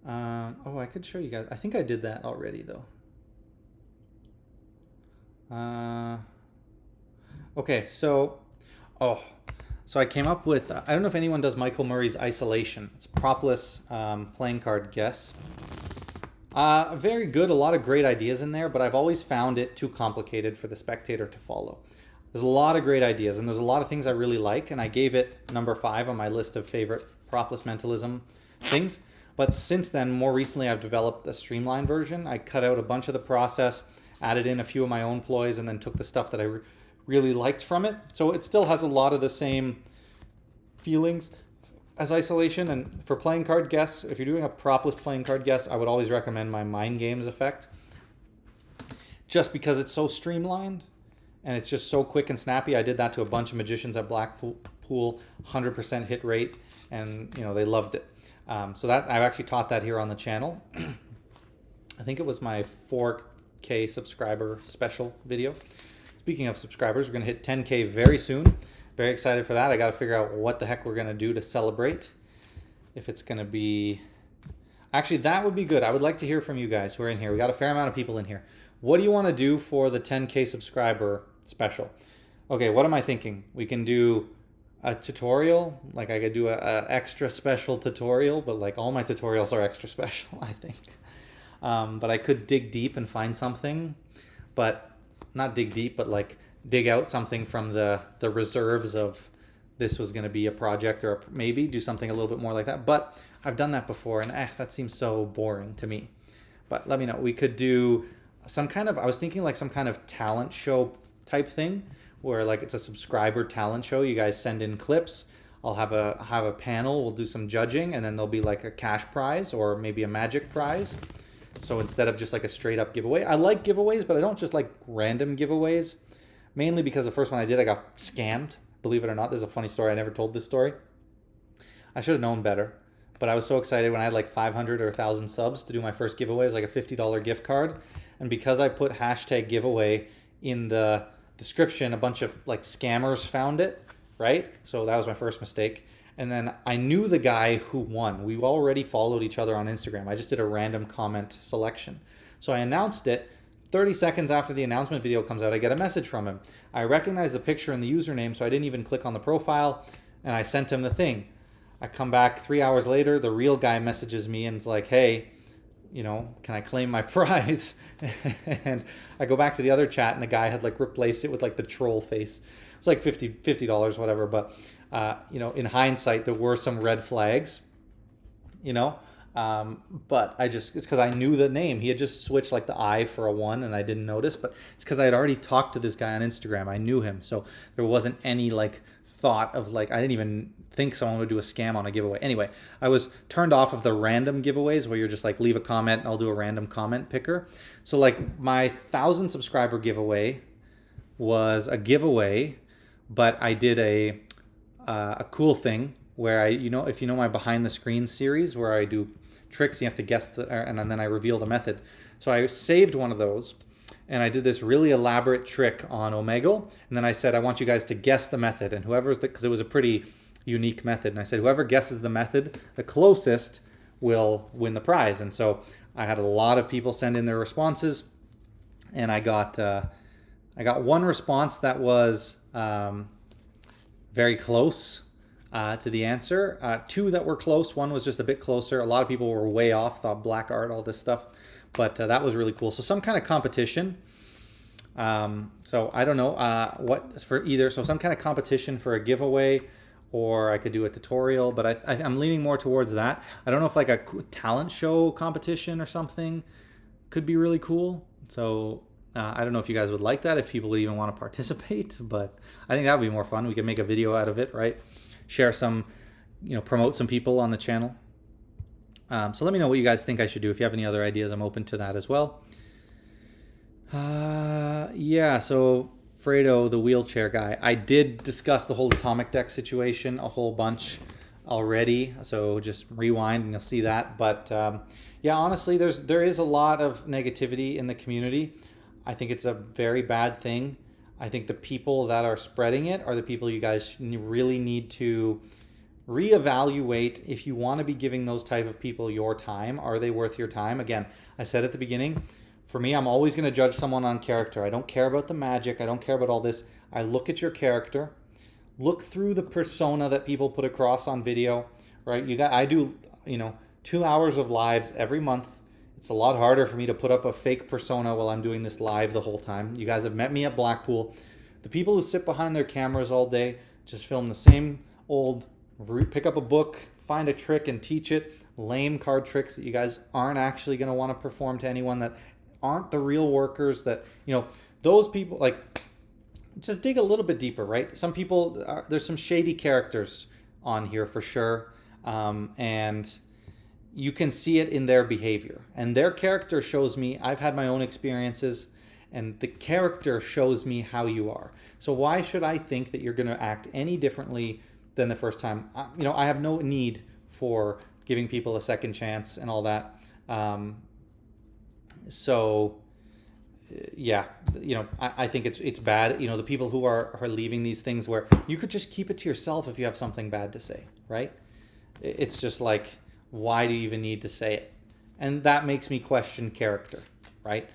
S1: Oh, I could show you guys. I think I did that already, though. Okay, so I came up with, I don't know if anyone does Michael Murray's Isolation. It's PROPLESS playing card guess. Very good, a lot of great ideas in there, but I've always found it too complicated for the spectator to follow. There's a lot of great ideas, and there's a lot of things I really like, and I gave it number 5 on my list of favorite PROPLESS mentalism things. But since then, more recently, I've developed a streamlined version. I cut out a bunch of the process, added in a few of my own ploys, and then took the stuff that I really liked from it. So it still has a lot of the same feelings as Isolation. And for playing card guess, if you're doing a PROPLESS playing card guess, I would always recommend my Mind Games effect, just because it's so streamlined and it's just so quick and snappy. I did that to a bunch of magicians at Blackpool, 100% hit rate, and they loved it. So that I've actually taught that here on the channel. I think it was my 4K subscriber special video. Speaking of subscribers, we're going to hit 10K very soon. Very excited for that. I got to figure out what the heck we're going to do to celebrate. If it's going to be... Actually, that would be good. I would like to hear from you guys who are in here. We got a fair amount of people in here. What do you want to do for the 10K subscriber special? Okay, what am I thinking? We can do a tutorial. Like I could do a extra special tutorial, but like all my tutorials are extra special, I think. But I could dig deep and find something, but not dig deep, but like dig out something from the reserves of this was going to be a project, or maybe do something a little bit more like that. But I've done that before, and that seems so boring to me. But let me know. We could do some kind of, I was thinking like some kind of talent show type thing, where like it's a subscriber talent show. You guys send in clips. I'll have a panel. We'll do some judging, and then there'll be like a cash prize or maybe a magic prize. So instead of just like a straight up giveaway, I like giveaways, but I don't just like random giveaways. Mainly because the first one I did, I got scammed. Believe it or not, there's a funny story. I never told this story. I should have known better, but I was so excited when I had like 500 or 1,000 subs to do my first giveaway. It was like a $50 gift card. And because I put hashtag giveaway in the description, a bunch of like scammers found it, right? So that was my first mistake. And then I knew the guy who won. We already followed each other on Instagram. I just did a random comment selection. So I announced it. 30 seconds after the announcement video comes out, I get a message from him. I recognize the picture and the username, so I didn't even click on the profile, and I sent him the thing. I come back 3 hours later, the real guy messages me and is like, hey, can I claim my prize? And I go back to the other chat, and the guy had like replaced it with like the troll face. It's like $50, whatever. But, in hindsight, there were some red flags, but it's because I knew the name. He had just switched like the I for a 1, and I didn't notice, but it's because I had already talked to this guy on Instagram. I knew him. So there wasn't any like thought of like, I didn't even think someone would do a scam on a giveaway. Anyway, I was turned off of the random giveaways where you're just like, leave a comment and I'll do a random comment picker. So like my 1,000 subscriber giveaway was a giveaway but I did a cool thing where if you know my behind the screen series where I do tricks, you have to guess and then I reveal the method. So I saved one of those and I did this really elaborate trick on Omegle. And then I said, I want you guys to guess the method, and because it was a pretty unique method. And I said, whoever guesses the method the closest will win the prize. And so I had a lot of people send in their responses, and I got one response that was very close to the answer. Two that were close. One was just a bit closer. A lot of people were way off, thought black art, all this stuff. But that was really cool. So some kind of competition. So I don't know what for either. So some kind of competition for a giveaway, or I could do a tutorial. But I'm leaning more towards that. I don't know if like a talent show competition or something could be really cool. So I don't know if you guys would like that, if people would even want to participate. But I think that would be more fun. We could make a video out of it, right? Share some, promote some people on the channel. So let me know what you guys think I should do. If you have any other ideas, I'm open to that as well. Yeah, so Fredo, the wheelchair guy, I did discuss the whole atomic deck situation a whole bunch already. So just rewind and you'll see that. But yeah, honestly, there is a lot of negativity in the community. I think it's a very bad thing. I think the people that are spreading it are the people you guys really need to reevaluate. If you want to be giving those type of people your time, are they worth your time? Again, I said at the beginning, for me, I'm always going to judge someone on character. I don't care about the magic. I don't care about all this. I look at your character, look through the persona that people put across on video, right? I do, 2 hours of lives every month. It's a lot harder for me to put up a fake persona while I'm doing this live the whole time. You guys have met me at Blackpool. The people who sit behind their cameras all day, just film the same old, pick up a book, find a trick and teach it, lame card tricks that you guys aren't actually going to want to perform to anyone, that aren't the real workers, that, those people, like, just dig a little bit deeper, right? Some people, there's some shady characters on here for sure. And you can see it in their behavior, and their character shows me, I've had my own experiences, and the character shows me how you are. So why should I think that you're going to act any differently than the first time? I have no need for giving people a second chance and all that. So yeah, I think it's bad. The people who are leaving these things where you could just keep it to yourself if you have something bad to say, right? It's just like, why do you even need to say it? And that makes me question character, right?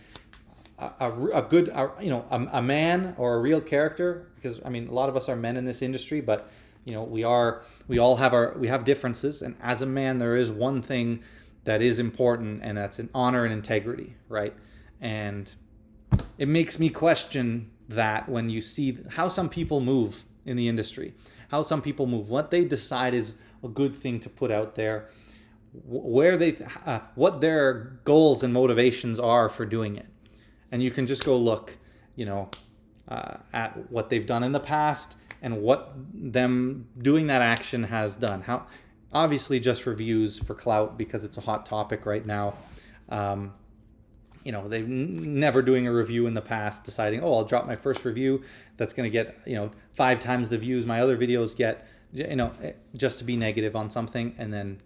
S1: A man or a real character, because a lot of us are men in this industry, but we all have differences, and as a man there is one thing that is important, and that's an honor and integrity, right? And it makes me question that when you see how some people move in the industry, how some people move, what they decide is a good thing to put out there, what their goals and motivations are for doing it. And you can just go look, at what they've done in the past and what them doing that action has done. How, obviously just for views, for clout, because it's a hot topic right now. They've never doing a review in the past, deciding, I'll drop my first review that's going to get, 5 times the views my other videos get, just to be negative on something, and then,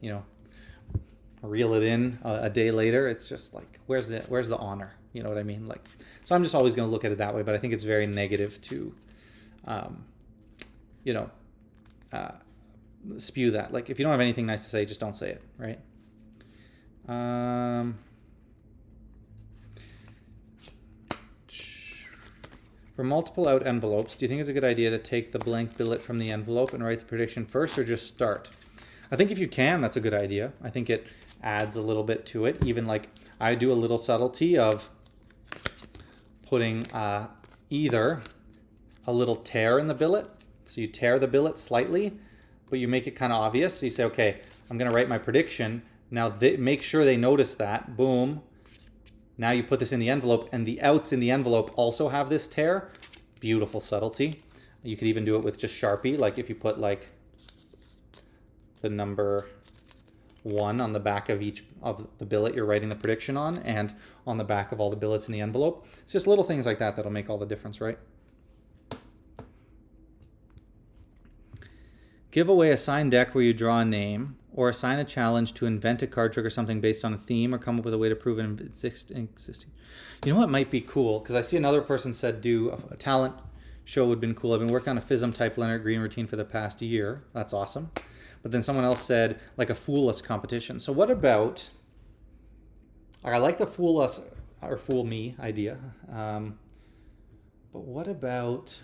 S1: reel it in a day later. It's just like, where's the honor? You know what I mean? Like, so I'm just always going to look at it that way, but I think it's very negative to, spew that. Like, if you don't have anything nice to say, just don't say it, right? For multiple out envelopes, do you think it's a good idea to take the blank billet from the envelope and write the prediction first, or just start? I think if you can, that's a good idea. I think it adds a little bit to it. Even like I do a little subtlety of putting either a little tear in the billet. So you tear the billet slightly, but you make it kind of obvious. So you say, okay, I'm going to write my prediction. Now make sure they notice that. Boom. Now you put this in the envelope, and the outs in the envelope also have this tear. Beautiful subtlety. You could even do it with just Sharpie. Like if you put like the number 1 on the back of each of the billet you're writing the prediction on, and on the back of all the billets in the envelope. It's just little things like that that'll make all the difference, right? Give away a signed deck where you draw a name, or assign a challenge to invent a card trick or something based on a theme, or come up with a way to prove an existing. You know what might be cool? Because I see another person said do a talent show would have been cool. I've been working on a FISM type Leonard Green routine for the past year. That's awesome. But then someone else said like a Fool Us competition. So what about, I like the Fool Us or Fool Me idea. But what about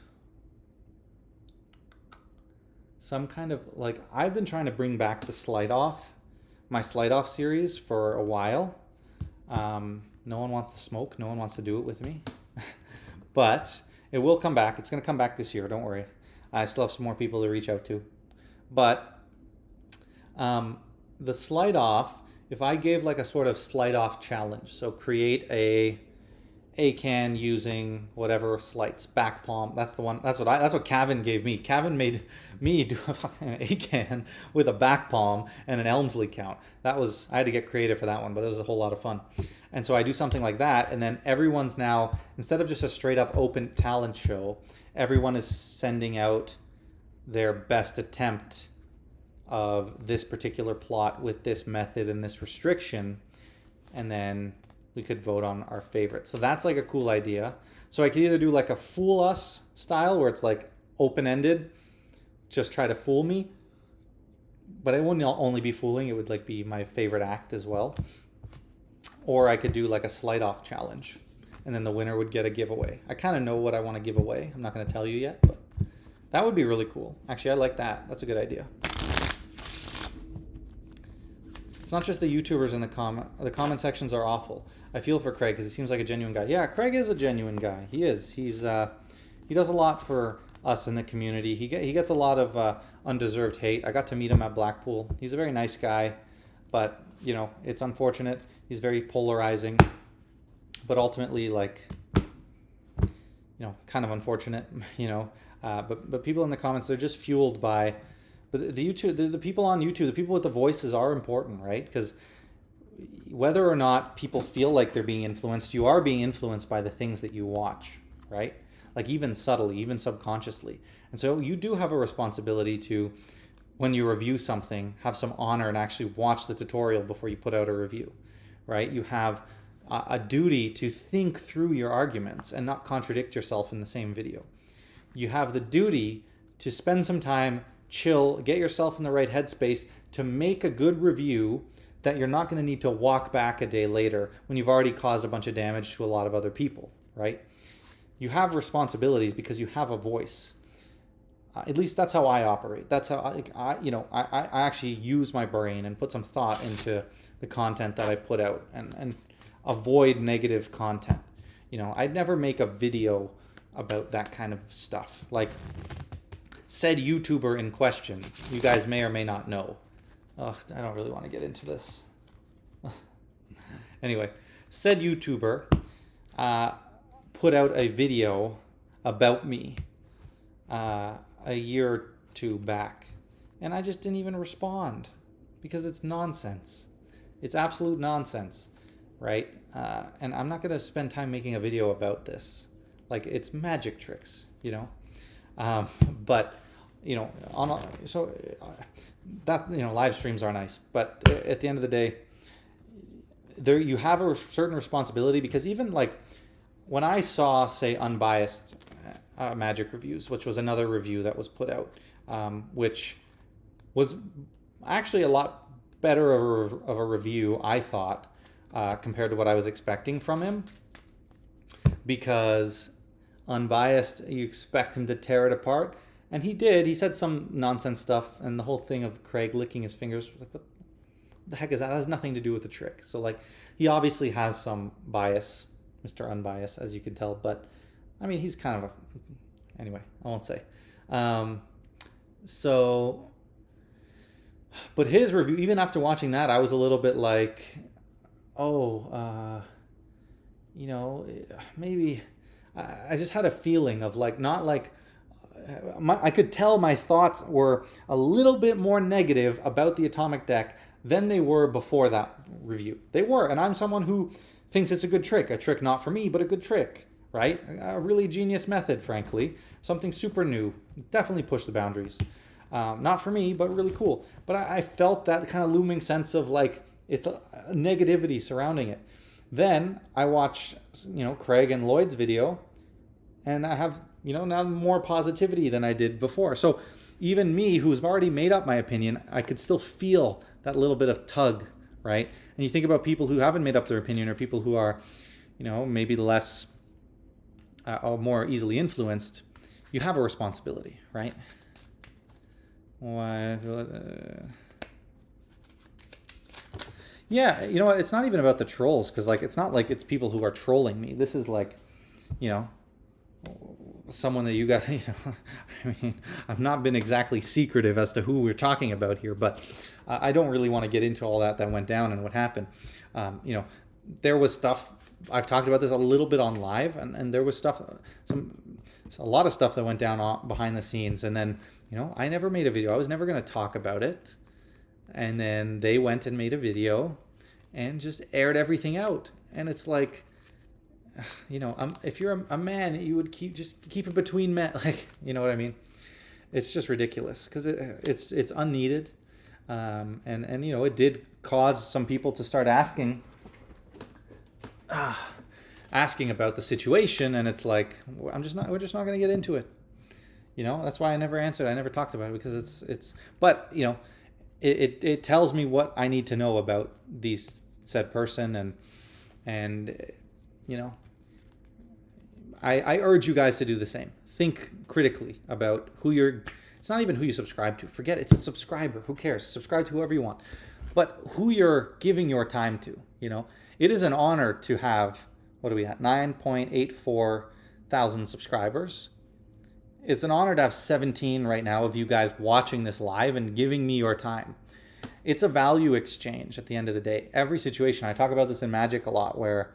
S1: some kind of, like, I've been trying to bring back the Sleight Off, my Sleight Off series for a while. No one wants to smoke. No one wants to do it with me. But it will come back. It's going to come back this year. Don't worry. I still have some more people to reach out to. But the Sleight Off, if I gave like a sort of Sleight Off challenge, so create A.C.A.N using whatever sleights, back palm. That's the one. That's what Kevin gave me. Kevin made me do a fucking A.C.A.N with a back palm and an Elmsley count. I had to get creative for that one, but it was a whole lot of fun. And so I do something like that, and then everyone's now, instead of just a straight up open talent show, everyone is sending out their best attempt of this particular plot with this method and this restriction, and then we could vote on our favorite. So that's like a cool idea. So I could either do like a Fool Us style where it's like open-ended, just try to fool me, but it wouldn't only be fooling, it would like be my favorite act as well. Or I could do like a Sleight Off challenge, and then the winner would get a giveaway. I kind of know what I want to give away. I'm not going to tell you yet, but that would be really cool. Actually, I like that. That's a good idea. It's not just the YouTubers in the comment sections are awful. I feel for Craig because he seems like a genuine guy. Yeah, Craig is a genuine guy. He is. He does a lot for us in the community. He gets a lot of undeserved hate. I got to meet him at Blackpool. He's a very nice guy, but you know, it's unfortunate. He's very polarizing, but ultimately, like, you know, kind of unfortunate, you know. But people in the comments, they're just fueled by, but the people on YouTube, the people with the voices are important, right? Because whether or not people feel like they're being influenced, you are being influenced by the things that you watch, right? Like even subtly, even subconsciously. And so you do have a responsibility to, when you review something, have some honor and actually watch the tutorial before you put out a review, right? You have a duty to think through your arguments and not contradict yourself in the same video. You have the duty to spend some time, chill, get yourself in the right headspace to make a good review that you're not going to need to walk back a day later when you've already caused a bunch of damage to a lot of other people, right? You have responsibilities because you have a voice. At least that's how I operate. That's how I actually use my brain and put some thought into the content that I put out and avoid negative content. You know, I'd never make a video about that kind of stuff. Like, said YouTuber in question, you guys may or may not know. Ugh, I don't really want to get into this. Anyway, said YouTuber put out a video about me a year or two back, and I just didn't even respond because it's nonsense. It's absolute nonsense, right? And I'm not going to spend time making a video about this. Like, it's magic tricks, you know? But, you know, that, you know, live streams are nice, but at the end of the day, there you have a certain responsibility, because even like when I saw, say, unbiased magic reviews, which was another review that was put out, which was actually a lot better of a review, I thought, compared to what I was expecting from him, because unbiased, you expect him to tear it apart. And he did. He said some nonsense stuff, and the whole thing of Craig licking his fingers, like, what the heck is that? That has nothing to do with the trick. So, like, he obviously has some bias, Mr. Unbiased, as you can tell. But, I mean, he's kind of a... Anyway, I won't say. But his review, even after watching that, I was a little bit like, you know, maybe... I just had a feeling of, like, not like... I could tell my thoughts were a little bit more negative about the atomic deck than they were before that review. They were, and I'm someone who thinks it's a good trick. A trick not for me, but a good trick, right? A really genius method, frankly. Something super new. Definitely push the boundaries. Not for me, but really cool. But I felt that kind of looming sense of like, it's a negativity surrounding it. Then I watched, Craig and Lloyd's video, and I have, now more positivity than I did before. So even me, who's already made up my opinion, I could still feel that little bit of tug, right? And you think about people who haven't made up their opinion, or people who are, maybe less or more easily influenced. You have a responsibility, right? Why? Yeah, you know what? It's not even about the trolls, because like it's not like it's people who are trolling me. This is like, someone that you got. I mean, I've not been exactly secretive as to who we're talking about here, but I don't really want to get into all that went down and what happened. There was stuff. I've talked about this a little bit on live, and there was stuff, a lot of stuff that went down behind the scenes, and then I never made a video. I was never going to talk about it. And then they went and made a video and just aired everything out. And it's like, if you're a man, you would keep it between men. Like, you know what I mean? It's just ridiculous, because it's unneeded. And it did cause some people to start asking about the situation. And it's like, we're just not going to get into it. That's why I never answered. I never talked about it, because but it tells me what I need to know about these said person, and I urge you guys to do the same. Think critically about it's not even who you subscribe to. Forget it. It's a subscriber. Who cares? Subscribe to whoever you want. But who you're giving your time to, It is an honor to have, what are we at? 9.84 thousand subscribers. It's an honor to have 17 right now of you guys watching this live and giving me your time. It's a value exchange at the end of the day. Every situation, I talk about this in Magic a lot, where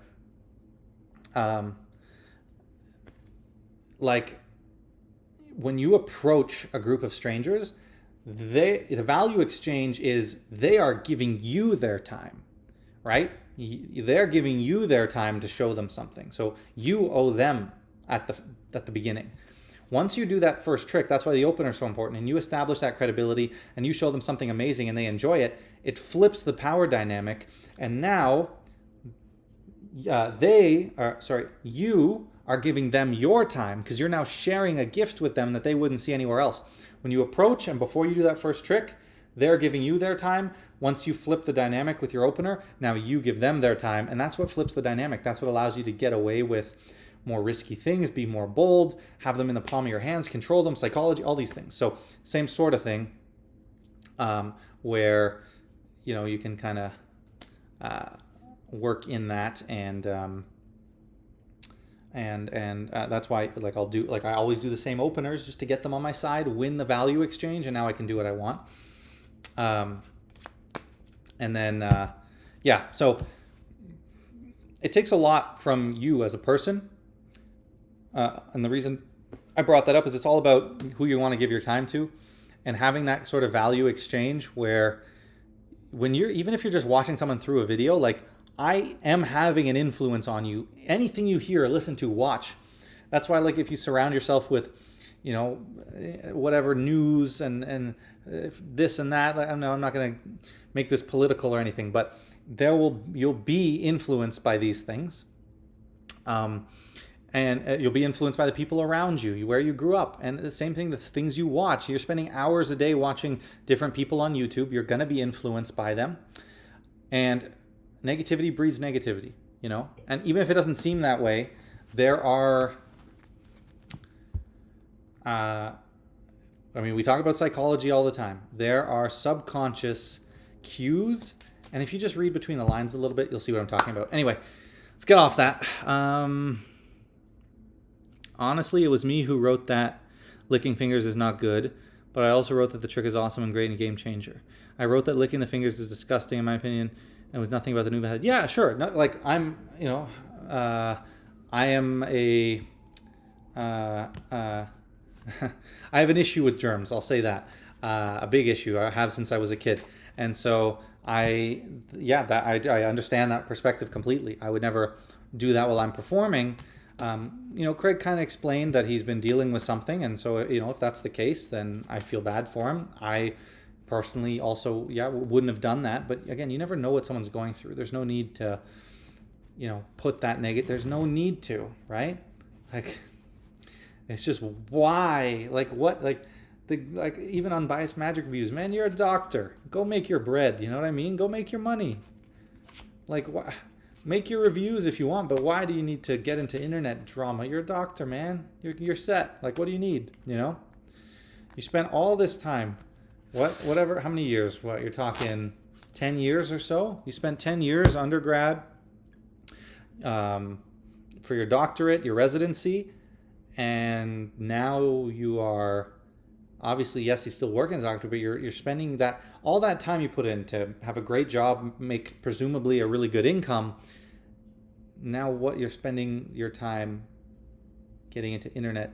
S1: like when you approach a group of strangers, the value exchange is they are giving you their time, right? They're giving you their time to show them something. So you owe them at the beginning. Once you do that first trick, that's why the opener is so important, and you establish that credibility and you show them something amazing and they enjoy it, it flips the power dynamic. And now you are giving them your time, because you're now sharing a gift with them that they wouldn't see anywhere else. When you approach and before you do that first trick, they're giving you their time. Once you flip the dynamic with your opener, now you give them their time, and that's what flips the dynamic. That's what allows you to get away with more risky things, be more bold, have them in the palm of your hands, control them, psychology, all these things. So same sort of thing, where you can kind of work in that, and that's why I always do the same openers just to get them on my side, win the value exchange, and now I can do what I want. So it takes a lot from you as a person. And the reason I brought that up is it's all about who you want to give your time to, and having that sort of value exchange where even if you're just watching someone through a video, like I am having an influence on you. Anything you hear, listen to, watch. That's why, like, if you surround yourself with, whatever news and this and that, I don't know, I'm not going to make this political or anything, but you'll be influenced by these things. And you'll be influenced by the people around you, where you grew up. And the same thing, the things you watch. You're spending hours a day watching different people on YouTube. You're going to be influenced by them. And negativity breeds negativity, And even if it doesn't seem that way, there are... we talk about psychology all the time. There are subconscious cues. And if you just read between the lines a little bit, you'll see what I'm talking about. Anyway, let's get off that. Honestly, it was me who wrote that licking fingers is not good, but I also wrote that the trick is awesome and great and a game changer. I wrote that licking the fingers is disgusting in my opinion, and was nothing about the new method. Yeah, sure. No, like I am a I have an issue with germs. I'll say that. A big issue. I have since I was a kid, and so I understand that perspective completely. I would never do that while I'm performing. Craig kind of explained that he's been dealing with something, and so if that's the case, then I feel bad for him. I personally also, wouldn't have done that. But again, you never know what someone's going through. There's no need to, put that negative. There's no need to, right? Like, it's just why, like what, like even unbiased magic reviews. Man, you're a doctor. Go make your bread. You know what I mean? Go make your money. Like, make your reviews if you want, but why do you need to get into internet drama? You're a doctor, man. You're set. Like, what do you need? You spent all this time. Whatever, how many years? What, you're talking 10 years or so? You spent 10 years undergrad for your doctorate, your residency, and now you are, obviously, yes, he's still working as a doctor, but you're spending all that time you put in to have a great job, make presumably a really good income. Now what you're spending your time getting into internet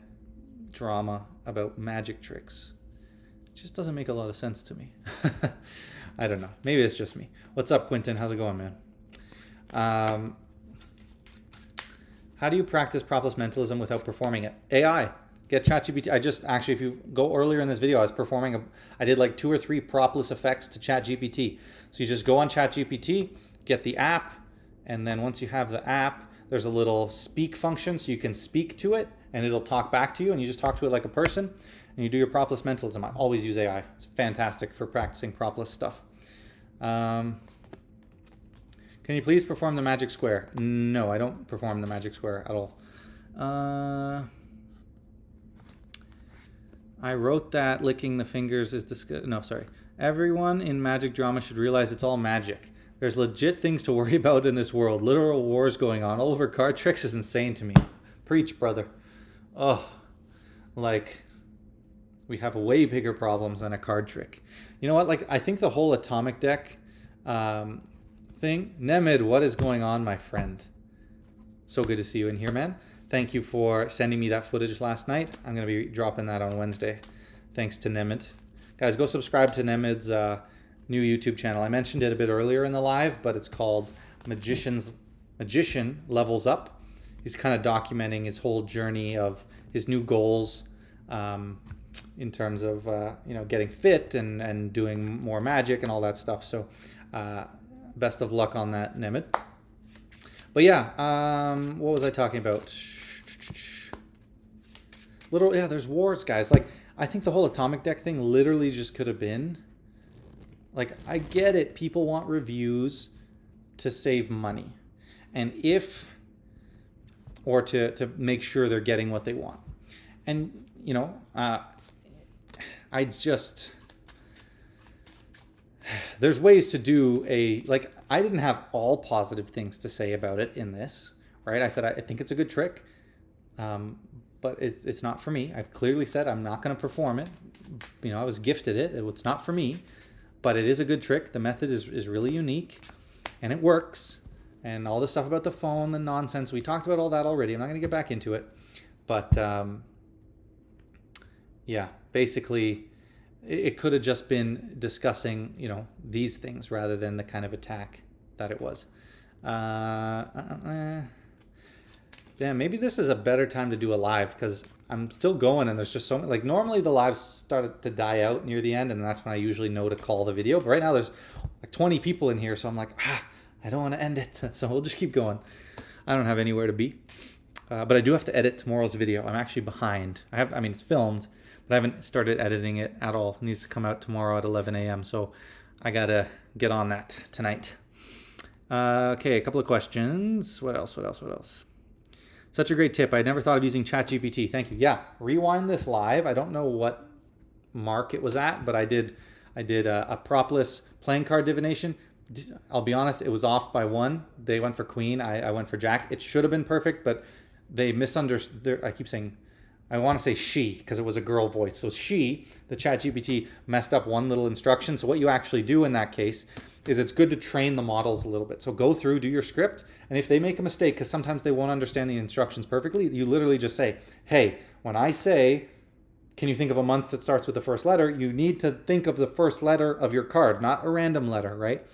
S1: drama about magic tricks. Just doesn't make a lot of sense to me. I don't know. Maybe it's just me. What's up, Quentin? How's it going, man? How do you practice PROPLESS mentalism without performing it? AI. Get ChatGPT. Actually, if you go earlier in this video, I did like 2 or 3 PROPLESS effects to ChatGPT. So you just go on ChatGPT, get the app, and then once you have the app, there's a little speak function, so you can speak to it, and it'll talk back to you, and you just talk to it like a person. And you do your PROPLESS mentalism. I always use AI. It's fantastic for practicing PROPLESS stuff. Can you please perform the magic square? No, I don't perform the magic square at all. I wrote that licking the fingers is disgusting. No, sorry. Everyone in magic drama should realize it's all magic. There's legit things to worry about in this world. Literal wars going on. All over card tricks is insane to me. Preach, brother. Oh, like... we have way bigger problems than a card trick. You know what? Like, I think the whole atomic deck thing. Nemid, what is going on, my friend? So good to see you in here, man. Thank you for sending me that footage last night. I'm going to be dropping that on Wednesday. Thanks to Nemid. Guys, go subscribe to Nemid's new YouTube channel. I mentioned it a bit earlier in the live, but it's called Magician Levels Up. He's kind of documenting his whole journey of his new goals, in terms of getting fit and doing more magic and all that stuff. So best of luck on that, Nemid. But yeah, what was I talking about? There's wars, guys. Like, I think the whole atomic deck thing literally just could have been, like, I get it, people want reviews to save money, and or to make sure they're getting what they want. And there's ways to do I didn't have all positive things to say about it in this, right? I said, I think it's a good trick, but it's not for me. I've clearly said I'm not going to perform it. I was gifted it. It's not for me, but it is a good trick. The method is really unique, and it works. And all the stuff about the phone, the nonsense, we talked about all that already. I'm not going to get back into it, but yeah, basically, it could have just been discussing, these things rather than the kind of attack that it was. Damn, maybe this is a better time to do a live because I'm still going and there's just so many. Like, normally the lives started to die out near the end, and that's when I usually know to call the video. But right now there's like 20 people in here, so I'm like, I don't want to end it. So we'll just keep going. I don't have anywhere to be. But I do have to edit tomorrow's video. I'm actually behind. It's filmed, but I haven't started editing it at all. It needs to come out tomorrow at 11 a.m. So I got to get on that tonight. Okay, a couple of questions. What else? Such a great tip. I never thought of using ChatGPT. Thank you. Yeah, rewind this live. I don't know what mark it was at, but I did a PROPLESS playing card divination. I'll be honest, it was off by 1. They went for queen. I went for jack. It should have been perfect, but they misunderstood. I keep saying, I want to say she because it was a girl voice. So the ChatGPT messed up one little instruction. So what you actually do in that case is it's good to train the models a little bit. So go through, do your script, and if they make a mistake, because sometimes they won't understand the instructions perfectly, you literally just say, hey, when I say, can you think of a month that starts with the first letter, you need to think of the first letter of your card, not a random letter, right?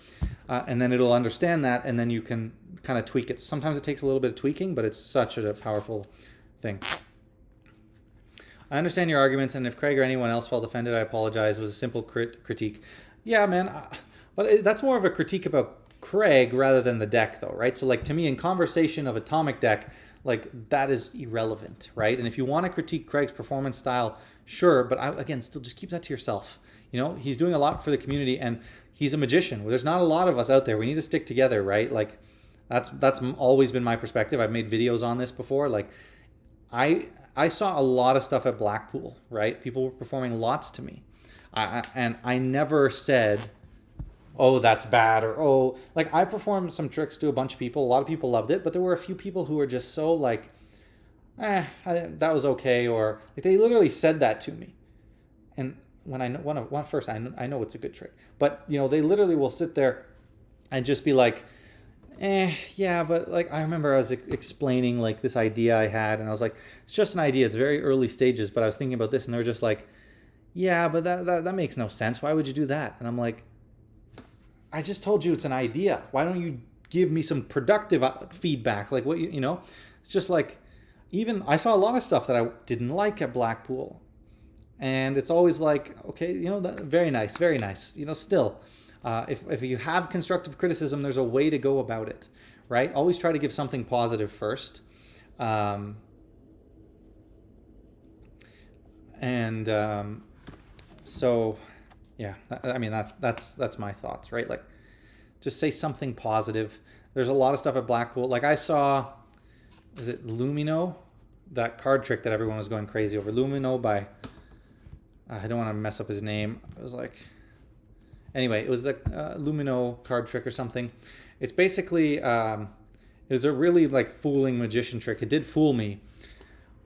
S1: And then it'll understand that, and then you can kind of tweak it. Sometimes it takes a little bit of tweaking, but it's such a powerful thing. I understand your arguments, and if Craig or anyone else felt offended, I apologize. It was a simple critique. Yeah, man, but that's more of a critique about Craig rather than the deck, though, right? So, like, to me, in conversation of Atomic deck, like, that is irrelevant, right? And if you want to critique Craig's performance style, sure, but again, still just keep that to yourself. You know, he's doing a lot for the community, and he's a magician. There's not a lot of us out there. We need to stick together, right? Like, that's always been my perspective. I've made videos on this before. Like, I saw a lot of stuff at Blackpool, right? People were performing lots to me. And I never said, oh, that's bad, or, oh, like, I performed some tricks to a bunch of people. A lot of people loved it, but there were a few people who were just so like, that was okay, or like, they literally said that to me. And when I know, first, I know it's a good trick, but, you know, they literally will sit there and just be like, yeah, but, like, I remember I was explaining, like, this idea I had, and I was like, it's just an idea. It's very early stages, but I was thinking about this, and they're just like, yeah, but that makes no sense. Why would you do that? And I'm like, I just told you it's an idea. Why don't you give me some productive feedback? Like, what, you know, it's just like, even I saw a lot of stuff that I didn't like at Blackpool, and it's always like, okay, you know, very nice, you know, still. If you have constructive criticism, there's a way to go about it, right? Always try to give something positive first. So, yeah, I mean, that's my thoughts, right? Like, just say something positive. There's a lot of stuff at Blackpool. Like, I saw, is it Lumino? That card trick that everyone was going crazy over. Lumino by, I don't want to mess up his name. It was like, anyway, it was the Lumino card trick or something. It's basically, it was a really, like, fooling magician trick. It did fool me,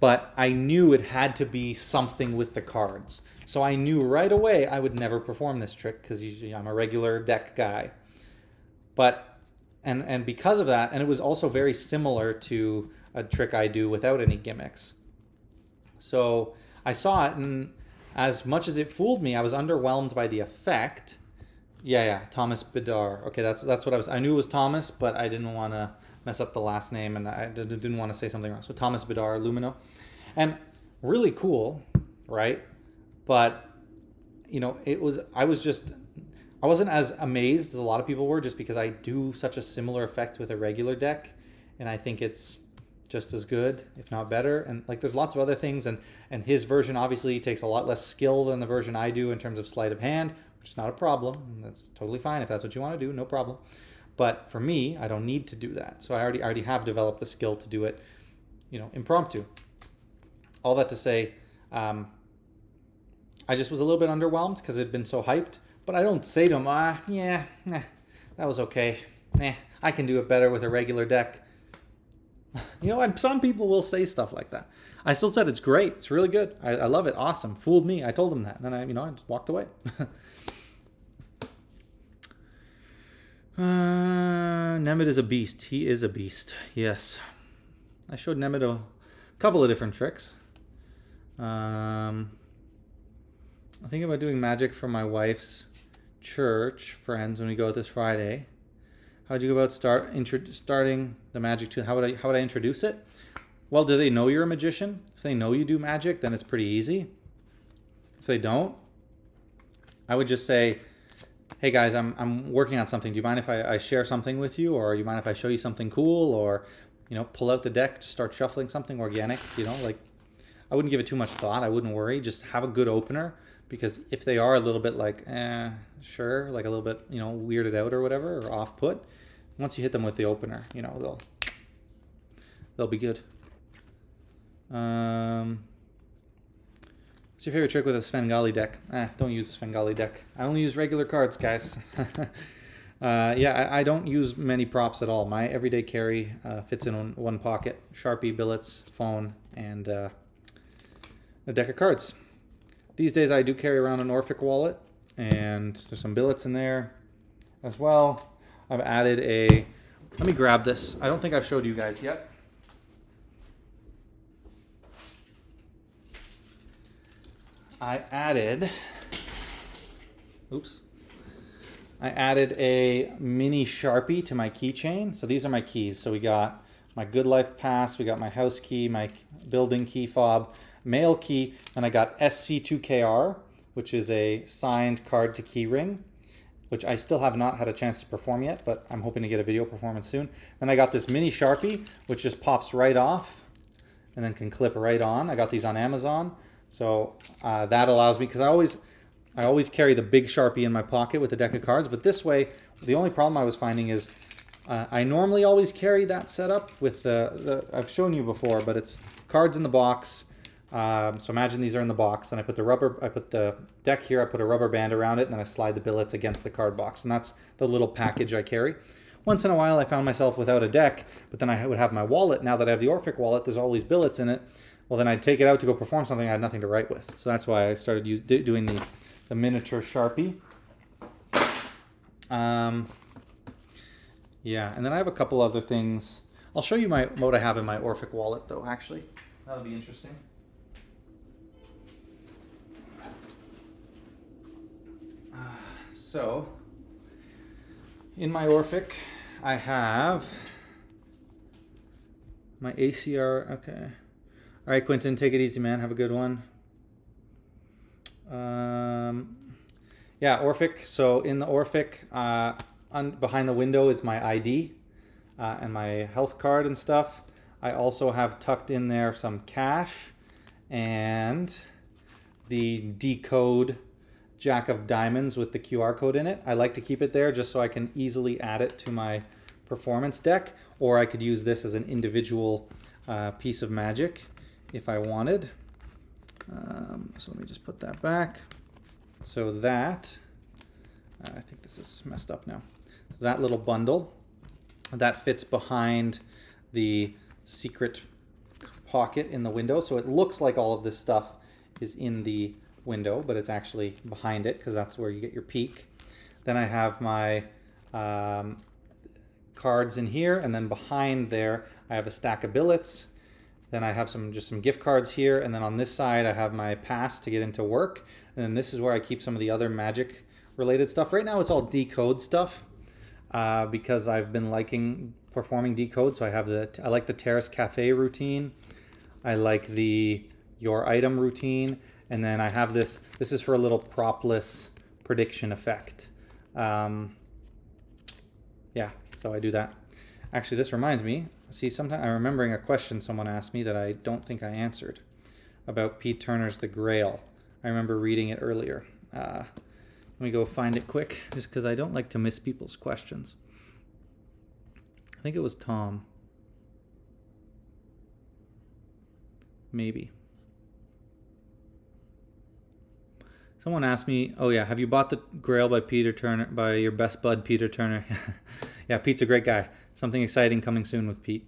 S1: but I knew it had to be something with the cards. So I knew right away I would never perform this trick because usually I'm a regular deck guy. But, and because of that, and it was also very similar to a trick I do without any gimmicks. So I saw it, and as much as it fooled me, I was underwhelmed by the effect. Yeah, Thomas Bidar. Okay, that's what I knew it was Thomas, but I didn't want to mess up the last name, and I didn't want to say something wrong. So Thomas Bidar, Lumino. And really cool, right? But, you know, I wasn't as amazed as a lot of people were, just because I do such a similar effect with a regular deck, and I think it's just as good, if not better. And, like, there's lots of other things, and his version obviously takes a lot less skill than the version I do in terms of sleight of hand, which is not a problem. That's totally fine if that's what you want to do, no problem. But for me, I don't need to do that. So I already have developed the skill to do it, you know, impromptu. All that to say, I just was a little bit underwhelmed because it had been so hyped. But I don't say to him, that was okay. I can do it better with a regular deck. You know, and some people will say stuff like that. I still said it's great. It's really good. I love it. Awesome. Fooled me. I told him that. And then I just walked away. Nemeth is a beast. He is a beast. Yes. I showed Nemeth a couple of different tricks. I'm thinking about doing magic for my wife's church friends when we go out this Friday. How'd you go about starting the magic to? How would I introduce it? Well, do they know you're a magician? If they know you do magic, then it's pretty easy. If they don't, I would just say, hey guys, I'm working on something. Do you mind if I share something with you? Or do you mind if I show you something cool? Or, you know, pull out the deck, just start shuffling something organic, you know, like, I wouldn't give it too much thought. I wouldn't worry. Just have a good opener, because if they are a little bit like, sure, like a little bit, you know, weirded out or whatever, or off put, once you hit them with the opener, you know, they'll be good. What's your favorite trick with a Svengali deck? Don't use a Svengali deck. I only use regular cards, guys. I don't use many props at all. My everyday carry fits in one pocket. Sharpie, billets, phone, and a deck of cards. These days I do carry around an Orphic wallet, and there's some billets in there as well. I've added let me grab this. I don't think I've showed you guys yet. I added I added a mini Sharpie to my keychain. So these are my keys. So we got my Good Life Pass, we got my house key, my building key fob, mail key, and I got SC2KR, which is a signed card to key ring, which I still have not had a chance to perform yet, but I'm hoping to get a video performance soon. Then I got this mini Sharpie, which just pops right off and then can clip right on. I got these on Amazon. So that allows me, because I always carry the big Sharpie in my pocket with a deck of cards, but this way, the only problem I was finding is I normally always carry that setup with I've shown you before, but it's cards in the box. So imagine these are in the box, and I put the deck here, I put a rubber band around it, and then I slide the billets against the card box, and that's the little package I carry. Once in a while I found myself without a deck, but then I would have my wallet. Now that I have the Orphic wallet, there's all these billets in it. Well, then I'd take it out to go perform something, I had nothing to write with. So that's why I started doing the miniature Sharpie. Yeah, and then I have a couple other things. I'll show you what I have in my Orphic wallet, though, actually. That'll be interesting. So, in my Orphic, I have my A.C.A.N. Okay. All right, Quentin, take it easy, man. Have a good one. Yeah, Orphic. So in the Orphic, behind the window is my ID and my health card and stuff. I also have tucked in there some cash and the decode Jack of Diamonds with the QR code in it. I like to keep it there just so I can easily add it to my performance deck, or I could use this as an individual piece of magic if I wanted. So let me just put that back. So that, I think this is messed up now. That little bundle, that fits behind the secret pocket in the window. So it looks like all of this stuff is in the window, but it's actually behind it because that's where you get your peek. Then I have my cards in here, and then behind there I have a stack of billets. Then I have just some gift cards here, and then on this side I have my pass to get into work, and then this is where I keep some of the other magic related stuff. Right now it's all decode stuff because I've been liking performing decode. So I like the Terrace Cafe routine, I like the Your Item routine, and then I have this is for a little propless prediction effect. Yeah, so I do that. Actually, this reminds me, see, sometimes I'm remembering a question someone asked me that I don't think I answered about Pete Turner's The Grail. I remember reading it earlier. Let me go find it quick, just because I don't like to miss people's questions. I think it was Tom. Maybe. Someone asked me, oh yeah, have you bought The Grail by Peter Turner, by your best bud, Peter Turner? Yeah, Pete's a great guy. Something exciting coming soon with Pete.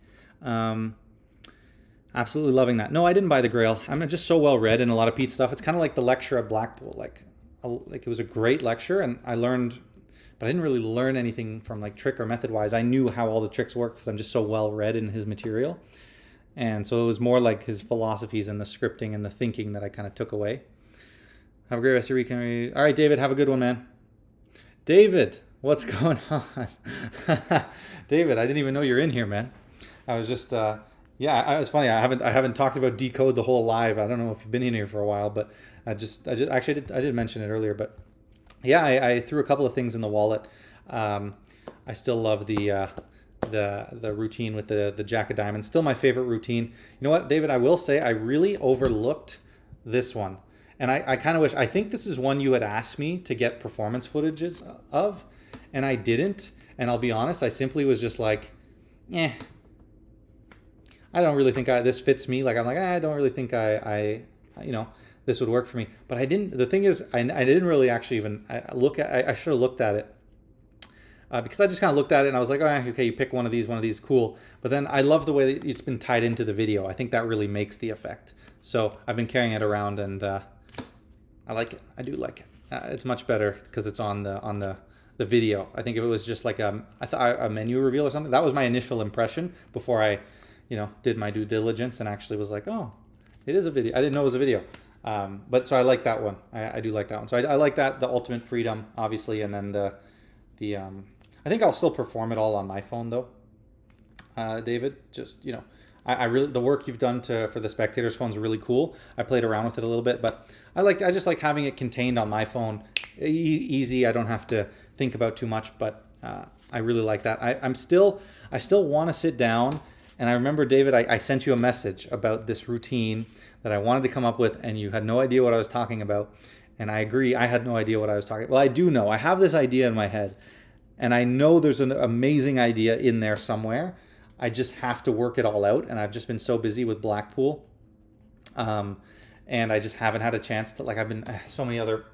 S1: Absolutely loving that. No, I didn't buy The Grail. I'm just so well read in a lot of Pete's stuff. It's kind of like the lecture at Blackpool. Like it was a great lecture, and I learned, but I didn't really learn anything from like trick or method wise. I knew how all the tricks work because I'm just so well read in his material. And so it was more like his philosophies and the scripting and the thinking that I kind of took away. Have a great rest of your weekend. All right, David, have a good one, man. David, what's going on? David, I didn't even know you're in here, man. I was just, yeah, it's funny. I haven't talked about decode the whole live. I don't know if you've been in here for a while, but I did mention it earlier. But yeah, I threw a couple of things in the wallet. I still love the routine with the Jack of Diamonds. Still my favorite routine. You know what, David? I will say I really overlooked this one. And I kind of wish, I think this is one you had asked me to get performance footages of, and I didn't. And I'll be honest, I simply was just like, I don't really think this fits me. Like, I'm like, I don't really think this would work for me. But I didn't, the thing is, I didn't really actually even I should have looked at it. Because I just kind of looked at it and I was like, oh, okay, you pick one of these, cool. But then I love the way that it's been tied into the video. I think that really makes the effect. So I've been carrying it around, and I like it. I do like it. It's much better because it's on the video. I think if it was just like a menu reveal or something, that was my initial impression before I, did my due diligence and actually was like, oh, it is a video. I didn't know it was a video. But so I like that one. I do like that one. So I like that, the ultimate freedom, obviously, and then I think I'll still perform it all on my phone though, David. Just, you know, I really, the work you've done for the spectators' phones is really cool. I played around with it a little bit, but I just like having it contained on my phone, easy. I don't have to think about too much, but I really like that. I still want to sit down. And I remember, David, I sent you a message about this routine that I wanted to come up with, and you had no idea what I was talking about. And I agree, I had no idea what I was talking about. Well, I do know. I have this idea in my head, and I know there's an amazing idea in there somewhere. I just have to work it all out, and I've just been so busy with Blackpool. And I just haven't had a chance to, like, I've been so many other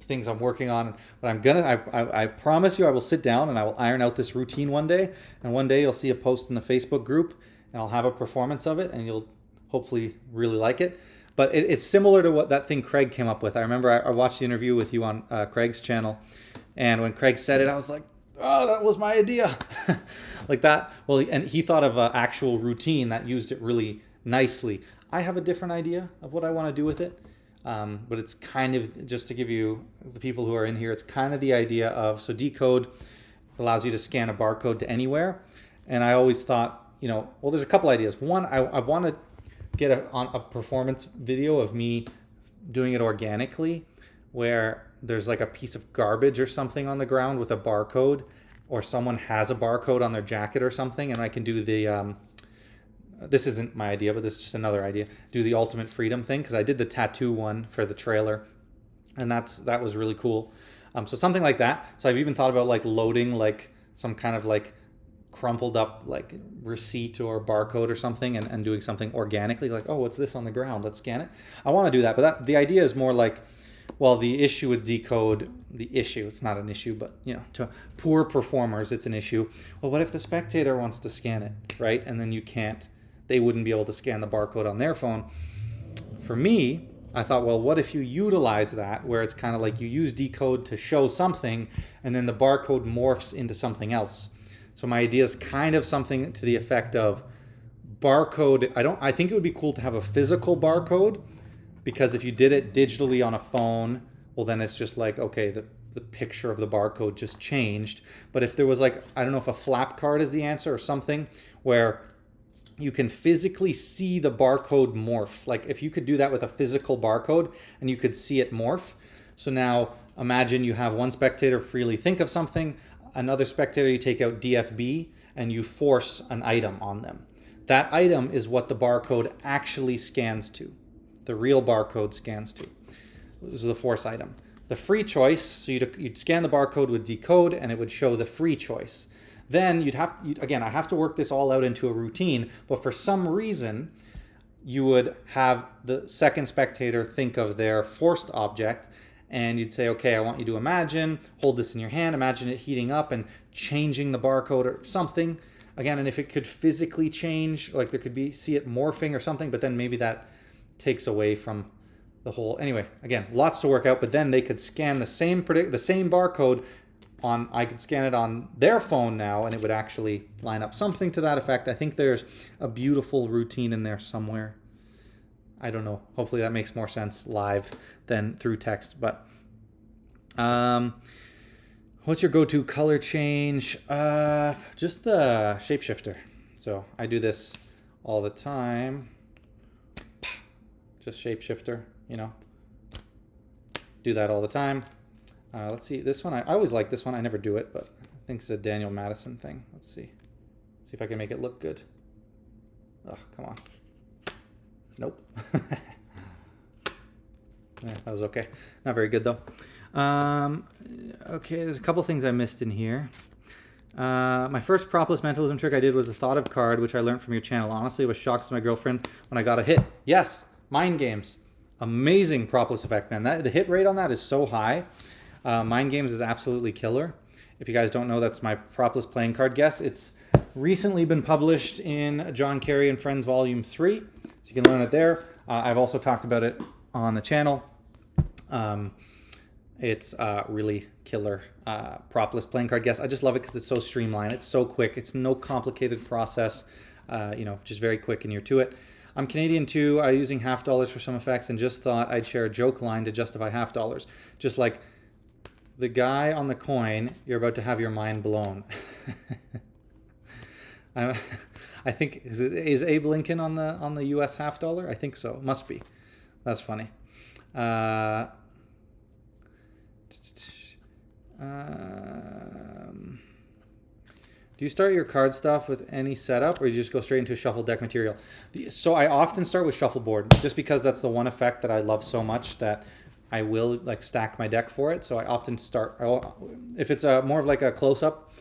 S1: things I'm working on, but I promise you I will sit down and I will iron out this routine one day, and one day you'll see a post in the Facebook group and I'll have a performance of it and you'll hopefully really like it. But it's similar to what that thing Craig came up with. I remember I watched the interview with you on Craig's channel, and when Craig said it, I was like, oh, that was my idea. Like that. Well, and he thought of an actual routine that used it really nicely. I have a different idea of what I want to do with it. But it's kind of, just to give you, the people who are in here, it's kind of the idea of, so Decode allows you to scan a barcode to anywhere. And I always thought, you know, well, there's a couple ideas. One, I want to get a performance video of me doing it organically, where there's like a piece of garbage or something on the ground with a barcode, or someone has a barcode on their jacket or something, and I can do the, this isn't my idea, but this is just another idea, do the ultimate freedom thing, because I did the tattoo one for the trailer, and that was really cool. So something like that. So I've even thought about like loading like some kind of like crumpled up like receipt or barcode or something, and doing something organically, like, oh, what's this on the ground? Let's scan it. I want to do that, but the idea is more like, well, the issue with Decode, it's not an issue, but, you know, to poor performers, it's an issue. Well, what if the spectator wants to scan it, right? And then they wouldn't be able to scan the barcode on their phone. For me, I thought, well, what if you utilize that, where it's kind of like you use Decode to show something, and then the barcode morphs into something else. So my idea is kind of something to the effect of barcode. I think it would be cool to have a physical barcode, because if you did it digitally on a phone, well, then it's just like, okay, the picture of the barcode just changed. But if there was like, I don't know if a flap card is the answer or something, where you can physically see the barcode morph. Like if you could do that with a physical barcode and you could see it morph. So now imagine you have one spectator freely think of something, another spectator, you take out DFB and you force an item on them. That item is what the barcode actually scans to. The real barcode scans to. This is the force item. The free choice, so you'd scan the barcode with Decode and it would show the free choice. Then again, I have to work this all out into a routine, but for some reason, you would have the second spectator think of their forced object, and you'd say, okay, I want you to hold this in your hand, imagine it heating up and changing the barcode or something. Again, and if it could physically change, like there could be, see it morphing or something, but then maybe that takes away from the whole, anyway, again, lots to work out, but then they could scan the same barcode I could scan it on their phone now, and it would actually line up, something to that effect. I think there's a beautiful routine in there somewhere. I don't know. Hopefully that makes more sense live than through text. But what's your go-to color change? Just the shapeshifter. So I do this all the time. Just shapeshifter, you know. Do that all the time. Let's see, this one, I always like this one. I never do it, but I think it's a Daniel Madison thing. Let's see. See if I can make it look good. Oh, come on. Nope. Yeah, that was okay. Not very good, though. Okay, there's a couple things I missed in here. My first PROPLESS mentalism trick I did was a thought of card, which I learned from your channel. Honestly, it was shocks to my girlfriend when I got a hit. Yes, mind games. Amazing PROPLESS effect, man. The hit rate on that is so high. Mind Games is absolutely killer. If you guys don't know, that's my PROPLESS playing card guess. It's recently been published in John Kerry and Friends Volume 3, so you can learn it there. I've also talked about it on the channel. It's really killer PROPLESS playing card guess. I just love it because it's so streamlined. It's so quick. It's no complicated process. You know, just very quick and you're to it. I'm Canadian too. I'm using $50 for some effects and just thought I'd share a joke line to justify $50. Just like the guy on the coin, you're about to have your mind blown. I think is Abe Lincoln on the U.S. half dollar? I think so. Must be. That's funny. Do you start your card stuff with any setup, or you just go straight into shuffle deck material? So I often start with shuffleboard, just because that's the one effect that I love so much that I will like stack my deck for it. So I often start, if it's more of like a close-up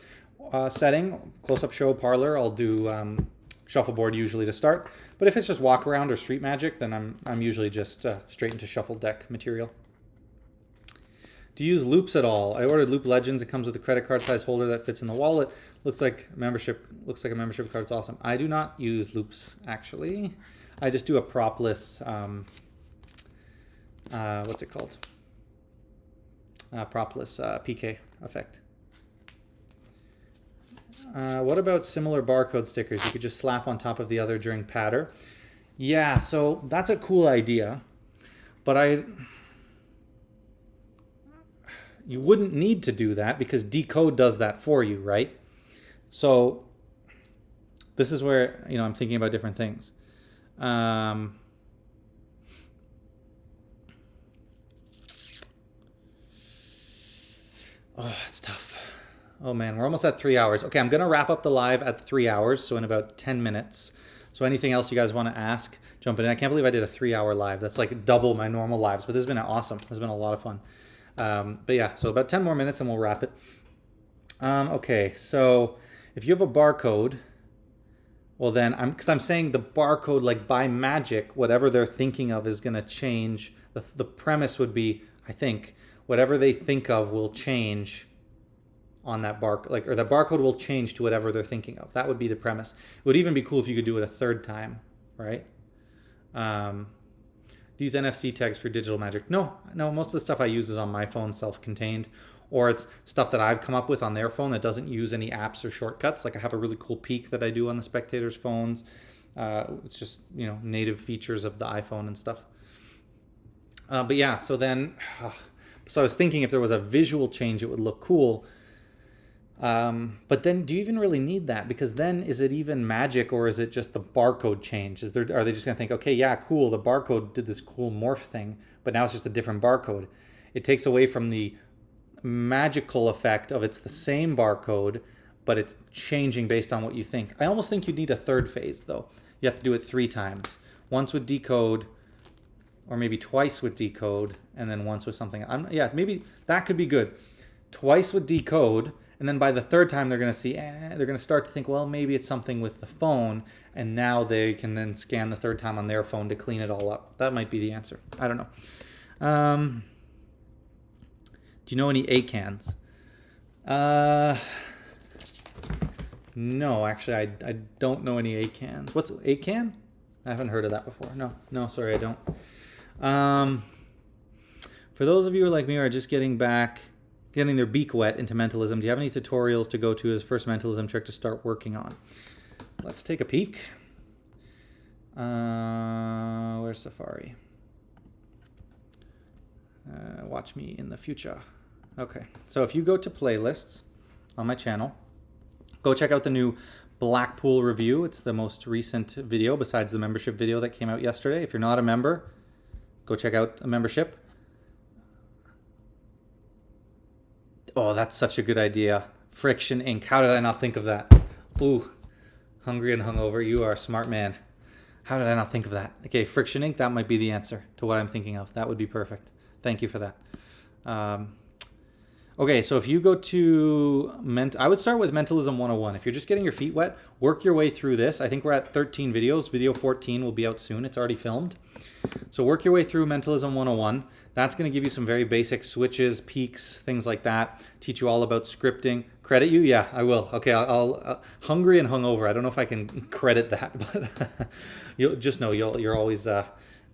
S1: setting, close-up show parlor, I'll do shuffleboard usually to start. But if it's just walk around or street magic, then I'm usually just straight into shuffle deck material. Do you use loops at all? I ordered Loop Legends. It comes with a credit card size holder that fits in the wallet. Looks like a membership card. It's awesome. I do not use loops actually. I just do a propless. What's it called? Propless PK effect. What about similar barcode stickers you could just slap on top of the other during patter? Yeah, so that's a cool idea, but you wouldn't need to do that because Decode does that for you, right? So this is where, I'm thinking about different things. Oh, it's tough. Oh man, we're almost at 3 hours. Okay, I'm gonna wrap up the live at 3 hours, so in about 10 minutes. So anything else you guys want to ask, jump in. I can't believe I did a 3-hour live. That's like double my normal lives, but this has been awesome. This has been a lot of fun. But yeah, so about 10 more minutes and we'll wrap it. Okay, so if you have a barcode, well then, because I'm saying the barcode, like by magic, whatever they're thinking of is going to change. The premise would be, I think, whatever they think of will change on that barcode, or the barcode will change to whatever they're thinking of. That would be the premise. It would even be cool if you could do it a third time, right? Use NFC tags for digital magic. No, most of the stuff I use is on my phone, self-contained, or it's stuff that I've come up with on their phone that doesn't use any apps or shortcuts. Like I have a really cool peek that I do on the spectators' phones. It's just, native features of the iPhone and stuff. But yeah, so then, so I was thinking if there was a visual change, it would look cool. But then do you even really need that? Because then is it even magic, or is it just the barcode change? Are they just going to think, okay, yeah, cool, the barcode did this cool morph thing, but now it's just a different barcode. It takes away from the magical effect of it's the same barcode, but it's changing based on what you think. I almost think you need a third phase though. You have to do it 3 times. Once with decode, or maybe twice with decode, and then once with something. Yeah, maybe that could be good. Twice with decode, and then by the 3rd time, they're going to see, they're going to start to think, well, maybe it's something with the phone, and now they can then scan the 3rd time on their phone to clean it all up. That might be the answer. I don't know. Do you know any A.C.A.Ns? No, actually, I don't know any A.C.A.Ns. What's A.C.A.N? I haven't heard of that before. No, sorry, I don't. For those of you who are like me, are just getting their beak wet into mentalism, do you have any tutorials to go to as first mentalism trick to start working on? Let's take a peek. Where's Safari? Watch me in the future. Okay, so if you go to playlists on my channel, go check out the new Blackpool review. It's the most recent video besides the membership video that came out yesterday. If you're not a member, go check out a membership. Oh, that's such a good idea. Friction Ink. How did I not think of that? Ooh, hungry and hungover. You are a smart man. How did I not think of that? Okay, Friction Ink, that might be the answer to what I'm thinking of. That would be perfect. Thank you for that. Okay, so if you go to I would start with Mentalism 101. If you're just getting your feet wet, work your way through this. I think we're at 13 videos. Video 14 will be out soon. It's already filmed. So work your way through Mentalism 101. That's going to give you some very basic switches, peaks, things like that. Teach you all about scripting. Credit you? Yeah, I will. Okay, I'll hungry and hungover. I don't know if I can credit that, but you'll just know you're always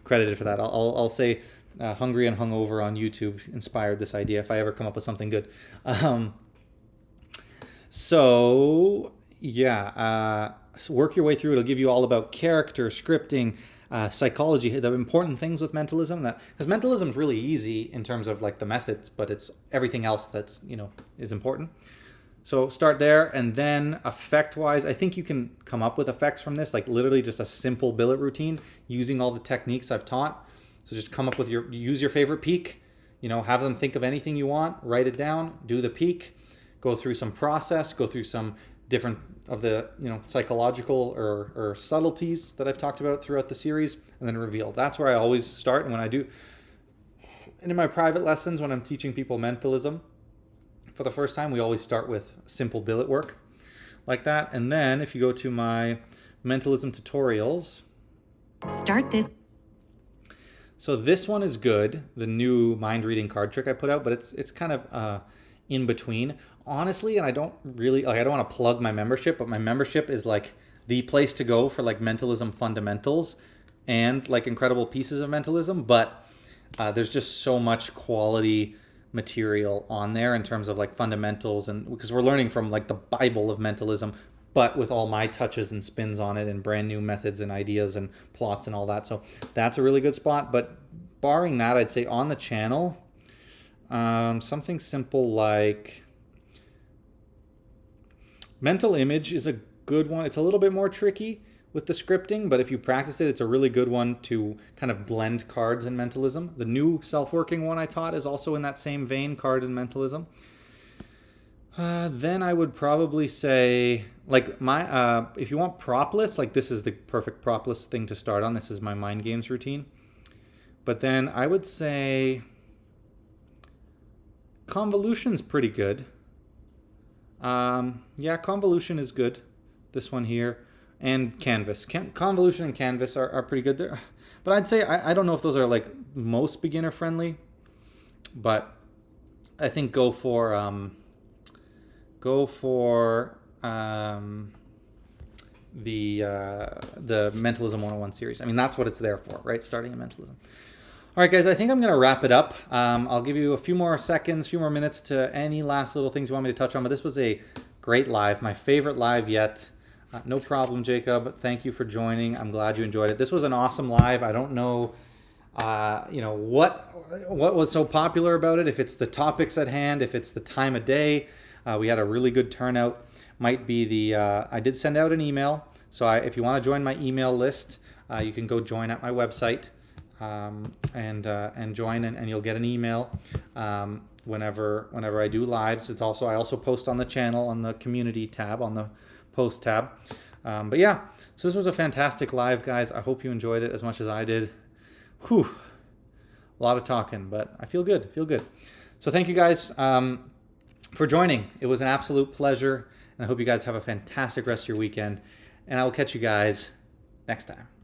S1: credited for that. I'll say hungry and hungover on YouTube inspired this idea if I ever come up with something good. So yeah, so work your way through. It'll give you all about character, scripting, psychology, the important things with mentalism, that because mentalism is really easy in terms of like the methods, but it's everything else that's, you know, is important. So start there, and then effect wise, I think you can come up with effects from this, like literally just a simple billet routine using all the techniques I've taught. So just come up with use your favorite peak, you know, have them think of anything you want, write it down, do the peak, go through some process, go through some different of the, you know, psychological or subtleties that I've talked about throughout the series, and then reveal. That's where I always start. And when I do, and in my private lessons, when I'm teaching people mentalism for the first time, we always start with simple billet work like that. And then if you go to my mentalism tutorials,
S3: start this.
S1: So this one is good, the new mind reading card trick I put out, but it's kind of in between, honestly. And I don't really, like, I don't want to plug my membership, but my membership is like the place to go for like mentalism fundamentals and like incredible pieces of mentalism. But there's just so much quality material on there in terms of like fundamentals, and because we're learning from like the Bible of mentalism, but with all my touches and spins on it and brand new methods and ideas and plots and all that. So that's a really good spot. But barring that, I'd say on the channel, something simple like mental image is a good one. It's a little bit more tricky with the scripting, but if you practice it, it's a really good one to kind of blend cards and mentalism. The new self-working one I taught is also in that same vein, card and mentalism. Then I would probably say, like, my if you want PROPLESS, like this is the perfect PROPLESS thing to start on. This is my mind games routine. But then I would say convolution's pretty good. Yeah, convolution is good. This one here. And canvas. Convolution and canvas are pretty good there. But I'd say, I don't know if those are like most beginner friendly, but I think go for the Mentalism 101 series. I mean, that's what it's there for, right? Starting in mentalism. All right, guys, I think I'm going to wrap it up. I'll give you a few more seconds, few more minutes to any last little things you want me to touch on. But this was a great live, my favorite live yet. No problem, Jacob. Thank you for joining. I'm glad you enjoyed it. This was an awesome live. I don't know, you know, what was so popular about it. If it's the topics at hand, if it's the time of day. We had a really good turnout. Might be the I did send out an email. So if you want to join my email list, you can go join at my website and join, and you'll get an email whenever I do lives. It's also, I also post on the channel on the community tab, on the post tab. But yeah, so this was a fantastic live, guys. I hope you enjoyed it as much as I did. Whew, a lot of talking, but I feel good. So thank you guys for joining. It was an absolute pleasure, and I hope you guys have a fantastic rest of your weekend, and I will catch you guys next time.